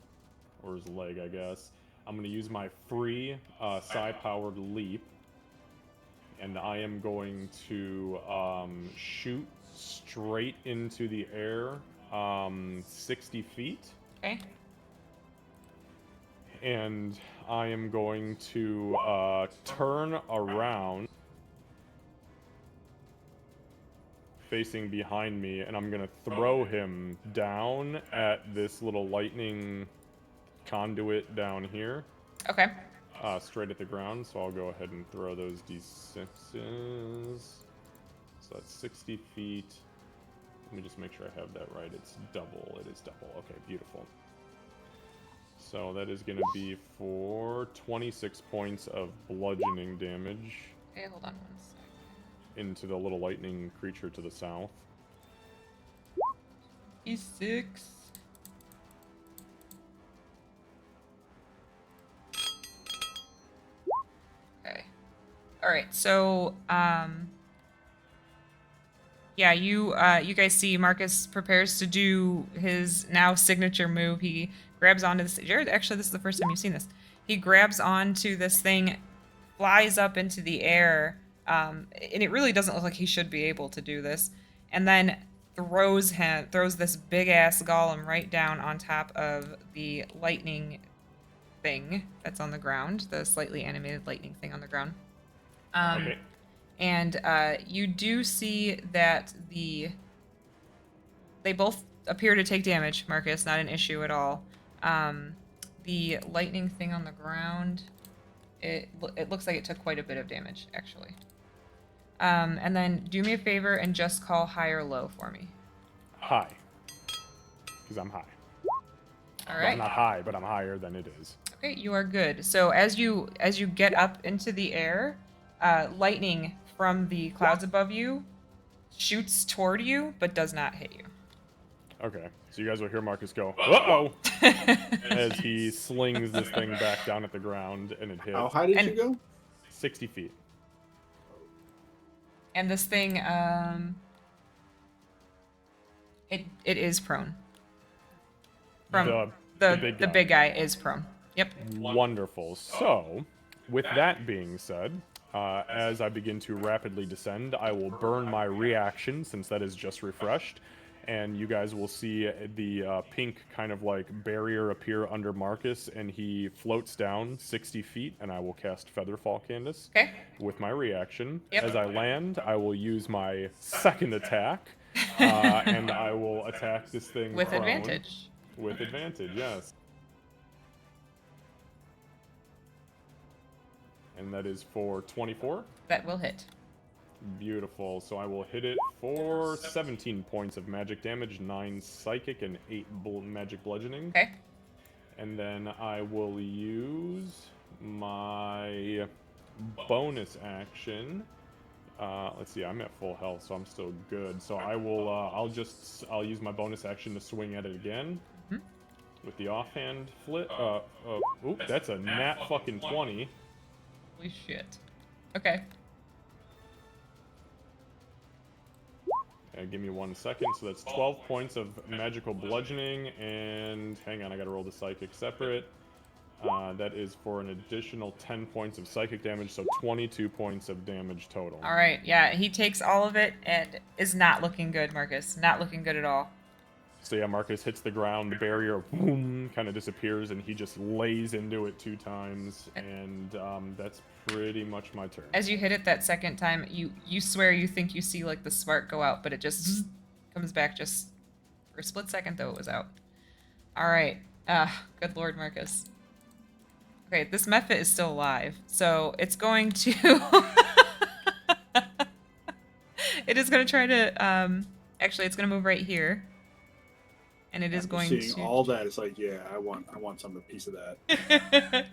Speaker 2: or his leg, I guess, I'm going to use my free psi-powered leap. And I am going to shoot straight into the air, 60 feet.
Speaker 3: Okay.
Speaker 2: And I am going to turn around, facing behind me, and I'm gonna throw him down at this little lightning conduit down here,
Speaker 3: Okay.
Speaker 2: straight at the ground. So I'll go ahead and throw those d6s. So that's 60 feet. Let me just make sure I have that right. It's double. It is double. Okay, beautiful. So that is going to be for 26 points of bludgeoning damage
Speaker 3: Okay, hold on 1 second.
Speaker 2: into the little lightning creature to the south.
Speaker 3: He's 6. Okay. All right. So, yeah, you guys see Marcus prepares to do his now signature move. He grabs onto this. Jared, actually, this is the first time you've seen this. He grabs onto this thing, flies up into the air, and it really doesn't look like he should be able to do this. And then throws this big ass golem right down on top of the lightning thing that's on the ground, the slightly animated lightning thing on the ground.
Speaker 2: Okay.
Speaker 3: And you do see that they both appear to take damage, Marcus. Not an issue at all. The lightning thing on the ground, it looks like it took quite a bit of damage, actually. And then do me a favor and just call high or low for me.
Speaker 2: High. Because I'm high.
Speaker 3: All
Speaker 2: Well,
Speaker 3: right.
Speaker 2: I'm not high, but I'm higher than it is.
Speaker 3: Okay, you are good. So as you get up into the air, lightning from the clouds above you shoots toward you, but does not hit you.
Speaker 2: Okay. So you guys will hear Marcus go, uh-oh, as he slings this thing back down at the ground, and it hits
Speaker 4: How high did
Speaker 3: And-
Speaker 4: you go?
Speaker 2: 60 feet.
Speaker 3: And this thing, it is prone. From the big guy is prone. Yep.
Speaker 2: Wonderful. So, with that being said, as I begin to rapidly descend, I will burn my reaction, since that is just refreshed, and you guys will see the pink kind of like barrier appear under Marcus, and he floats down 60 feet, and I will cast Featherfall Candace
Speaker 3: Okay.
Speaker 2: with my reaction.
Speaker 3: Yep.
Speaker 2: As I land, I will use my second attack, and I will attack this thing
Speaker 3: With
Speaker 2: prone.
Speaker 3: advantage.
Speaker 2: With advantage, yes. And that is for 24.
Speaker 3: That will hit.
Speaker 2: Beautiful. So I will hit it for 17 points of magic damage, 9 psychic, and 8 magic bludgeoning.
Speaker 3: Okay.
Speaker 2: And then I will use my bonus action. Let's see, I'm at full health, so I'm still good. So I will, I'll use my bonus action to swing at it again.
Speaker 3: Mhm.
Speaker 2: With the offhand flip. Oop, that's a nat fucking 20.
Speaker 3: Holy shit. Okay.
Speaker 2: Give me 1 second. So that's 12 points of magical bludgeoning, and hang on, I gotta roll the psychic separate. That is for an additional 10 points of psychic damage, so 22 points of damage total.
Speaker 3: All right. Yeah, he takes all of it and is not looking good, Marcus. Not looking good at all.
Speaker 2: So yeah, Marcus hits the ground, the barrier boom, kind of disappears, and he just lays into it 2 times, and that's pretty much my turn.
Speaker 3: As you hit it that second time, you swear you think you see like the spark go out, but it just comes back just for a split second, though it was out. All right. Good Lord, Marcus. Okay, this Mephit is still alive, so it's going to. It is going to try to. Actually, it's going to move right here. And it is
Speaker 4: After
Speaker 3: going
Speaker 4: seeing
Speaker 3: to.
Speaker 4: all that, it's like, yeah, I want some piece of that.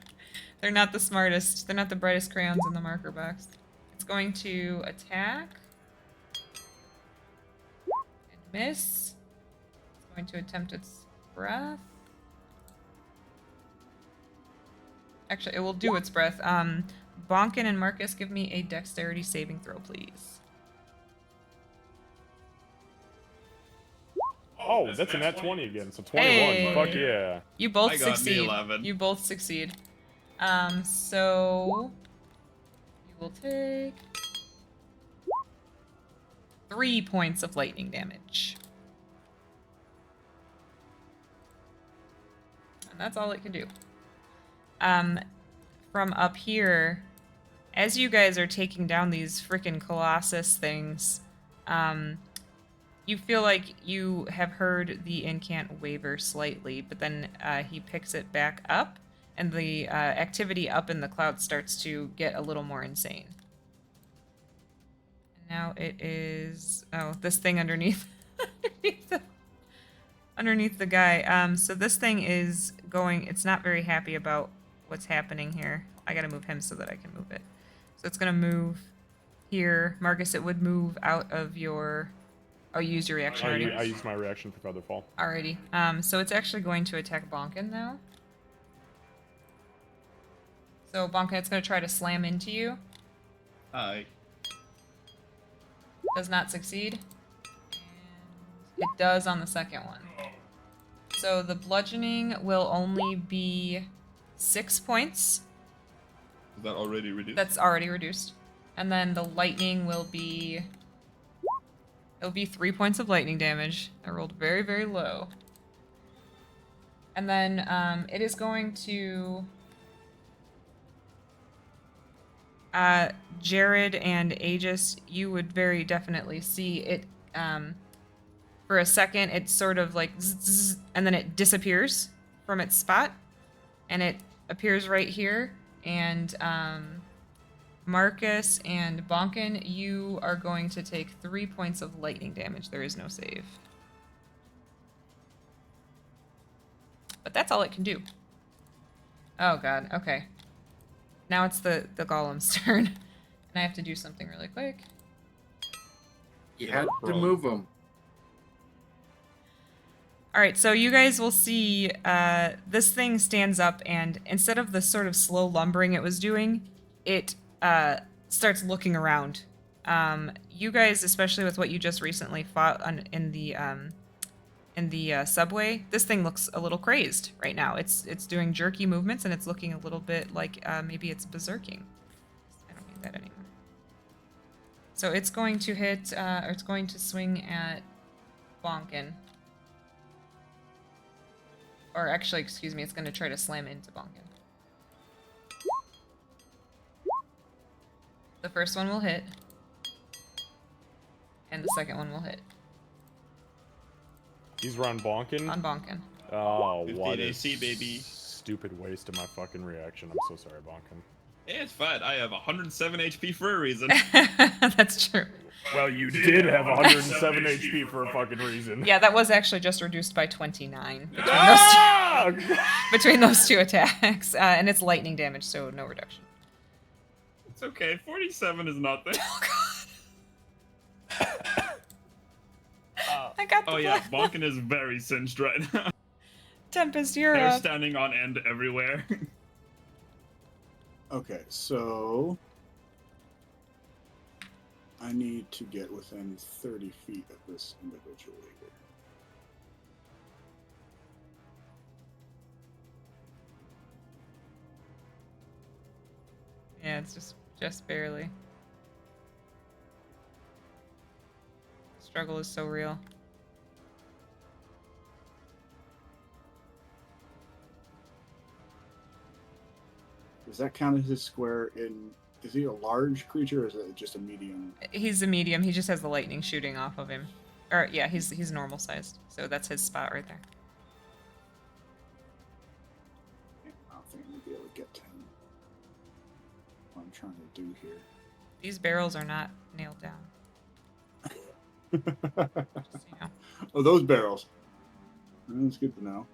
Speaker 3: They're not the smartest. They're not the brightest crayons in the marker box. It's going to attack. And miss. It's going to attempt its breath. Actually, it will do its breath. Bonkin and Marcus, give me a dexterity saving throw, please.
Speaker 2: Oh, that's a nat 20 again, so 21.
Speaker 3: Hey.
Speaker 2: Fuck yeah.
Speaker 3: You both
Speaker 6: I got me
Speaker 3: succeed.
Speaker 6: 11.
Speaker 3: You both succeed. So you will take 3 points of lightning damage. And that's all it can do. From up here, as you guys are taking down these freaking Colossus things, you feel like you have heard the incant waver slightly, but then he picks it back up, and the activity up in the clouds starts to get a little more insane. And now it is... Oh, this thing underneath... underneath the guy. So this thing is going... It's not very happy about what's happening here. I gotta move him so that I can move it. So it's gonna move here. Marcus, it would move out of your... Oh, you used your reaction already.
Speaker 2: I used my reaction for Featherfall.
Speaker 3: Alrighty. So it's actually going to attack Bonkin now. So Bonkin, it's going to try to slam into you.
Speaker 6: Hi.
Speaker 3: Does not succeed. And it does on the second one. So the bludgeoning will only be 6 points.
Speaker 6: Is that already reduced?
Speaker 3: That's already reduced. And then the lightning will be... It'll be 3 points of lightning damage. I rolled very, very low. And then it is going to... Jared and Aegis, you would very definitely see it. For a second, it's sort of like zzz, and then it disappears from its spot. And it appears right here. And Marcus and Bonkin, you are going to take 3 points of lightning damage. There is no save. But that's all it can do. Oh god, okay. Now it's the golem's turn. And I have to do something really quick.
Speaker 7: You had to move them.
Speaker 3: Alright, so you guys will see this thing stands up, and instead of the sort of slow lumbering it was doing, it starts looking around. You guys, especially with what you just recently fought in the subway, this thing looks a little crazed right now. It's doing jerky movements, and it's looking a little bit like maybe it's berserking. I don't need that anymore. So it's going to hit, or it's going to swing at Bonkin. Or actually, excuse me, it's going to try to slam into Bonkin. The first one will hit. And the second one will hit.
Speaker 2: These are on Bonkin?
Speaker 3: On Bonkin.
Speaker 2: Oh,
Speaker 6: 50
Speaker 2: what a
Speaker 6: AC, baby.
Speaker 2: stupid waste of my fucking reaction. I'm so sorry, Bonkin.
Speaker 6: Yeah, it's fine. I have 107 HP for a reason.
Speaker 3: That's true.
Speaker 2: Well, you did have 107 HP for a fucking reason.
Speaker 3: Yeah, that was actually just reduced by 29 between,
Speaker 2: Ah!
Speaker 3: between those two attacks. And it's lightning damage, so no reduction.
Speaker 6: It's okay. 47 is nothing.
Speaker 3: I got the
Speaker 6: Oh yeah,
Speaker 3: blood.
Speaker 6: Bonkin is very singed right now.
Speaker 3: Tempest, you're
Speaker 6: They're
Speaker 3: up.
Speaker 6: standing on end everywhere.
Speaker 4: Okay, so I need to get within 30 feet of this individual here.
Speaker 3: Yeah, it's just barely. Struggle is so real.
Speaker 4: Does that count as his square in... Is he a large creature or is it just a medium?
Speaker 3: He's a medium. He just has the lightning shooting off of him. Or yeah, he's normal sized. So that's his spot right there.
Speaker 4: I don't think I'm going to be able to get to him. What I'm trying to do here.
Speaker 3: These barrels are not nailed down. Just, you know.
Speaker 4: Oh, those barrels. That's good to know.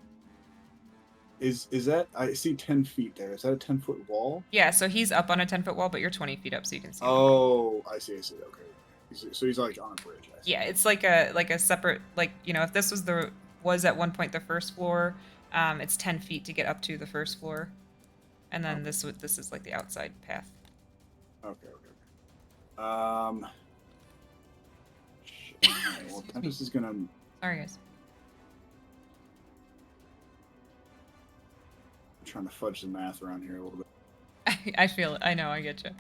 Speaker 4: Is that... I see 10 feet there. Is that a 10-foot wall?
Speaker 3: Yeah, so he's up on a 10-foot wall, but you're 20 feet up, so you can see him.
Speaker 4: Oh, I see. Okay. So he's like on a bridge. I see.
Speaker 3: Yeah, it's like a separate, like, you know, if this was at one point the first floor, it's 10 feet to get up to the first floor, and then this is like the outside path.
Speaker 4: Okay. Shit. Alright, well, Tempest is gonna...
Speaker 3: Sorry, guys.
Speaker 4: I'm trying to fudge the math around here a little bit.
Speaker 3: I feel it. I know. I get you.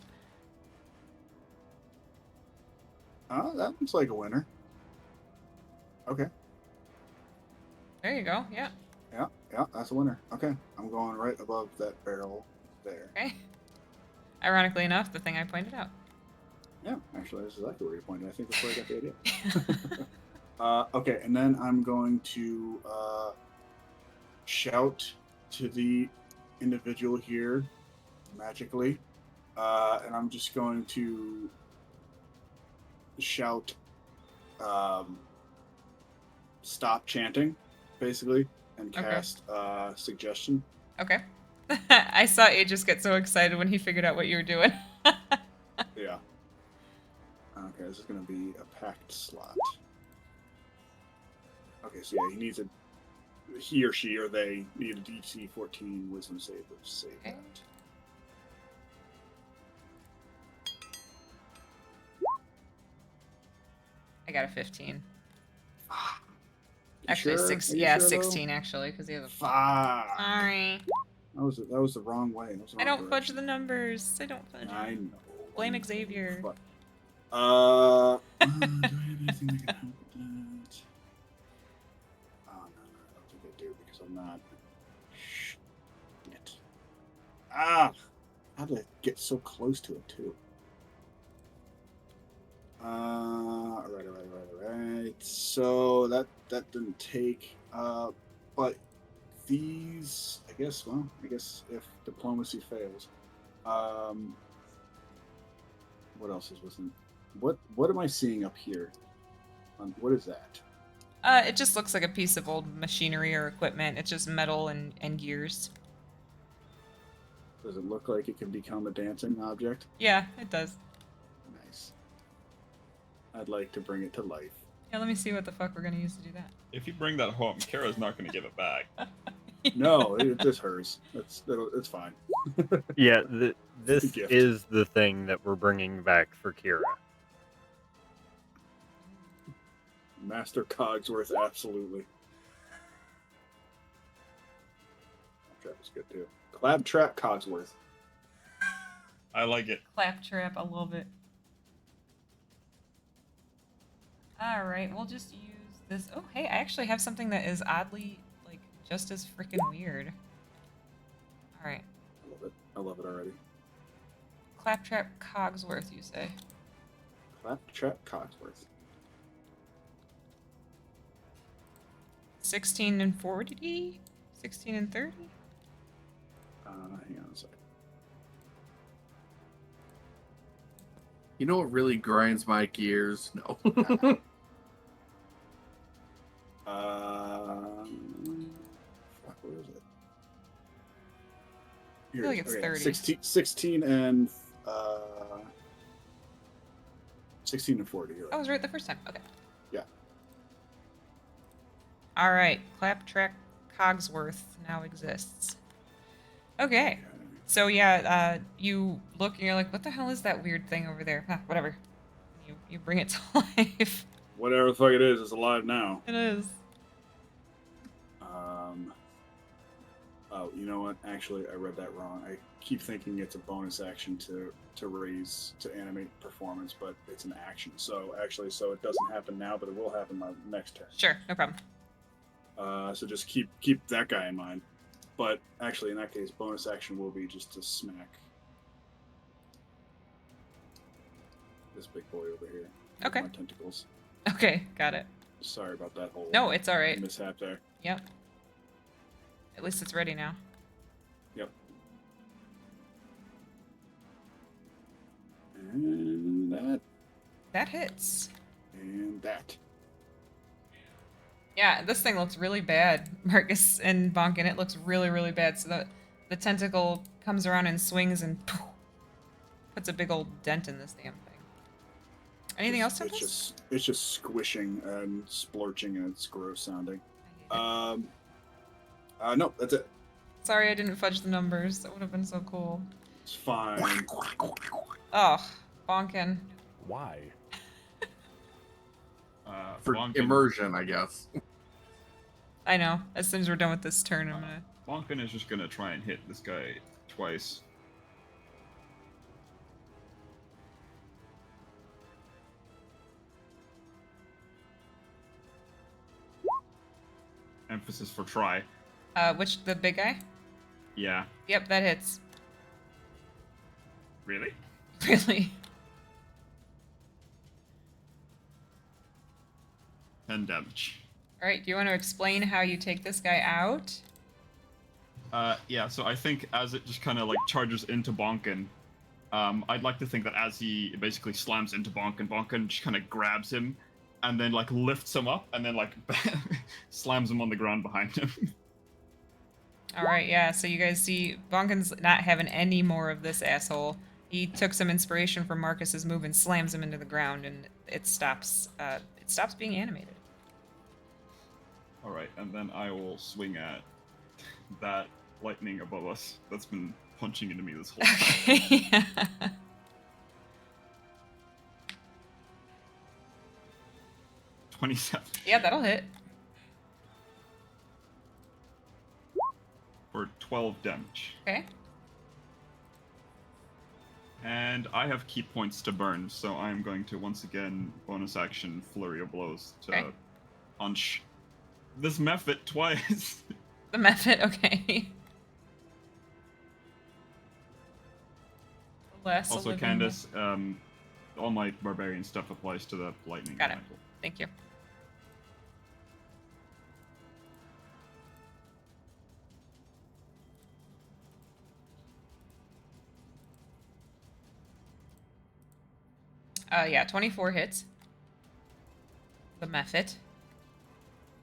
Speaker 4: That looks like a winner. Okay.
Speaker 3: There you go. Yeah.
Speaker 4: Yeah, that's a winner. Okay, I'm going right above that barrel there.
Speaker 3: Okay. Ironically enough, the thing I pointed out.
Speaker 4: Yeah, actually, that's exactly where you pointed. I think that's where I got the idea. Okay, and then I'm going to shout to the individual here magically, and I'm just going to shout stop chanting, basically, and
Speaker 3: Okay.
Speaker 4: cast suggestion.
Speaker 3: Okay. I saw Aegis get so excited when he figured out what you were doing.
Speaker 4: Yeah. Okay, this is going to be a packed slot. Okay, so yeah, he or she or they need a DC 14 wisdom save to save
Speaker 3: Okay.
Speaker 4: that.
Speaker 3: I got a 15.
Speaker 4: You
Speaker 3: Actually,
Speaker 4: sure?
Speaker 3: six.
Speaker 4: Are you
Speaker 3: Yeah,
Speaker 4: sure, though?
Speaker 3: 16 actually, because he has a.
Speaker 4: Fuck.
Speaker 3: Sorry.
Speaker 4: That was the wrong way. That was the
Speaker 3: I
Speaker 4: wrong
Speaker 3: don't fudge
Speaker 4: direction.
Speaker 3: the numbers. I don't fudge.
Speaker 4: I
Speaker 3: them.
Speaker 4: know.
Speaker 3: Blame Xavier.
Speaker 4: Fuck. anything that can help with that? Oh, no, I don't think I do because I'm not. Shit. Ah! How did I get so close to it, too? All right. So that didn't take. But these, I guess. Well, I guess if diplomacy fails, what else is within? What am I seeing up here? What is that?
Speaker 3: It just looks like a piece of old machinery or equipment. It's just metal and gears.
Speaker 4: Does it look like it can become a dancing object?
Speaker 3: Yeah, it does.
Speaker 4: Nice. I'd like to bring it to life.
Speaker 3: Yeah, let me see what the fuck we're gonna use to do that.
Speaker 6: If you bring that home, Kara's not going to give it back.
Speaker 4: No, it's hers. It's fine.
Speaker 5: Yeah, this
Speaker 4: gift.
Speaker 5: is the thing that we're bringing back for Kira.
Speaker 4: Master Cogsworth, absolutely. Claptrap is good too. Claptrap Cogsworth.
Speaker 6: I like it.
Speaker 3: Claptrap, I love it. Alright, we'll just use this. Oh, hey, I actually have something that is oddly, like, just as freaking weird. Alright.
Speaker 4: I love it already.
Speaker 3: Claptrap Cogsworth, you say?
Speaker 4: Claptrap Cogsworth.
Speaker 3: 16 and 40? 16 and 30?
Speaker 4: Hang on a second.
Speaker 7: You know what really grinds my gears? No.
Speaker 4: Fuck, where is it? Here
Speaker 3: feel like
Speaker 4: it is.
Speaker 3: it's
Speaker 4: Okay,
Speaker 3: 30.
Speaker 4: 16 and 16 and 40. You're
Speaker 3: I
Speaker 4: right.
Speaker 3: was right the first time. Okay.
Speaker 4: Yeah.
Speaker 3: Alright, Claptrap Cogsworth now exists. Okay. So yeah, you look and you're like, what the hell is that weird thing over there? Whatever. You bring it to life.
Speaker 4: Whatever the fuck it is, it's alive now.
Speaker 3: It is.
Speaker 4: Oh, you know what? Actually, I read that wrong. I keep thinking it's a bonus action to animate performance, but it's an action. So actually, so it doesn't happen now, but it will happen my next turn.
Speaker 3: Sure, no problem.
Speaker 4: So just keep that guy in mind. But actually, in that case, bonus action will be just to smack this big boy over here. with
Speaker 3: Okay.
Speaker 4: My tentacles.
Speaker 3: Okay, got it.
Speaker 4: Sorry about that whole
Speaker 3: No, it's alright.
Speaker 4: mishap there.
Speaker 3: Yep. At least it's ready now.
Speaker 4: Yep. And that.
Speaker 3: That hits.
Speaker 4: And that.
Speaker 3: Yeah, this thing looks really bad, Marcus and Bonkin. It looks really, really bad. So the tentacle comes around and swings and poof, puts a big old dent in this damn thing. Anything else, Tempest?
Speaker 4: It's just squishing and splorching, and it's gross sounding.
Speaker 3: I hate it.
Speaker 4: No, that's it.
Speaker 3: Sorry I didn't fudge the numbers. That would have been so cool.
Speaker 4: It's fine.
Speaker 3: Oh, Bonkin.
Speaker 2: Why?
Speaker 7: For
Speaker 6: Bonkin-
Speaker 7: immersion, I guess.
Speaker 3: I know. As soon as we're done with this turn, I'm gonna...
Speaker 6: Bonkin is just gonna try and hit this guy twice. Emphasis for try.
Speaker 3: The big guy?
Speaker 6: Yeah.
Speaker 3: Yep, that hits.
Speaker 6: Really?
Speaker 3: Really?
Speaker 6: 10 damage.
Speaker 3: Alright, do you want to explain how you take this guy out?
Speaker 6: Yeah, so I think as it just kind of like charges into Bonkin, I'd like to think that as he basically slams into Bonkin, Bonkin just kind of grabs him and then like lifts him up and then like slams him on the ground behind him.
Speaker 3: Alright, yeah, so you guys see Bonkin's not having any more of this asshole. He took some inspiration from Marcus's move and slams him into the ground, and it stops being animated.
Speaker 6: Alright, and then I will swing at that lightning above us that's been punching into me this whole time.
Speaker 3: Okay, yeah.
Speaker 6: 27
Speaker 3: Yeah, that'll hit.
Speaker 6: for 12 damage.
Speaker 3: Okay.
Speaker 6: And I have key points to burn, so I'm going to once again bonus action Flurry of Blows to
Speaker 3: Okay.
Speaker 6: punch this method twice.
Speaker 3: The method, okay. Less
Speaker 6: Also,
Speaker 3: living-
Speaker 6: Candace, all my barbarian stuff applies to the lightning
Speaker 3: Got it.
Speaker 6: elemental.
Speaker 3: Thank you. Yeah, 24 hits. The method.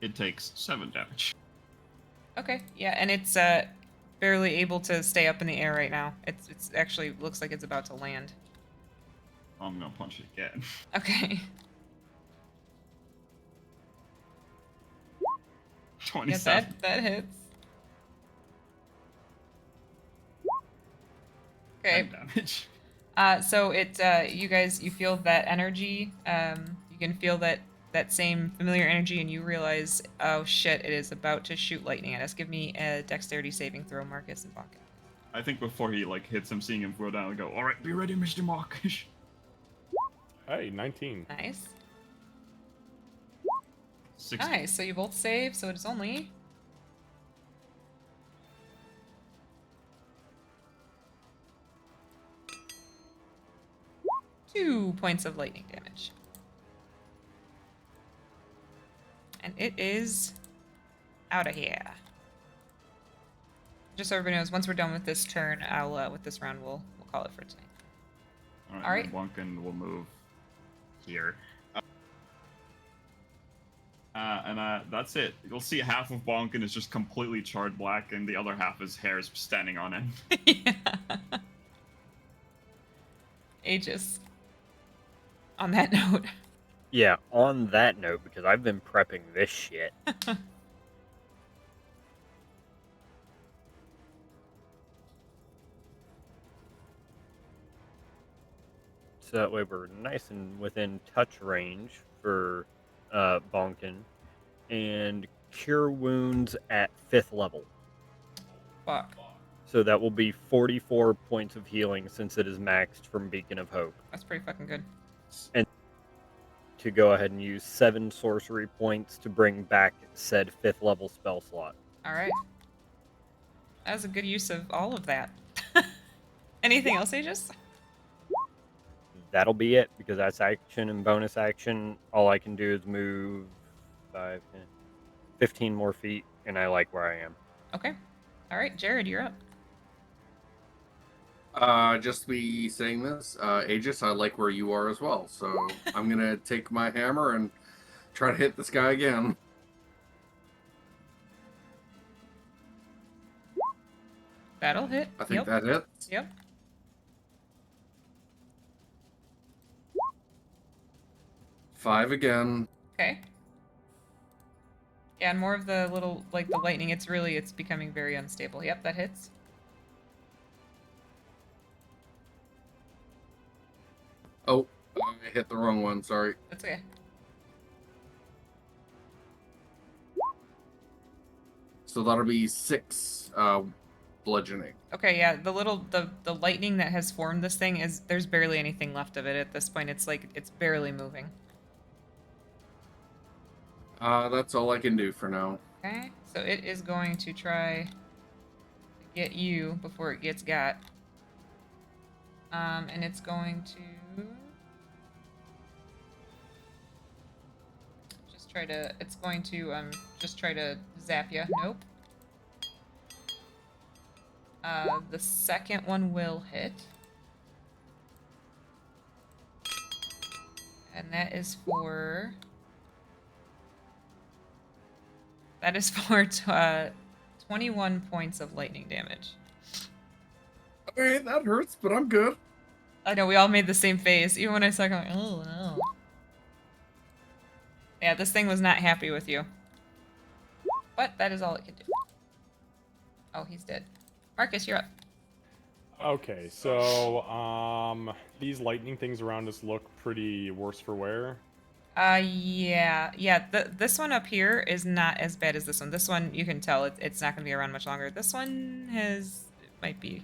Speaker 6: It takes 7 damage.
Speaker 3: Okay, yeah, and it's barely able to stay up in the air right now. It's actually looks like it's about to land.
Speaker 6: I'm gonna punch it again.
Speaker 3: Okay.
Speaker 6: 27.
Speaker 3: Yeah, that hits. Okay.
Speaker 6: 10 damage.
Speaker 3: So it you guys you feel that energy. You can feel that same familiar energy, and you realize, oh shit, it is about to shoot lightning at us. Give me a dexterity saving throw, Marcus and Bonk.
Speaker 6: I think before he hits him, seeing him go down, I go, all right, be ready, Mr. Markish.
Speaker 2: Hey, 19.
Speaker 3: Nice.
Speaker 6: 16.
Speaker 3: Nice. So you both save. So it is only 2 points of lightning damage. And it is out of here. Just so everybody knows, once we're done with this turn, I'll with this round, we'll call it for tonight.
Speaker 6: All right. Wonkin will move here. And that's it. You'll see half of Bonkin is just completely charred black, and the other half is hairs standing on end.
Speaker 3: Yeah. Aegis. On that note.
Speaker 5: Yeah, on that note, because I've been prepping this shit. So that way we're nice and within touch range for Bonkin. And cure wounds at 5th level.
Speaker 3: Fuck.
Speaker 5: So that will be 44 points of healing since it is maxed from Beacon of Hope.
Speaker 3: That's pretty fucking good.
Speaker 5: To go ahead and use 7 sorcery points to bring back said 5th level spell slot.
Speaker 3: Alright. That was a good use of all of that. Anything else, Aegis?
Speaker 5: That'll be it, because that's action and bonus action. All I can do is move 5, 10, 15 more feet, and I like where I am.
Speaker 3: Okay. Alright, Jared, you're up.
Speaker 7: Just me saying this, Aegis, I like where you are as well. So I'm gonna take my hammer and try to hit this guy again.
Speaker 3: That'll hit.
Speaker 7: I think
Speaker 3: Yep.
Speaker 7: that hits.
Speaker 3: Yep.
Speaker 7: Five again.
Speaker 3: Okay. Yeah, and more of the little, like the lightning, it's becoming very unstable. Yep, that hits.
Speaker 7: Oh, I hit the wrong one. Sorry.
Speaker 3: That's okay.
Speaker 7: So that'll be 6 bludgeoning.
Speaker 3: Okay, yeah, the lightning that has formed this thing there's barely anything left of it at this point. It's like, it's barely moving.
Speaker 7: That's all I can do for now.
Speaker 3: Okay, so it is going to try to get you before it gets got. And it's going to just try to zap you. Nope. The second one will hit. And that is for 21 points of lightning damage.
Speaker 7: Okay, that hurts, but I'm good.
Speaker 3: I know, we all made the same face. Even when I saw it, I'm like, oh no. Yeah, this thing was not happy with you. But that is all it can do. Oh, he's dead. Marcus, you're up.
Speaker 2: Okay, so these lightning things around us look pretty worse for wear.
Speaker 3: Yeah. This one up here is not as bad as this one. This one, you can tell it's not going to be around much longer. This one might be.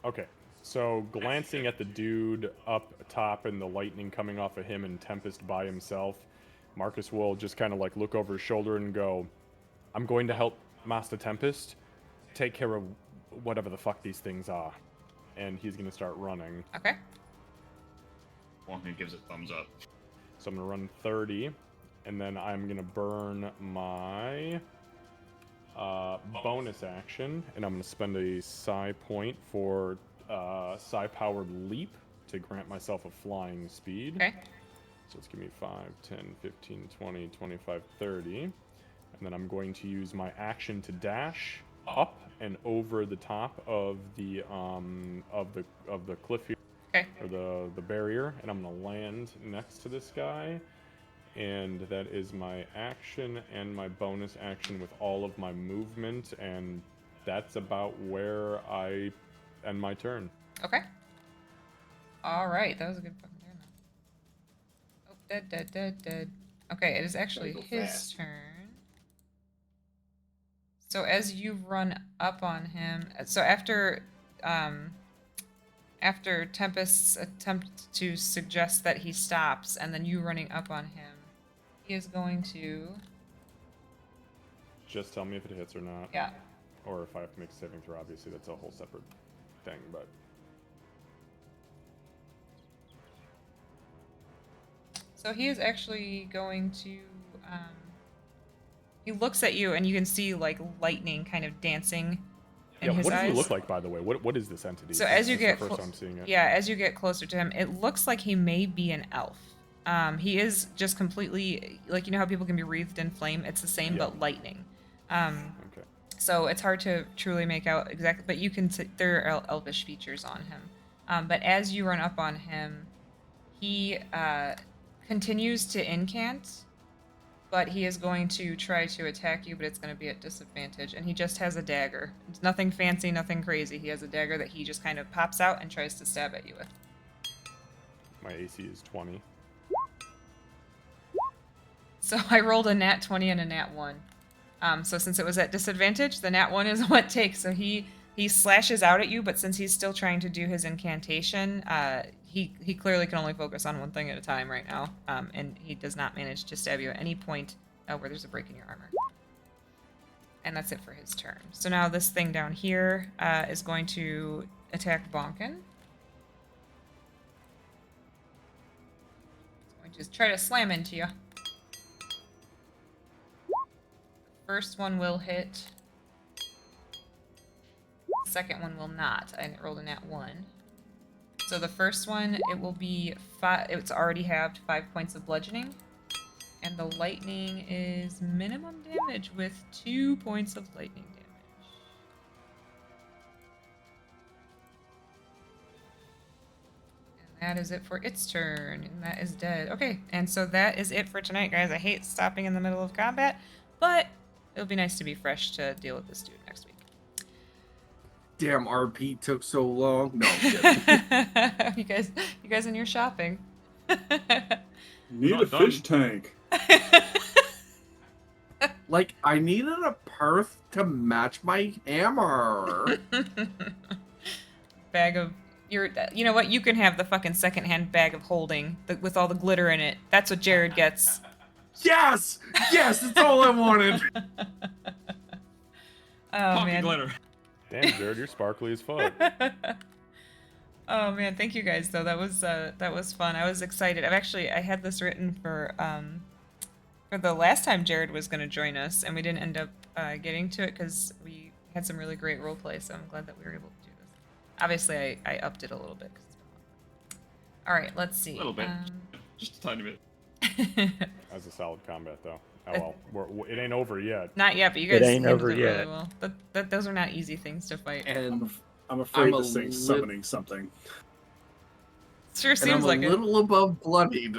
Speaker 2: Okay, So, glancing at the dude up top and the lightning coming off of him and Tempest by himself, Marcus will just kind of like look over his shoulder and go, I'm going to help Master Tempest take care of whatever the fuck these things are. And he's going to start running.
Speaker 3: Okay.
Speaker 6: Wonka gives it thumbs up.
Speaker 2: So I'm going to run 30, and then I'm going to burn my bonus action, and I'm going to spend a psi point for psi-powered leap to grant myself a flying speed.
Speaker 3: Okay.
Speaker 2: So let's give me 5, 10, 15, 20, 25, 30. And then I'm going to use my action to dash up and over the top of the cliff here,
Speaker 3: Okay.
Speaker 2: or the barrier, and I'm gonna land next to this guy. And that is my action and my bonus action with all of my movement, and that's about where I end my turn.
Speaker 3: Okay. All right, that was a good fucking turn. Oh, dead. Okay, it is actually
Speaker 4: Gotta go
Speaker 3: his
Speaker 4: fast.
Speaker 3: turn. So as you run up on him, so after Tempest's attempt to suggest that he stops, and then you running up on him, he is going to,
Speaker 2: Just tell me if it hits or not.
Speaker 3: yeah.
Speaker 2: Or if I have to make a saving throw, obviously that's a whole separate thing, but...
Speaker 3: So he is actually going to, he looks at you and you can see like lightning kind of dancing in
Speaker 2: Yeah,
Speaker 3: his
Speaker 2: what does
Speaker 3: eyes.
Speaker 2: he look like, by the way? What is this entity?
Speaker 3: So as you
Speaker 2: This is
Speaker 3: get
Speaker 2: the first
Speaker 3: clo-
Speaker 2: time seeing it.
Speaker 3: Yeah, as you get closer to him, it looks like he may be an elf. He is just completely, like, you know how people can be wreathed in flame? It's the same,
Speaker 2: Yeah.
Speaker 3: but lightning.
Speaker 2: Okay.
Speaker 3: So it's hard to truly make out exactly, but you can, there are elvish features on him. But as you run up on him, he continues to incant, but he is going to try to attack you, but it's going to be at disadvantage. And he just has a dagger. It's nothing fancy, nothing crazy. He has a dagger that he just kind of pops out and tries to stab at you with.
Speaker 2: My AC is 20.
Speaker 3: So I rolled a nat 20 and a nat 1. So since it was at disadvantage, the nat 1 is what takes. So he slashes out at you, but since he's still trying to do his incantation, he clearly can only focus on one thing at a time right now, and he does not manage to stab you at any point where there's a break in your armor. And that's it for his turn. So now this thing down here is going to attack Bonkin. It's going to try to slam into you. First one will hit. Second one will not. I rolled a nat 1. So the first one, it will be 5. It's already halved 5 points of bludgeoning. And the lightning is minimum damage with 2 points of lightning damage. And that is it for its turn. And that is dead. Okay, and so that is it for tonight, guys. I hate stopping in the middle of combat, but it'll be nice to be fresh to deal with this dude next week.
Speaker 7: Damn, RP took so long. No, I'm kidding.
Speaker 3: you guys in your shopping.
Speaker 4: Need
Speaker 6: Not
Speaker 4: a fish tank.
Speaker 7: Like, I needed a perth to match my hammer.
Speaker 3: Bag of you know what? You can have the fucking secondhand bag of holding with all the glitter in it. That's what Jared gets.
Speaker 7: Yes! Yes, that's all I wanted.
Speaker 3: Oh
Speaker 6: Pocket
Speaker 3: man.
Speaker 6: glitter.
Speaker 2: Damn, Jared, you're sparkly as fuck.
Speaker 3: Oh man, thank you guys though. That was fun. I was excited. I had this written for the last time Jared was going to join us, and we didn't end up getting to it because we had some really great role play. So I'm glad that we were able to do this. Obviously, I upped it a little bit. 'Cause it's been long. All right, let's see.
Speaker 6: A little bit. Just a tiny bit.
Speaker 2: That's a solid combat, though. Oh well, it ain't over yet.
Speaker 3: Not yet, but you
Speaker 5: It
Speaker 3: guys
Speaker 5: ain't
Speaker 3: handled
Speaker 5: over
Speaker 3: it really
Speaker 5: yet.
Speaker 3: well. Those are not easy things to fight.
Speaker 7: And
Speaker 4: I'm afraid
Speaker 7: I'm
Speaker 4: this
Speaker 7: a
Speaker 4: thing's
Speaker 7: lit-
Speaker 4: summoning something.
Speaker 3: Sure
Speaker 7: and
Speaker 3: seems
Speaker 7: I'm
Speaker 3: like
Speaker 7: a little above bloodied.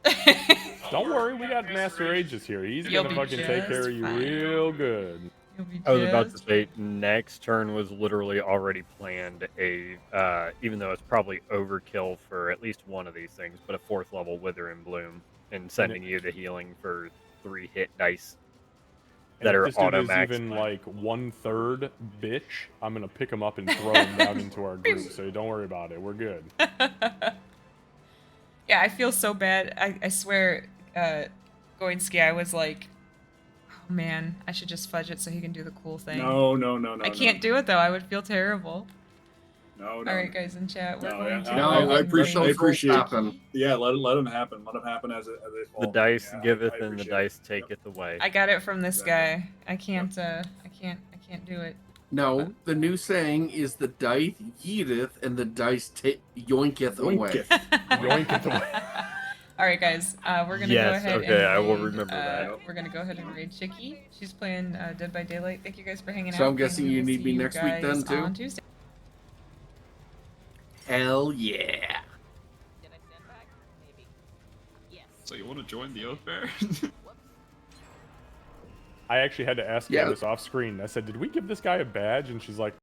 Speaker 3: it.
Speaker 2: Don't worry, we got Master Aegis here. He's
Speaker 3: You'll
Speaker 2: gonna
Speaker 3: be
Speaker 2: fucking take care
Speaker 3: just
Speaker 2: of you
Speaker 3: fine.
Speaker 2: real good.
Speaker 3: You'll be
Speaker 5: I was about to
Speaker 3: just
Speaker 5: say next turn was literally already planned even though it's probably overkill for at least one of these things, but a 4th level Wither and Bloom and sending you the healing for 3 hit dice.
Speaker 2: And
Speaker 5: That
Speaker 2: if
Speaker 5: are
Speaker 2: this dude is
Speaker 5: auto-maxed.
Speaker 2: even like 1/3 bitch, I'm gonna pick him up and throw him down into our group. So don't worry about it. We're good.
Speaker 3: Yeah, I feel so bad. I swear, Goinski, I was like, oh man, I should just fudge it so he can do the cool thing.
Speaker 4: No.
Speaker 3: I can't do it though. I would feel terrible.
Speaker 4: No.
Speaker 3: All right, guys in chat, we're
Speaker 4: No,
Speaker 3: going to.
Speaker 4: yeah,
Speaker 7: No,
Speaker 4: I
Speaker 7: let
Speaker 4: appreciate. I
Speaker 7: those rolls
Speaker 4: appreciate.
Speaker 7: happen.
Speaker 4: Yeah, let them happen. Let them happen as they fall.
Speaker 5: The dice
Speaker 4: Yeah,
Speaker 5: giveth
Speaker 4: I
Speaker 5: and the
Speaker 4: appreciate
Speaker 5: dice
Speaker 4: it.
Speaker 5: taketh away.
Speaker 3: I got it from this
Speaker 4: Exactly.
Speaker 3: guy. I can't. I can't do it.
Speaker 7: No, the new saying is the dice yeeteth and the dice yoinketh away.
Speaker 4: Yoinketh.
Speaker 2: Yoink it away.
Speaker 3: All right, guys. We're gonna go
Speaker 5: Yes,
Speaker 3: ahead.
Speaker 5: okay,
Speaker 3: and
Speaker 5: I will
Speaker 3: raid,
Speaker 5: remember that.
Speaker 3: We're gonna go ahead and raid Chicky. She's playing Dead by Daylight. Thank you guys for hanging out.
Speaker 7: So I'm
Speaker 3: and
Speaker 7: guessing
Speaker 3: we
Speaker 7: you
Speaker 3: will
Speaker 7: need
Speaker 3: see
Speaker 7: me
Speaker 3: you
Speaker 7: next week then,
Speaker 3: guys
Speaker 7: too?
Speaker 3: On Tuesday.
Speaker 7: Hell yeah.
Speaker 8: Did I stand back? Maybe. Yes.
Speaker 6: So you want to join the Oath Bear?
Speaker 2: I actually had to ask
Speaker 7: Yeah.
Speaker 2: her this off screen. I said, "Did we give this guy a badge?" And she's like,